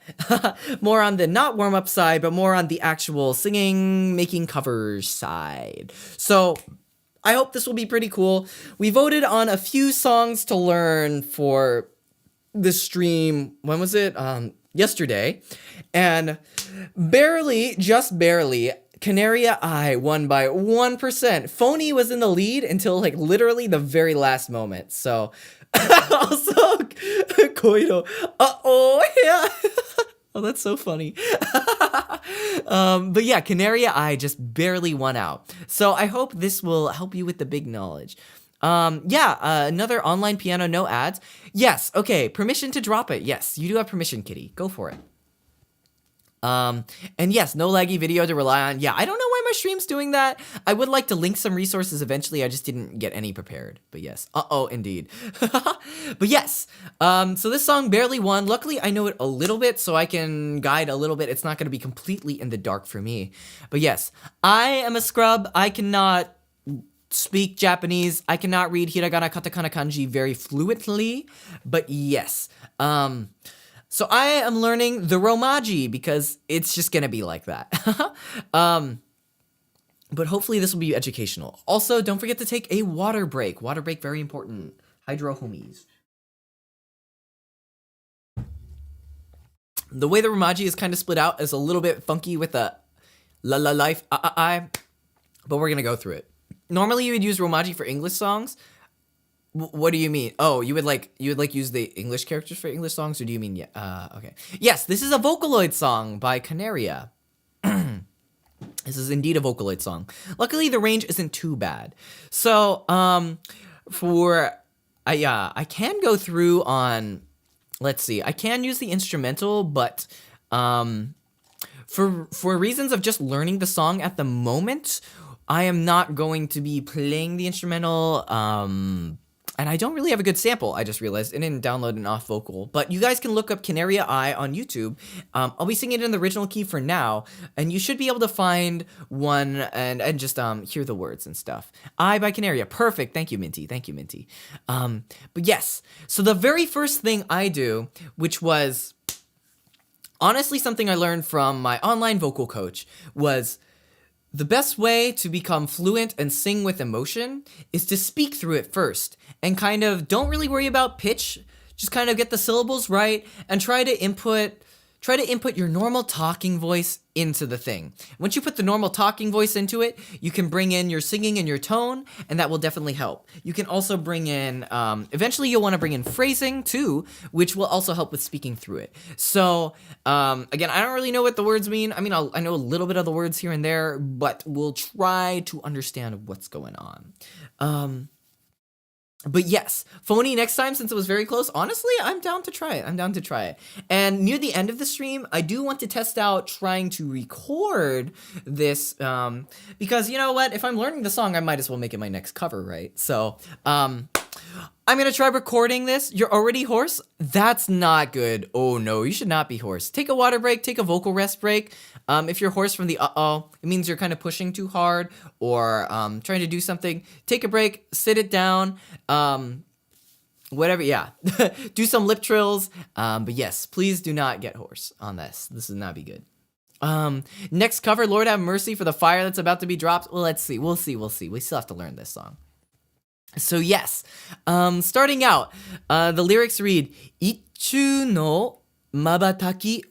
More on the not warm-up side, but more on the actual singing, making covers side. So I hope this will be pretty cool. We voted on a few songs to learn for the stream. When was it? Yesterday. And just barely, Kanaria I won by 1%. Phony was in the lead until like literally the very last moment. So also Koido. Yeah. Oh, that's so funny. But yeah, Kanaria I just barely won out. So I hope this will help you with the big knowledge. Another online piano, no ads. Yes, okay, permission to drop it. Yes, you do have permission, kitty. Go for it. And yes, no laggy video to rely on. Yeah, I don't know why my stream's doing that. I would like to link some resources eventually. I just didn't get any prepared. But yes, indeed. But yes, so this song barely won. Luckily, I know it a little bit, so I can guide a little bit. It's not going to be completely in the dark for me. But yes, I am a scrub. I cannot speak Japanese. I cannot read hiragana, katakana, kanji very fluently, but yes. So I am learning the romaji because it's just gonna be like that. But hopefully this will be educational. Also, don't forget to take a water break. Water break, very important. Hydro homies. The way the Romaji is kind of split out is a little bit funky with the la la life, I, but we're gonna go through it. Normally you would use Romaji for English songs. What do you mean? Oh, you would use the English characters for English songs, or do you mean okay. Yes, this is a Vocaloid song by Kanaria. This is indeed a Vocaloid song. Luckily, the range isn't too bad. So, I can go through on, let's see, I can use the instrumental, but for reasons of just learning the song at the moment, I am not going to be playing the instrumental, and I don't really have a good sample, I just realized. I didn't download an off vocal. But you guys can look up Kanaria I on YouTube. I'll be singing it in the original key for now, and you should be able to find one and just hear the words and stuff. I by Kanaria. Perfect. Thank you, Minty. Thank you, Minty. But yes, so the very first thing I do, which was honestly something I learned from my online vocal coach, was the best way to become fluent and sing with emotion is to speak through it first and kind of don't really worry about pitch. Just kind of get the syllables right and try to input your normal talking voice into the thing. Once you put the normal talking voice into it, you can bring in your singing and your tone, and that will definitely help. You can also bring in, eventually you'll want to bring in phrasing too, which will also help with speaking through it. So, again, I don't really know what the words mean. I mean, I know a little bit of the words here and there, but we'll try to understand what's going on. But yes, phony next time, since it was very close. Honestly, I'm down to try it. And near the end of the stream, I do want to test out trying to record this, because you know what? If I'm learning the song, I might as well make it my next cover, right? So, I'm gonna try recording this. You're already hoarse? That's not good. Oh no, you should not be hoarse. Take a water break, take a vocal rest break. If you're hoarse from the it means you're kind of pushing too hard or trying to do something. Take a break, sit it down, whatever, yeah. Do some lip trills. But yes, please do not get hoarse on this. This would not be good. Next cover, Lord Have Mercy for the Fire that's about to be dropped. Well, let's see. We'll see. We still have to learn this song. So yes, starting out, the lyrics read, Ichu no mabataki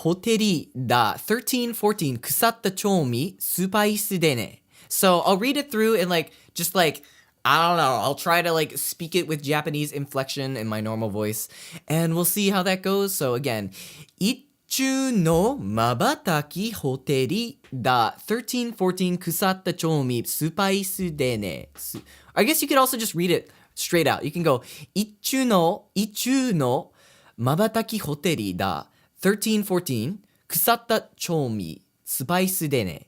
hoteri da 1314 kusatta chomi supaisu dene. So I'll read it through and I don't know, I'll try to speak it with Japanese inflection in my normal voice, and we'll see how that goes. So again, Ichu no mabataki hoteri da 1314 kusatta chomi supaisu dene. I guess you could also just read it straight out. You can go, Ichu no mabataki hoteri da 1314 kusatta chomi supaisu dene.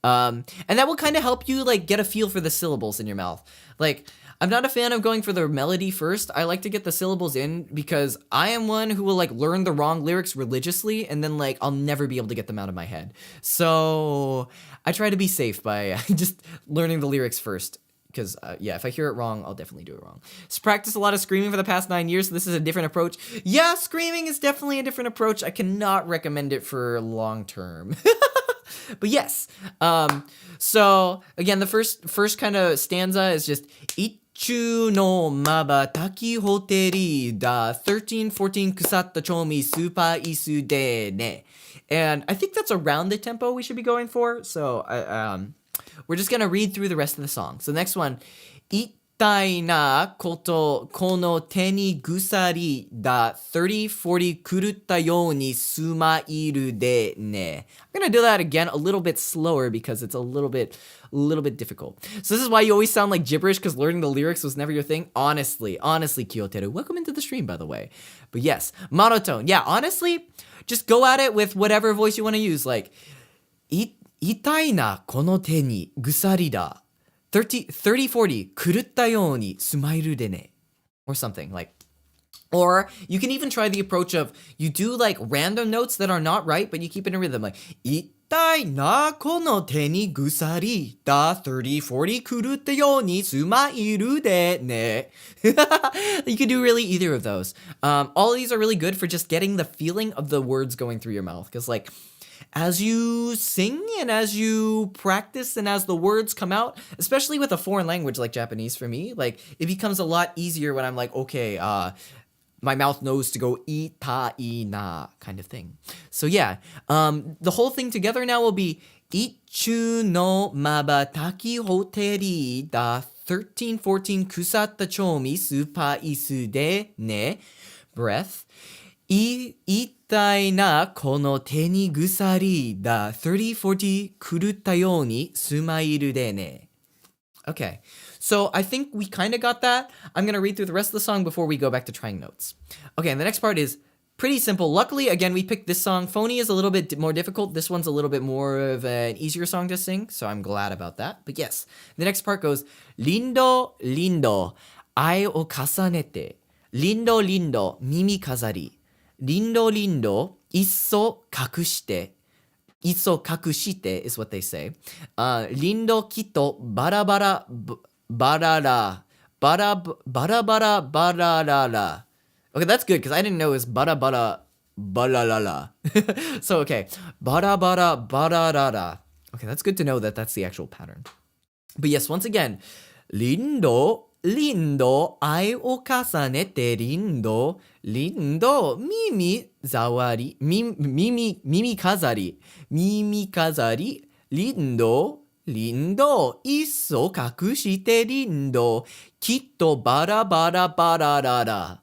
And that will kind of help you get a feel for the syllables in your mouth. I'm not a fan of going for the melody first. I like to get the syllables in because I am one who will learn the wrong lyrics religiously and then I'll never be able to get them out of my head. So I try to be safe by just learning the lyrics first. Because, if I hear it wrong, I'll definitely do it wrong. So practice a lot of screaming for the past 9 years, so this is a different approach. Yeah, screaming is definitely a different approach. I cannot recommend it for long term. But yes, so again, the first kind of stanza is just Ichu no mabataki hoteri da 1314 kusatta chomi supaisu dene. And I think that's around the tempo we should be going for. So we're just gonna read through the rest of the song. So next one, Ittai na koto kono te ni gusari da 3040 kurutta you ni sumairu de ne. I'm gonna do that again a little bit slower because it's a little bit difficult. So this is why you always sound like gibberish, because learning the lyrics was never your thing. Honestly, Kyoteru, welcome into the stream, by the way. But yes, monotone. Yeah, honestly, just go at it with whatever voice you want to use. Itai na kono te ni gusari da 3040 kurutta you ni sumairu de ne. Or something or you can even try the approach of you do random notes that are not right, but you keep it in rhythm. Itai na kono te ni gusari da 3040 kurutta you ni sumairu de ne. You can do really either of those. All of these are really good for just getting the feeling of the words going through your mouth. Because as you sing and as you practice and as the words come out, especially with a foreign language like Japanese for me, it becomes a lot easier when I'm okay, my mouth knows to go itai na kind of thing. So yeah, the whole thing together now will be ichu no mabataki hoteri da 1314 kusatta chomi supa isu de ne. Breath. Itai na kono te ni gusari da 3040 kurutta yo ni sumairu de ne. Okay, so I think we kind of got that. I'm going to read through the rest of the song before we go back to trying notes. Okay, and the next part is pretty simple. Luckily, again, we picked this song. Phony is a little bit more difficult. This one's a little bit more of an easier song to sing, so I'm glad about that. But yes, the next part goes, Lindo, lindo, ai o kasanete. Lindo, lindo, mimi kazari. Lindo, lindo, isso kakushite. Iso kakushite is what they say. Lindo kito barabara barara. Barabara barara. Okay, that's good because I didn't know it was barabara balalala. So, okay. Barabara barara. Okay, that's good to know that that's the actual pattern. But yes, once again, lindo, lindo, ai o kasanete lindo, lindo, mimi zawari, mimi kazari, mimi kazari, lindo, lindo, isso kakushite lindo, kitto bara bara bararara.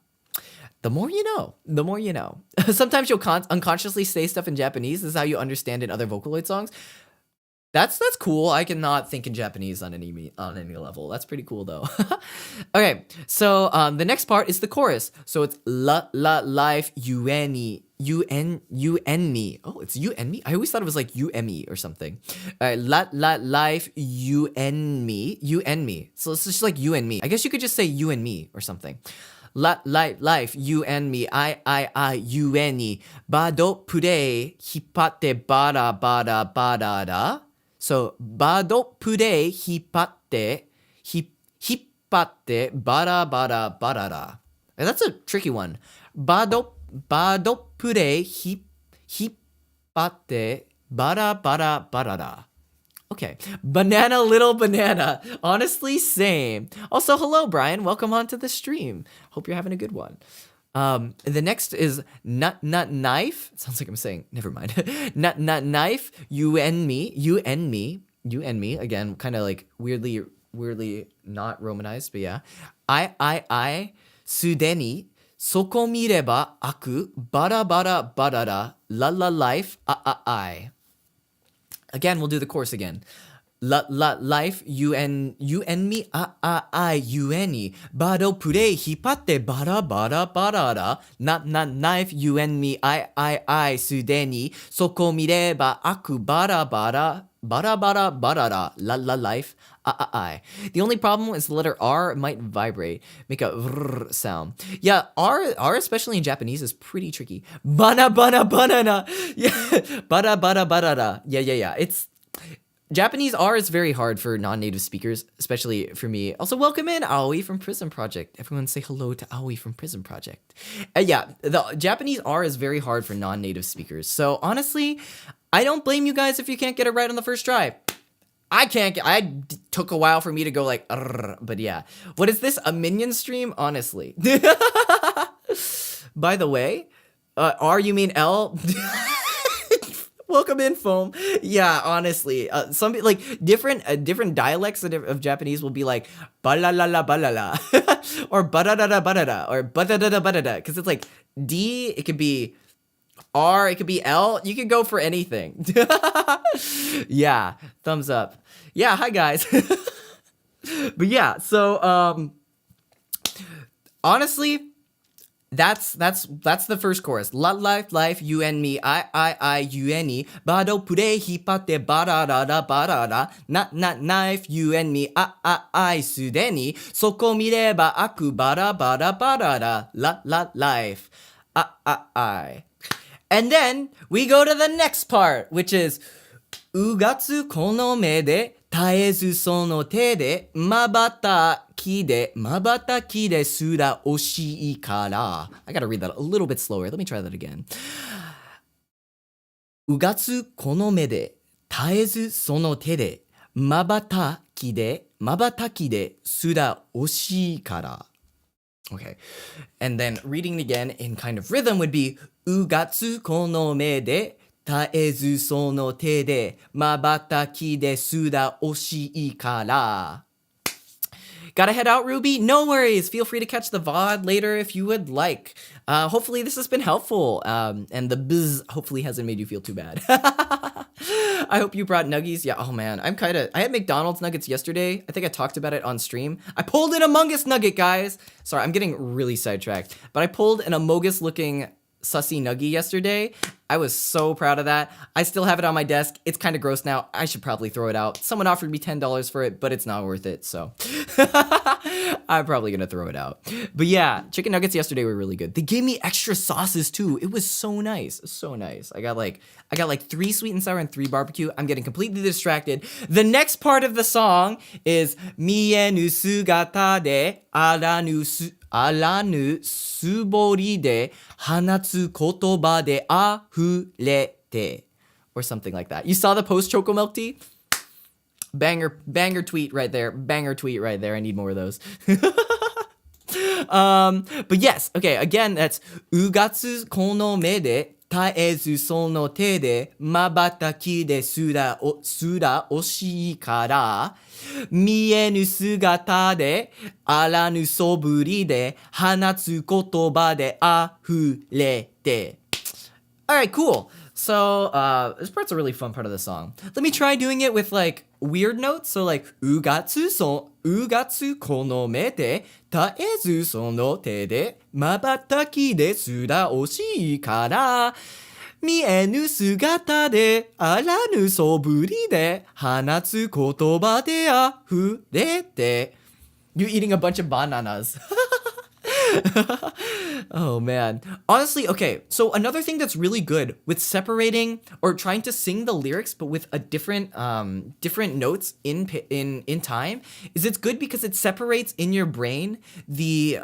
The more you know, the more you know. Sometimes you'll unconsciously say stuff in Japanese. This is how you understand in other Vocaloid songs. That's cool. I cannot think in Japanese on any level. That's pretty cool though. Okay, so the next part is the chorus. So it's la life you and me. Oh, it's you and me. I always thought it was like you and me or something. La life you and me. So it's just like you and me. I guess you could just say you and me or something. Life, you and me, I, you and me. Bado pure, hipatte bara bara barara. So, bado pure, hipatte bara bara barara. And that's a tricky one. Bado pure, hipatte bara bara barara. Okay. Banana, little banana. Honestly, same. Also, hello, Brian. Welcome onto the stream. Hope you're having a good one. The next is nut knife. It sounds like I'm saying, never mind. Nut knife, you and me. Again, kind of like weirdly not romanized, but yeah. I, sudeni, soko mireba, aku, bara bara barara, la life, I. Again, we'll do the chorus again. Life, you and me, I, you and me. Bado pure, hipatte, bara, bara, barara. Not knife, you and me, I, sudeni. Soko mireba, aku, bara, bara, barara. La, life, I. The only problem is the letter R might vibrate, make a rrr sound. Yeah, R especially in Japanese is pretty tricky. Banana. Yeah, barara. Yeah. It's Japanese R is very hard for non-native speakers, especially for me. Also, welcome in Aoi from Prism Project. Everyone say hello to Aoi from Prism Project. Yeah, the Japanese R is very hard for non-native speakers. So honestly, I don't blame you guys if you can't get it right on the first try. I took a while for me to go like, but yeah. What is this, a minion stream? Honestly. By the way, R you mean L? Welcome in, Foam. Yeah, honestly, some like different dialects of Japanese will be like balala balala or badada badada or badada badada because it's like D, it could be R, it could be L. You could go for anything. Yeah, thumbs up. Yeah, hi guys. But yeah, so honestly, that's the first chorus. Life, you and me, I, you and me. Bado pure hipatte barara. Not knife, you and me, I, sudeni. Soko mireba aku bara barara. Life, I. And then we go to the next part, which is Ugatsu kono me de taezu sono te de mabata ki de sura oshii kara. I gotta read that a little bit slower. Let me try that again. Ugatsu kono me de taezu sono te de mabata ki de sura oshii kara. Okay. And then reading it again in kind of rhythm would be Ugatsu kono me de taezu sono te de mabataki de suda oshii kara. Gotta head out, Ruby? No worries. Feel free to catch the VOD later if you would like. Hopefully this has been helpful. And the buzz hopefully hasn't made you feel too bad. I hope you brought nuggies. Yeah, oh man, I had McDonald's nuggets yesterday. I think I talked about it on stream. I pulled an Among Us nugget, guys. Sorry, I'm getting really sidetracked. But I pulled an Among Us looking sussy nuggie yesterday. I was so proud of that. I still have it on my desk. It's kind of gross now. I should probably throw it out. Someone offered me $10 for it, but it's not worth it, so I'm probably gonna throw it out. But yeah, chicken nuggets yesterday were really good. They gave me extra sauces too. It was so nice, so nice. I got like 3 sweet and sour and 3 barbecue. I'm getting completely distracted. The next part of the song is mienu sugata de aranu subori de hanatsu kotoba de afurete, or something like that. You saw the post Choco Milk Tea? Banger tweet right there. Banger tweet right there. I need more of those. But yes, okay, again, that's ugatsu kono me de taezu sono te de mabataki de suda oshii kara mienu sugata de aranu soburi de hanatsu kotoba de afurete. All right, cool. So this part's a really fun part of the song. Let me try doing it with like weird notes. So like ugatsu kono me de taezu sono te de mabataki de suda oshii kara mienu sugata de aranu soburi de hanatsu kotoba de afurete. You eating a bunch of bananas. Oh man. Honestly, okay, so another thing that's really good with separating or trying to sing the lyrics but with a different notes in time is it's good because it separates in your brain the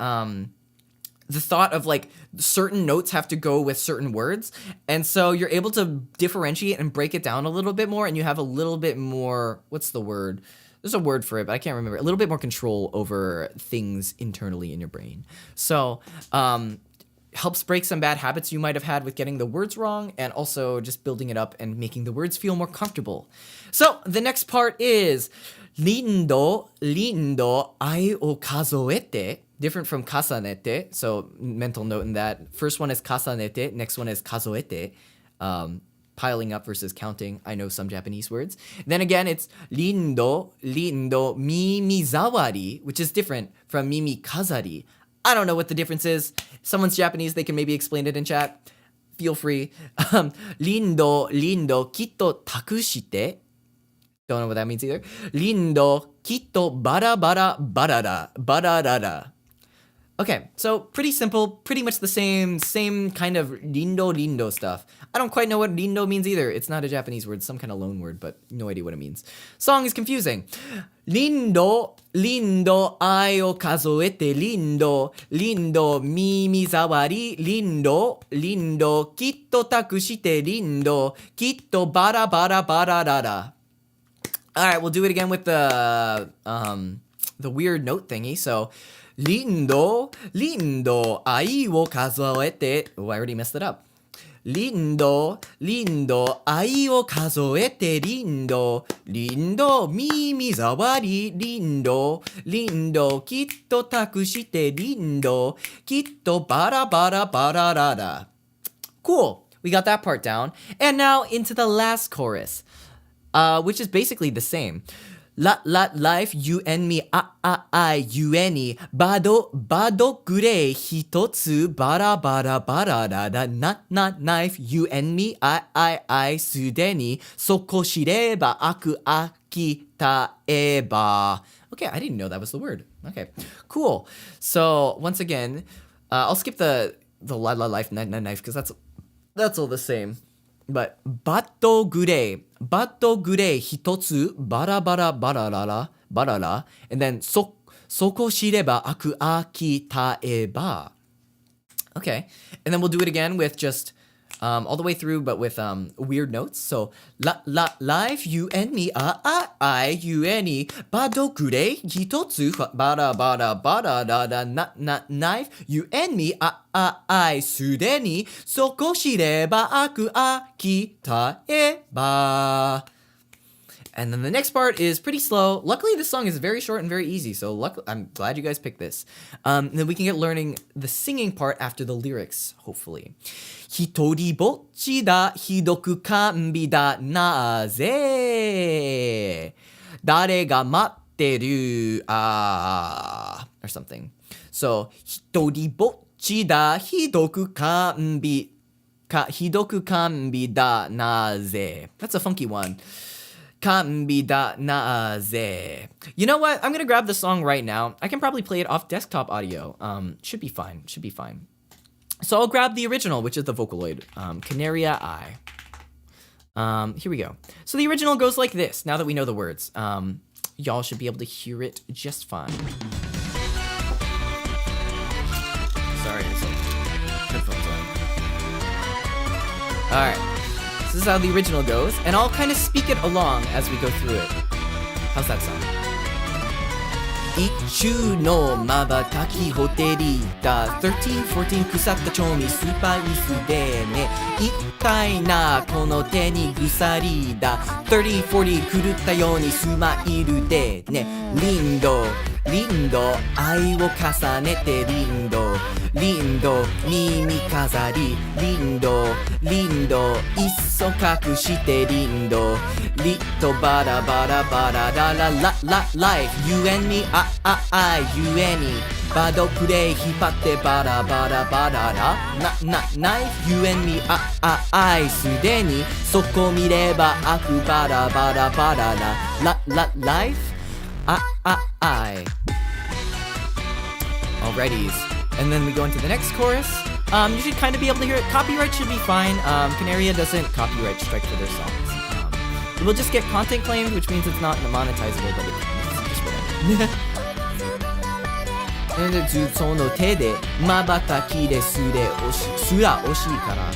thought of like certain notes have to go with certain words, and so you're able to differentiate and break it down a little bit more, and you have a little bit more, what's the word? There's a word for it, but I can't remember. A little bit more control over things internally in your brain. So, helps break some bad habits you might have had with getting the words wrong, and also just building it up and making the words feel more comfortable. So, the next part is lindo ai o kazoete. Different from kasanete, so mental note in that. First one is kasanete, next one is kazoete. Piling up versus counting. I know some Japanese words. Then again, it's lindo, mimizawari, which is different from mimi kazari. I don't know what the difference is. If someone's Japanese, they can maybe explain it in chat. Feel free. Lindo, kitto takushite. Don't know what that means either. Lindo, kitto bararara. Okay, so pretty simple, pretty much the same kind of lindo stuff. I don't quite know what lindo means either. It's not a Japanese word, some kind of loan word, but no idea what it means. Song is confusing. Lindo ai o kazoete lindo mimizawari lindo kitto takushite lindo kitto bararara. All right, we'll do it again with the weird note thingy. So lindo ai wo kazoete. Oh, I already messed it up. Lindo ai wo kazoete lindo mimizawari lindo kitto takushite lindo kitto bararara. Cool. We got that part down. And now into the last chorus, which is basically the same. Life, you and me, I, you and me, bado gure hitotsu, bararara, not knife, you and me, I, sudeni, soko shireba, aku akitaeba. Okay, I didn't know that was the word. Okay, cool. So, once again, I'll skip the life, knife, because that's all the same. But bato gure hitotsu barara, and then soko shireba aku akitaeba. Okay, and then we'll do it again with just all the way through, but with weird notes. So life, you and me, I, you and me, badokure, hitotsu, bada bada bada da da knife, you and me, I, sudeni, soko shireba aku akitaeba. And then the next part is pretty slow. Luckily, this song is very short and very easy, so I'm glad you guys picked this. Then we can get learning the singing part after the lyrics, hopefully. Hitori bocchi da, hidoku kanbi da, naze? Dare ga matteru, or something. So, hitori bocchi da, hidoku kanbi da, naze? That's a funky one. You know what? I'm gonna grab the song right now. I can probably play it off desktop audio. Should be fine. So I'll grab the original, which is the vocaloid. Kanaria I. Here we go. So the original goes like this. Now that we know the words, y'all should be able to hear it just fine. Sorry, it's like headphones on. All right. This is how the original goes, and I'll kind of speak it along as we go through it. How's that sound? Ichu no mabataki hoteri da 13-14 kusatta chomi super isu de ne Ittai na kono te ni gusari da 30-40 kurutta you ni smairu de ne Lindo, lindo, ai wo kasanete lindo Lindo, mimi kazari Lindo, lindo, isso kakushite lindo Litto bada bada bada da la la la life You and me, I, you and me Bado kure hipatte bada bada bada da knife You and me, I, sudeni Soko mireba aku bada bada bada da life I Alrighties. And then we go into the next chorus. You should kind of be able to hear it. Copyright should be fine. Kanaria doesn't copyright strike for their songs. We'll just get content claimed, which means it's not monetizable, but it's just whatever. その手で瞬きですれすら惜しいから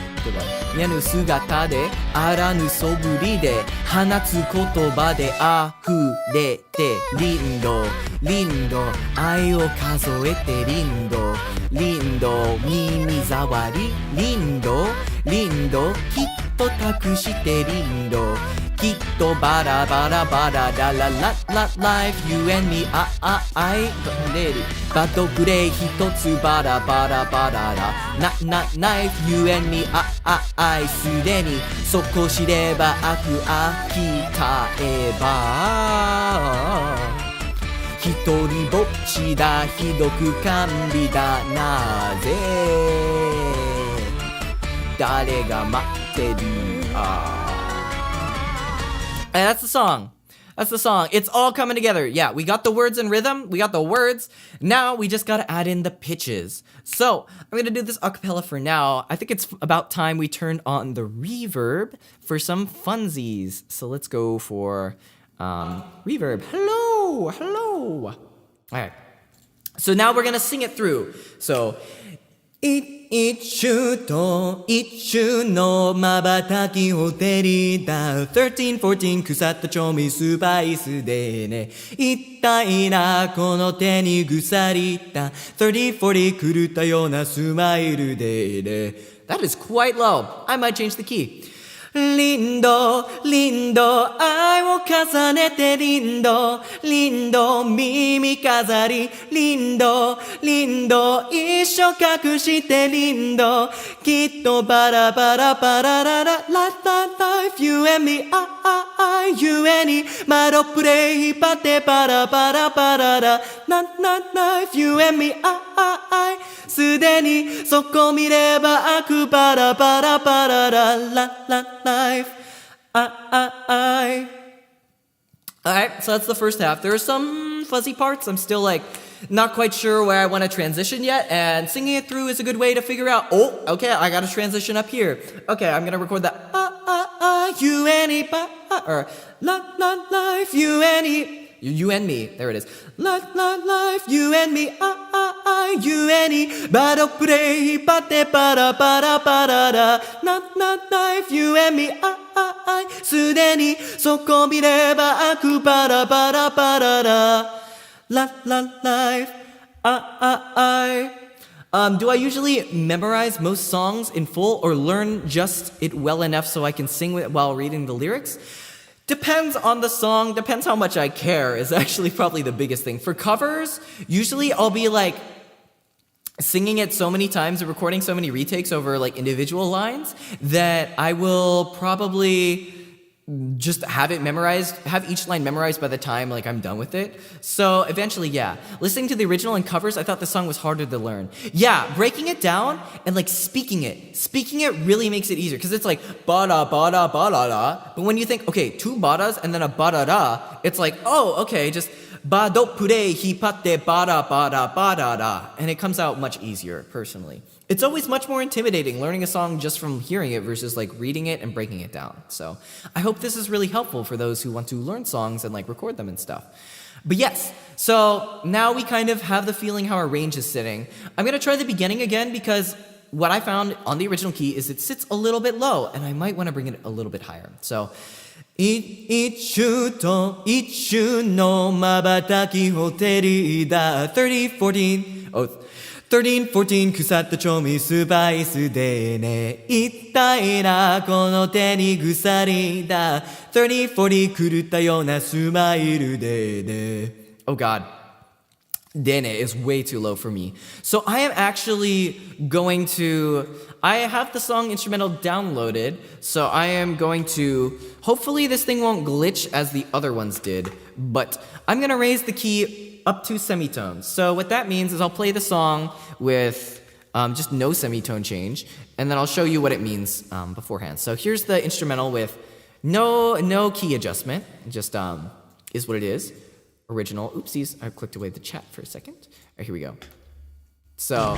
見やぬ姿であらぬそぶりで放つ言葉で溢れてリンドリンド愛を数えてリンドリンド耳障りリンドリンドきっと託してリンドきっとバラバラバラララララライフ You and me I バトプレイ一つバラバラバララナイフ You and me I すでにそこ知れば悪飽きたえば一人ぼっちだひどく甘美だなぜ誰が待ってるAnd that's the song. That's the song. It's all coming together. Yeah, we got the words and rhythm. We got the words. Now we just gotta add in the pitches. So I'm gonna do this a cappella for now. I think it's about time we turned on the reverb for some funsies. So let's go for reverb. Hello, hello. All right. So now we're gonna sing it through. So. 一瞬と一瞬の瞬きを照りだ13、14腐った調味スパイスでね一体なこの手にぐさりた30、40狂ったようなスマイルでね That is quite low. I might change the key. リンド、リンド、愛を重ねてリンド、リンド、耳飾り、リンド、リンド、一生隠してリンド、きっとバラバラバラララ、life, you and me, you and me, 窓プレイ引っ張ってバラバラバララ、life, you and me, すでにそこ見れば悪バラバラバララlife Alright, so that's the first half. There are some fuzzy parts. I'm still like not quite sure where I want to transition yet, and singing it through is a good way to figure out, oh, okay, I got to transition up here. Okay, I'm going to record that you and me, or life, you and me. You and me. There it is. Life, you and me. You and me. Bado play, bate, para, not life, you and me. すでにそこ見れば開くパラパラパララ life do I usually memorize most songs in full or learn just it well enough so I can sing it while reading the lyrics? Depends on the song, depends how much I care is actually probably the biggest thing. For covers, usually I'll be like singing it so many times and recording so many retakes over like individual lines that I will probably just have each line memorized by the time like I'm done with it. So eventually, yeah. Listening to the original and covers, I thought the song was harder to learn. Yeah, breaking it down and like speaking it really makes it easier because it's like ba-da, ba-da, ba-da-da. But when you think, okay, 2 ba-das and then a ba-da-da, it's like, oh, okay, just ba-do pure hipatte ba-da, ba-da, ba-da-da. And it comes out much easier, personally. It's always much more intimidating learning a song just from hearing it versus like reading it and breaking it down. So I hope this is really helpful for those who want to learn songs and like record them and stuff. But yes, so now we kind of have the feeling how our range is sitting. I'm going to try the beginning again because what I found on the original key is it sits a little bit low and I might want to bring it a little bit higher. So 一瞬と一瞬の瞬きを照りだ 13, 14腐った調味スパイスでね一体なこの手に鎖だ30, 40狂ったようなスマイルでね Oh god Dene is way too low for me. So I am actually going to I have the song instrumental downloaded, so I am going to hopefully this thing won't glitch as the other ones did, but I'm going to raise the key up 2 semitones. So what that means is I'll play the song with just no semitone change, and then I'll show you what it means beforehand. So here's the instrumental with no key adjustment, just is what it is. Original. Oopsies, I clicked away the chat for a second. All right, here we go. So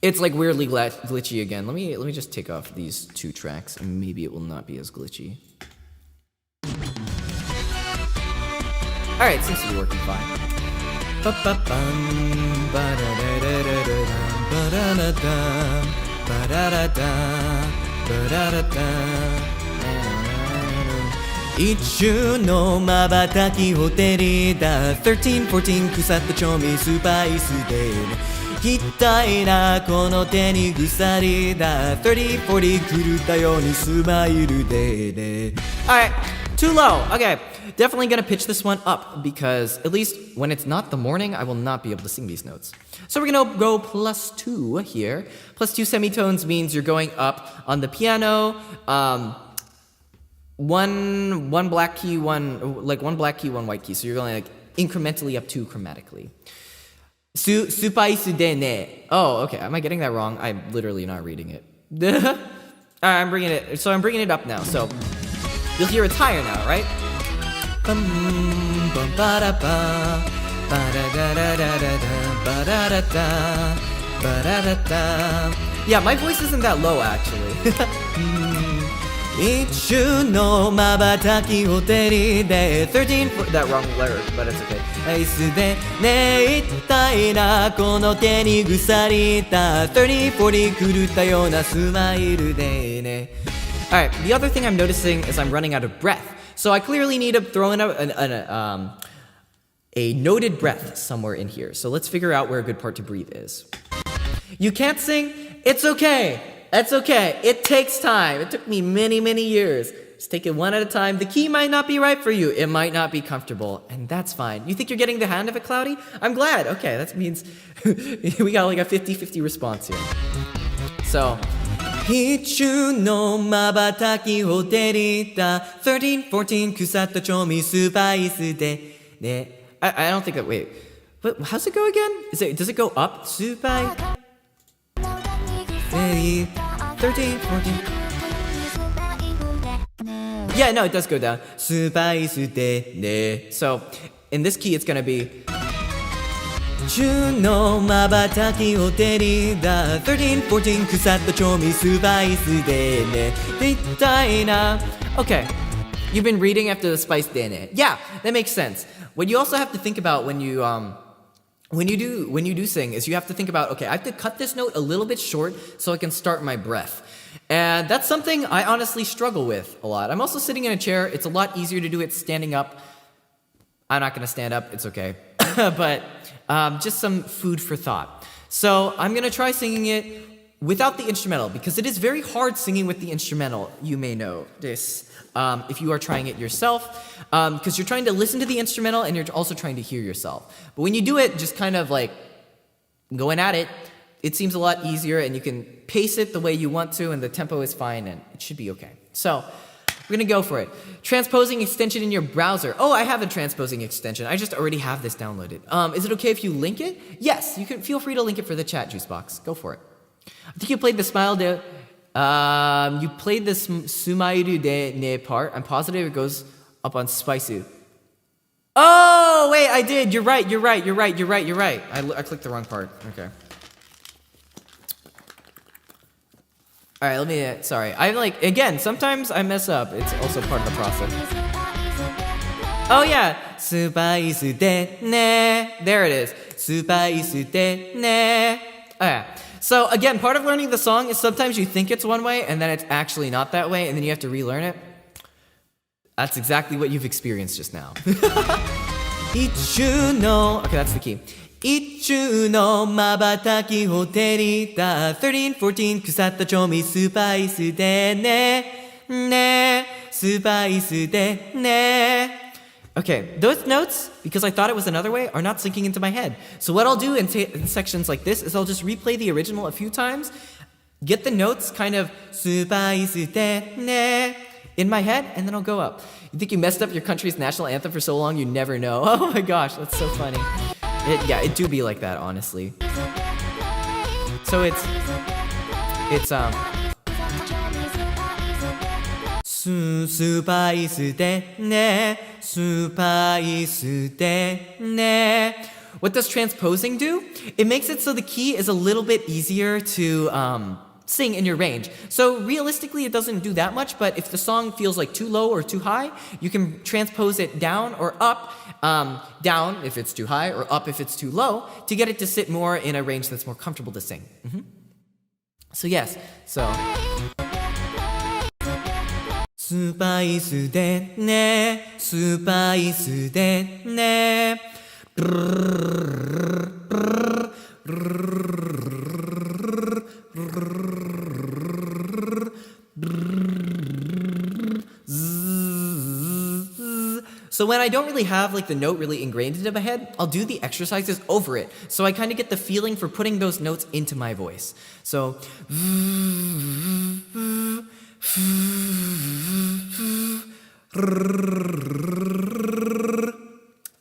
it's like weirdly glitchy again. Let me just take off these 2 tracks and maybe it will not be as glitchy. All right, seems to be working fine. Ichu no mabataki o terida 13, 14腐った調味スパイスでHitai na kono te ni gusari da 30, 40狂ったようにスマイルで Alright, too low. Okay, definitely gonna pitch this one up because at least when it's not the morning, I will not be able to sing these notes. So we're gonna go +2 here. +2 semitones means you're going up on the piano. One black key, one black key, one white key. So you're going like incrementally up 2 chromatically. Supaisu de ne. Oh, okay. Am I getting that wrong? I'm literally not reading it. Alright, I'm bringing it up now. So you'll hear it's higher now, right? Yeah, my voice isn't that low actually. Ichu no mabataki o teride 13 that wrong lyric, but it's okay. Aisu de ne ittai na kono te ni gusarita 30, 40狂ったようなスマイルでね Alright, the other thing I'm noticing is I'm running out of breath. So I clearly need to throw in a noted breath somewhere in here. So let's figure out where a good part to breathe is. You can't sing? It's okay. That's okay. It takes time. It took me many, many years. Just take it one at a time. The key might not be right for you. It might not be comfortable, and that's fine. You think you're getting the hand of it, Cloudy? I'm glad. Okay, that means we got like a 50-50 response here. So, Hichu no mabataki o terita 13, 14 kusatta chomi supaisu de ne. I don't think that. Wait. But how's it go again? Does it go up? Supai. 13, 14. Yeah, no, it does go down. So, in this key, it's gonna be の瞬を照りだ13、14腐った調味スパイスでねみたいな Okay, You've been reading after the spice dene. Yeah, that makes sense. What you also have to think about when you do sing is you have to think about, okay, I have to cut this note a little bit short so I can start my breath. And that's something I honestly struggle with a lot. I'm also sitting in a chair. It's a lot easier to do it standing up. I'm not going to stand up. It's okay. But just some food for thought. So I'm going to try singing it without the instrumental because it is very hard singing with the instrumental. You may know this if you are trying it yourself because you're trying to listen to the instrumental and you're also trying to hear yourself. But when you do it just kind of like going at it, it seems a lot easier and you can pace it the way you want to and the tempo is fine and it should be okay. So we're going to go for it. Transposing extension in your browser. Oh, I have a transposing extension. I just already have this downloaded. Is it okay if you link it? Yes, you can feel free to link it for the chat, Juicebox. Go for it. I think you played the smile de... you played the sumairu de ne part. I'm positive it goes up on Spiceu. Oh, wait, I did. You're right. I clicked the wrong part. Okay. All right, let me, sorry. Again, sometimes I mess up. It's also part of the process. Oh yeah. Spiceu de ne. There it is. Spiceu de ne. Oh yeah. So again, part of learning the song is sometimes you think it's one way and then it's actually not that way and then you have to relearn it. That's exactly what you've experienced just now. Ichu no, okay, that's the key. Ichu no mabataki hoteri da 13, 14 kusata chomi spiceu de ne, spiceu de ne. Okay, those notes, because I thought it was another way, are not syncing into my head. So what I'll do in sections like this is I'll just replay the original a few times, get the notes kind of in my head, and then I'll go up. You think you messed up your country's national anthem for so long, you never know. Oh my gosh, that's so funny. It do be like that, honestly. So it's spiceu de ne, spiceu de ne. What does transposing do? It makes it so the key is a little bit easier to sing in your range. So realistically, it doesn't do that much, but if the song feels like too low or too high, you can transpose it down or up, down if it's too high or up if it's too low, to get it to sit more in a range that's more comfortable to sing. So yes, so... Spiceu de ne, spiceu de ne. So when I don't really have like the note really ingrained into my head, I'll do the exercises over it. So I kind of get the feeling for putting those notes into my voice. So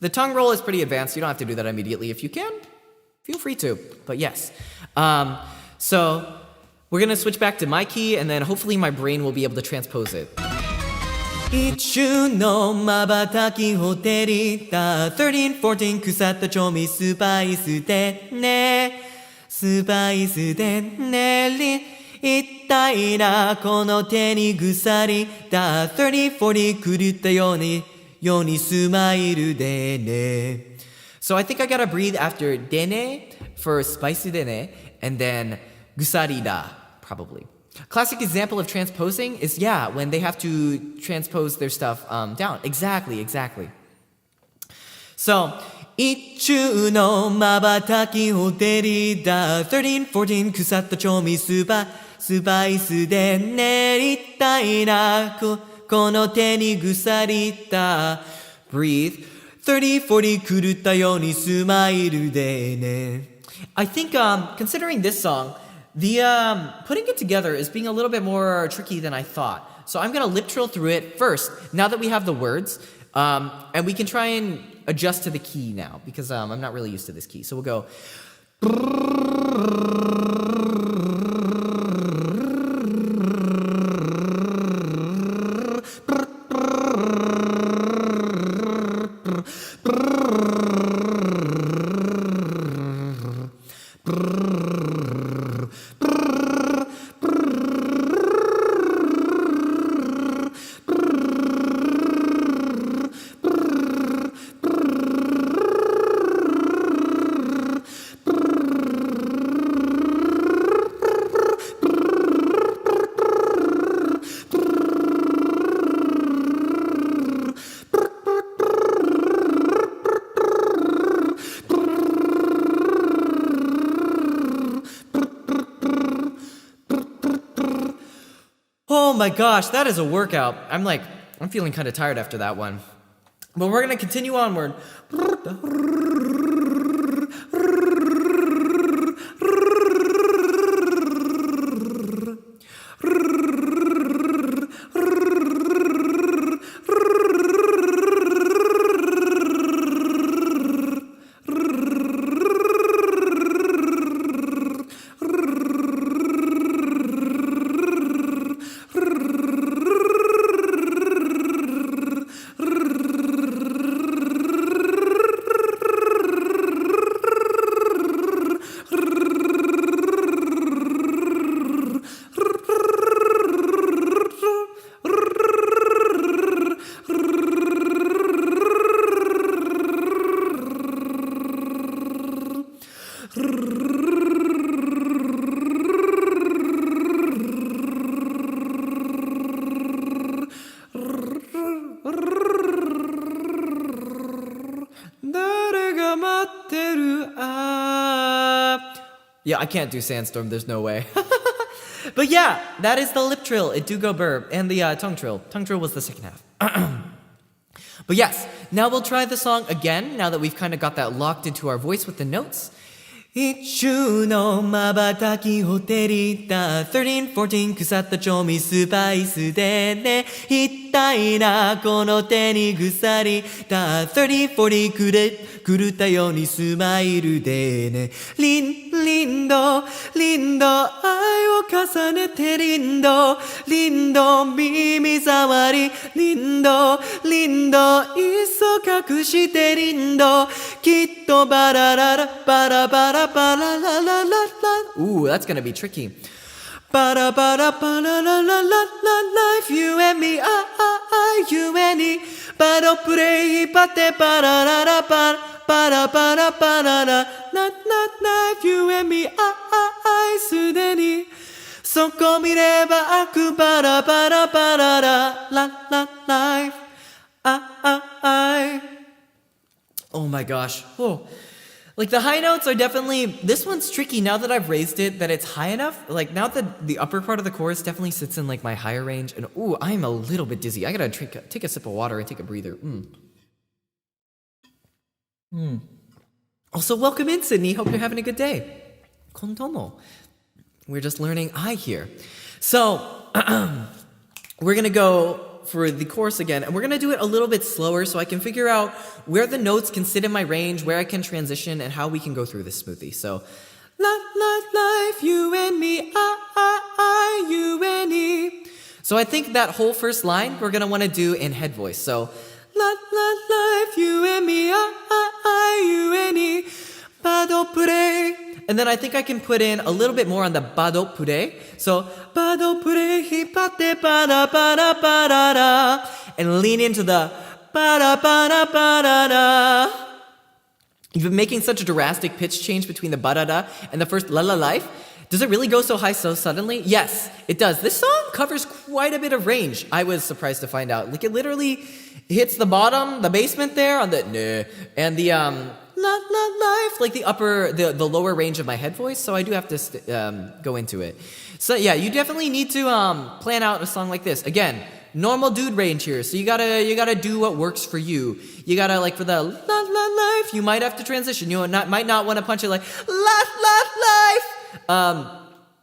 the tongue roll is pretty advanced. You don't have to do that immediately. If you can, feel free to. But yes. So we're going to switch back to my key, and then hopefully my brain will be able to transpose it. Ichu no mabataki hoteri da 13, 14 kusata chomi spiceu de ne, spiceu de ne. 一体なこの手に鎖だ30, 40狂ったようにスマイルでね. So I think I gotta breathe after dene for spiceu dene and then gusari da, probably. Classic example of transposing is, yeah, when they have to transpose their stuff down. Exactly. So, 一中の瞬を照りだ13, 14腐った調味スパイスで練りたいなこの手にぐさりた Breathe 30, 40狂ったようにスマイルでね I think considering this song the putting it together is being a little bit more tricky than I thought. So I'm going to lip trill through it first now that we have the words and we can try and adjust to the key now because I'm not really used to this key. So we'll go my gosh, that is a workout. I'm feeling kind of tired after that one. But we're gonna continue onward. Yeah, I can't do Sandstorm, there's no way. But yeah, that is the lip trill. It do go burr. And the tongue trill. Tongue trill was the second half. But yes, now we'll try the song again, now that we've kind of got that locked into our voice with the notes. 一瞬の瞬きを照りた13、14腐った調味スパイスでね一体なこの手に腐った30、40狂ったようにスマイルでねリンド愛を重ねてリンド耳障りリンドいっそ隠してリンドきっとバラララバラバラバラララララ Ooh, that's gonna be tricky. Ba-da ba-da ba-la-la-la-la-la life you and me, you and me. Ba-do play, ba-de ba-da-da-da ba, ba-da-ba-da-ba-da-da. Not life you and me, すでにそこ見れば開くバラバラバララララ life, Oh my gosh. Oh. Like the high notes are definitely, this one's tricky now that I've raised it, that it's high enough. Like now that the upper part of the chorus definitely sits in like my higher range. And ooh, I'm a little bit dizzy. I gotta take a sip of water and take a breather. Also, welcome in, Sydney. Hope you're having a good day. Kontomo. We're just learning I here. So, we're gonna go for the chorus again, and we're gonna do it a little bit slower so I can figure out where the notes can sit in my range, where I can transition, and how we can go through this smoothie. So, life, you and me, you and me. So I think that whole first line we're gonna want to do in head voice. So, life, you and me, you and me, bado pure. And then I think I can put in a little bit more on the bado pure. So, bado pure, hipate para para para da, and lean into the para para para da. You've been making such a drastic pitch change between the ba-da-da and the first la-la life. Does it really go so high so suddenly? Yes, it does. This song covers quite a bit of range. I was surprised to find out. Like it literally hits the bottom, the basement there on the and the life, like the upper, the lower range of my head voice. So I do have to go into it. So yeah, you definitely need to plan out a song like this. Again, normal dude range here. So you gotta do what works for you. You gotta, like, for the life, you might have to transition. You might not want to punch it like life.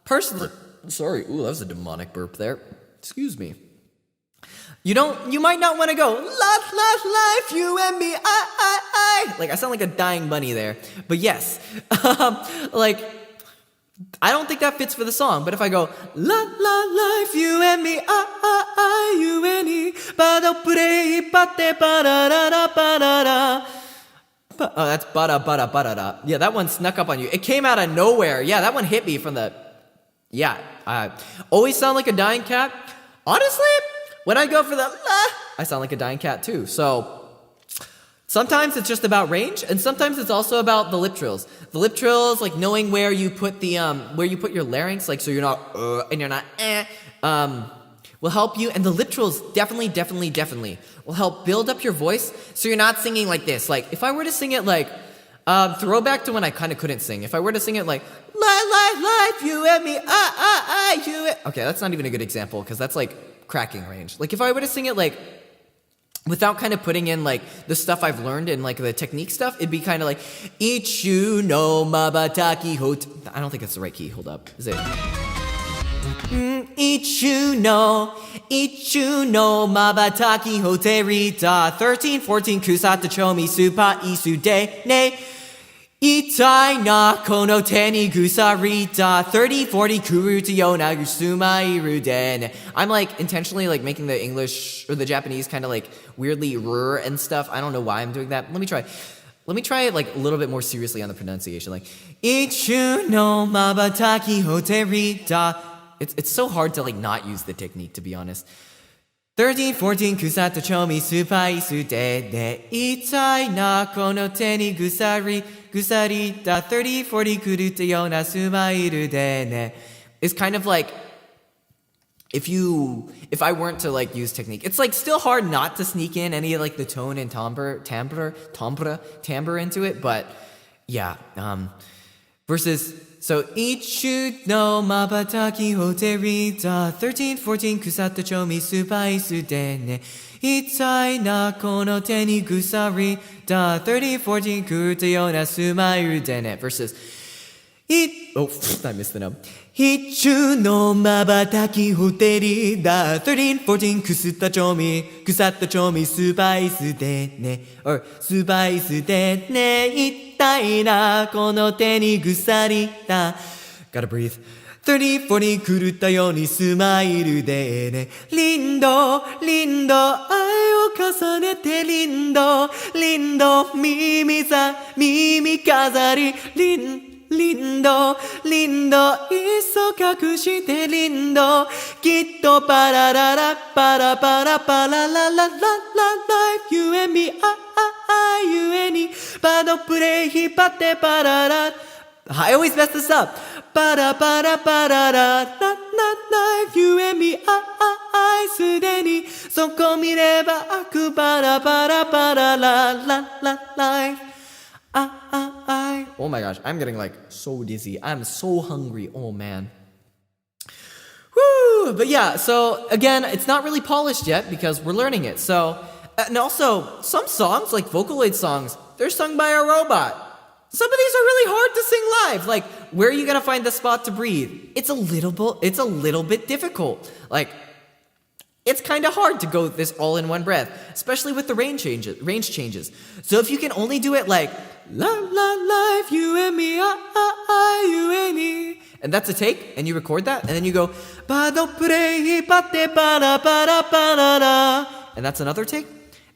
Personally, sorry. Ooh, that was a demonic burp there. Excuse me. You might not want to go, life, you and me, I. Like, I sound like a dying bunny there. But yes, like, I don't think that fits for the song. But if I go, life, you and me, I, you and me, bado pure, pate, ba-da-da-da, ba-da-da. Oh, that's ba-da-ba-da-ba-da-da. Yeah, that one snuck up on you. It came out of nowhere. Yeah, that one hit me from the... Yeah, I always sound like a dying cat. Honestly, when I go for the I sound like a dying cat too. So sometimes it's just about range, and sometimes it's also about the lip trills. The lip trills, like knowing where you put the where you put your larynx, like so you're not and you're not will help you. And the lip trills definitely will help build up your voice, so you're not singing like this. Like if I were to sing it like Throwback to when I kind of couldn't sing. If I were to sing it like, life, you and me, you and... Okay, that's not even a good example, because that's like cracking range. Like if I were to sing it like, without kind of putting in like the stuff I've learned and like the technique stuff, it'd be kind of like, Ichu no mabataki hot... I don't think that's the right key, hold up. Is it? Ichu no mabataki hoterita 13, 14 kusata chomi supa isu de ne itai na kono teni gusarita 30, 40 kuruta yona gusumairu den. I'm like intentionally like making the English or the Japanese kind of like weirdly rrr and stuff. I don't know why I'm doing that. Let me try it like a little bit more seriously on the pronunciation. Like Ichu no mabataki hoterita. It's so hard to like not use the technique, to be honest. 13, 14 kusata chomi supai su de de itai na kono teni gusarita 30, 40 kuruta yona sumairu de ne. It's kind of like if I weren't to like use technique, it's like still hard not to sneak in any of like the tone and timbre into it, but yeah. Versus so ichu no mabataki hoterita 13, 14 kusata chomi supai su de ne itai na kono teni gusarita 30, 14 kuruta yona sumairu de ne. Versus I missed the note. Ichu no mabataki hoterita 13, 14 kusata chomi supai su de ne, or supai su de ne itai na kono teni gusarita. Gotta breathe. 30, 40 kuruta yoni sumairu de ne. Lindo, ai o kasanete lindo, mimi kazari, lindo, iso kakushite lindo, kitto pararara, para la life, you and me, you and me, pado play, hipatte parara. I always mess this up. Para life, you and me, sudeni, soko mireba, aku para la life. Oh my gosh, I'm getting like so dizzy. I'm so hungry. Oh man. Woo! But yeah, so again, it's not really polished yet because we're learning it. So, and also some songs, like Vocaloid songs, they're sung by a robot. Some of these are really hard to sing live. Like, where are you gonna find the spot to breathe? It's a little bit difficult. Like, it's kind of hard to go this all in one breath, especially with the range changes. So if you can only do it like life, you and me, you and me, and that's a take, and you record that, and then you go and that's another take.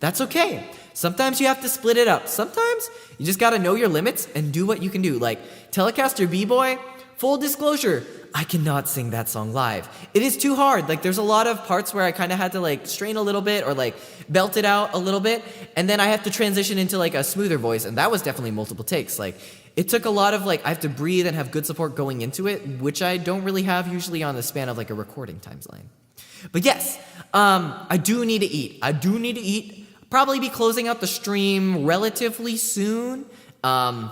That's okay. Sometimes you have to split it up. Sometimes you just gotta know your limits and do what you can do. Like Telecaster B-Boy, full disclosure, I cannot sing that song live. It is too hard. Like there's a lot of parts where I kind of had to like strain a little bit or like belt it out a little bit, and then I have to transition into like a smoother voice, and that was definitely multiple takes. Like it took a lot of like I have to breathe and have good support going into it, which I don't really have usually on the span of like a recording timeline. But yes, I do need to eat. Probably be closing out the stream relatively soon, because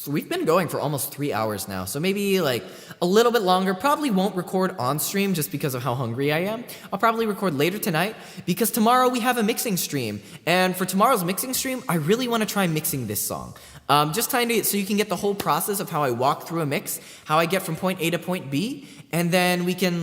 we've been going for almost 3 hours now, so maybe like a little bit longer. Probably won't record on stream just because of how hungry I am. I'll probably record later tonight because tomorrow we have a mixing stream, and for tomorrow's mixing stream, I really want to try mixing this song. Just kind of so you can get the whole process of how I walk through a mix, how I get from point A to point B, and then we can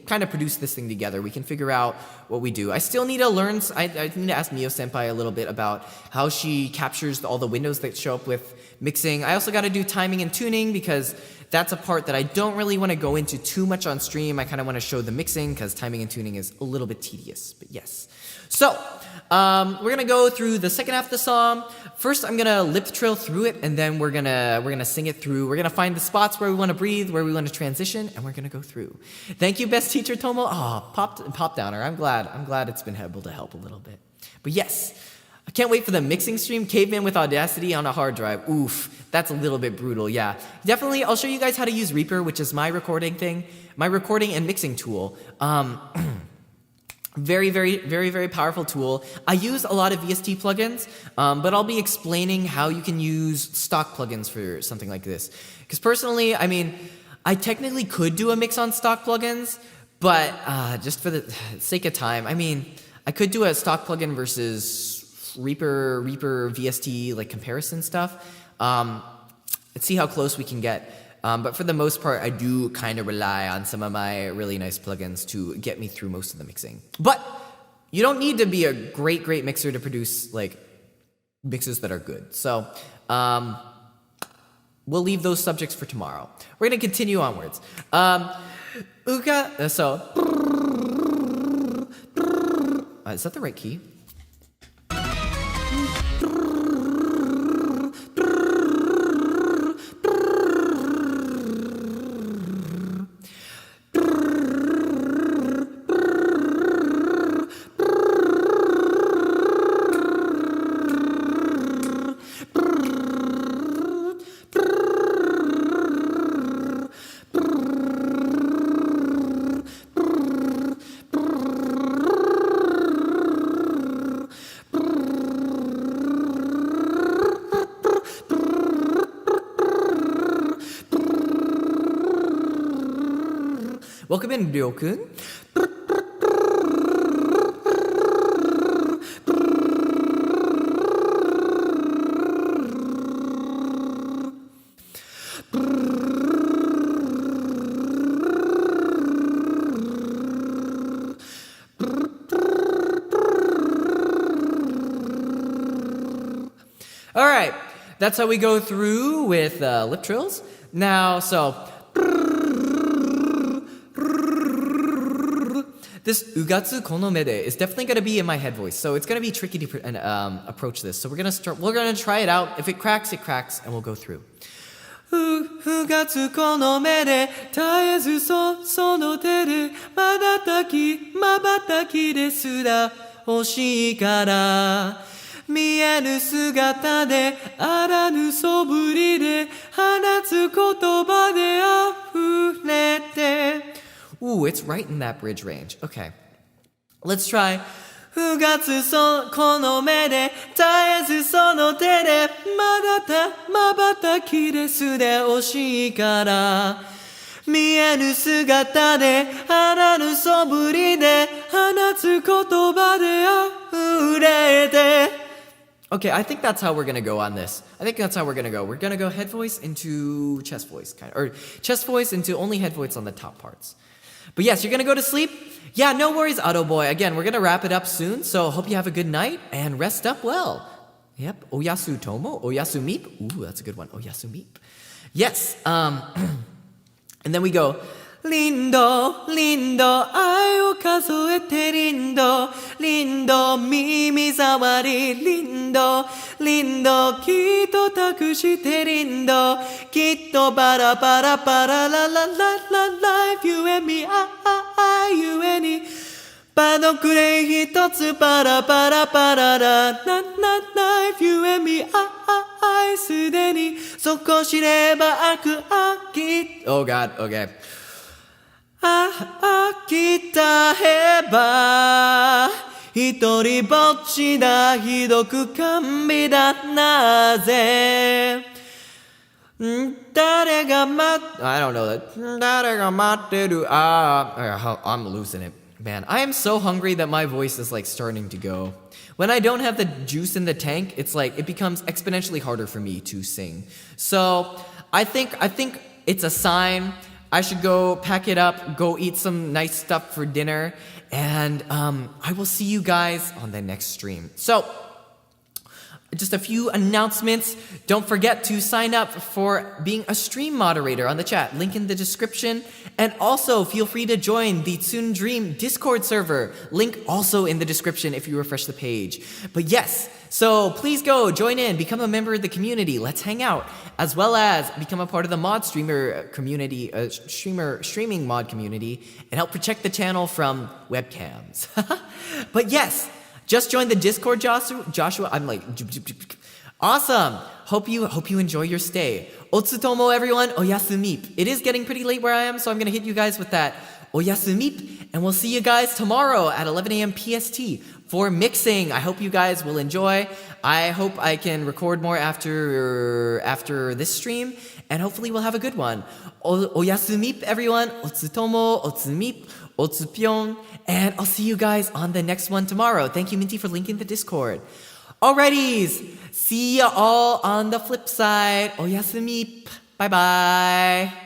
kind of produce this thing together. We can figure out what we do. I still need to learn. I need to ask Mio Senpai a little bit about how she captures all the windows that show up with mixing. I also got to do timing and tuning because that's a part that I don't really want to go into too much on stream. I kind of want to show the mixing because timing and tuning is a little bit tedious, but yes. So, we're going to go through the second half of the song. First, I'm going to lip trill through it, and then we're going to sing it through. We're going to find the spots where we want to breathe, where we want to transition, and we're going to go through. Thank you, best teacher Tomo. Oh, pop downer. I'm glad it's been able to help a little bit. But yes, I can't wait for the mixing stream. Caveman with Audacity on a hard drive. Oof, that's a little bit brutal, yeah. Definitely, I'll show you guys how to use Reaper, which is my recording and mixing tool. Very, very, very, very powerful tool. I use a lot of VST plugins, but I'll be explaining how you can use stock plugins for something like this. Because personally, I mean, I technically could do a mix on stock plugins, but just for the sake of time, I mean, I could do a stock plugin versus Reaper VST like comparison stuff. Let's see how close we can get. But for the most part, I do kind of rely on some of my really nice plugins to get me through most of the mixing. But you don't need to be a great mixer to produce like mixes that are good. So we'll leave those subjects for tomorrow. We're gonna continue onwards. Is that the right key? Welcome in, Ryo-kun. All right, that's how we go through with lip trills. Now, so this ugatsu konomede is definitely going to be in my head voice, so it's going to be tricky to approach this. So we're going to try it out. If it cracks, and we'll go through. Ugatsu konomede taezu sono te de mabataki desu da hoshii kara mienu sugata de aranu soburi de hanatsu kotoba de afurete. Ooh, it's right in that bridge range. Okay. Let's try. Ugatsu kono me de taezu sono te de mabataki desu de oshii kara mienu sugata de aranu soburi de hanatsu kotoba de afurete. Okay, I think that's how we're gonna go on this. We're gonna go head voice into chest voice, or chest voice into only head voice on the top parts. But yes, you're gonna go to sleep? Yeah, no worries, Otto boy. Again, we're gonna wrap it up soon, so hope you have a good night and rest up well. Yep, oyasu tomo, oyasu meep. Ooh, that's a good one, oyasu meep. Yes, and then we go, lindo, lindo, ai o kazuete lindo, lindo, mimi zawari, lindo, lindo, kitto takushite lindo, kitto para para para la la la la life, you and me, you and me. パドクレイ一つパラパラパララなな life, you and me, すでにそこ知れば悪き Oh god, okay. 飽きたへば一人ぼっちだひどく甘美だなぜ誰がI don't know that 誰が待ってるI'm losing it. Man, I am so hungry that my voice is like starting to go. When I don't have the juice in the tank, it's like it becomes exponentially harder for me to sing. So I think it's a sign. I should go pack it up, go eat some nice stuff for dinner, and I will see you guys on the next stream. So, just a few announcements. Don't forget to sign up for being a stream moderator on the chat. Link in the description. And also, feel free to join the TsunDream Discord server. Link also in the description if you refresh the page. But yes, so please go, join in, become a member of the community. Let's hang out. As well as become a part of the mod streamer community, streaming mod community, and help protect the channel from webcams. But yes, just join the Discord, Joshua. I'm like, awesome. Hope you enjoy your stay. Otsutomo, everyone. Oyasumi. It is getting pretty late where I am, so I'm gonna hit you guys with that oyasumip, and we'll see you guys tomorrow at 11 a.m. PST for mixing. I hope you guys will enjoy. I hope I can record more after this stream, and hopefully we'll have a good one. Oyasumip, everyone. Otsutomo, otsumip, otsupyeong, and I'll see you guys on the next one tomorrow. Thank you, Minty, for linking the Discord. Alrighties, see ya all on the flip side. Oyasumip. Bye-bye.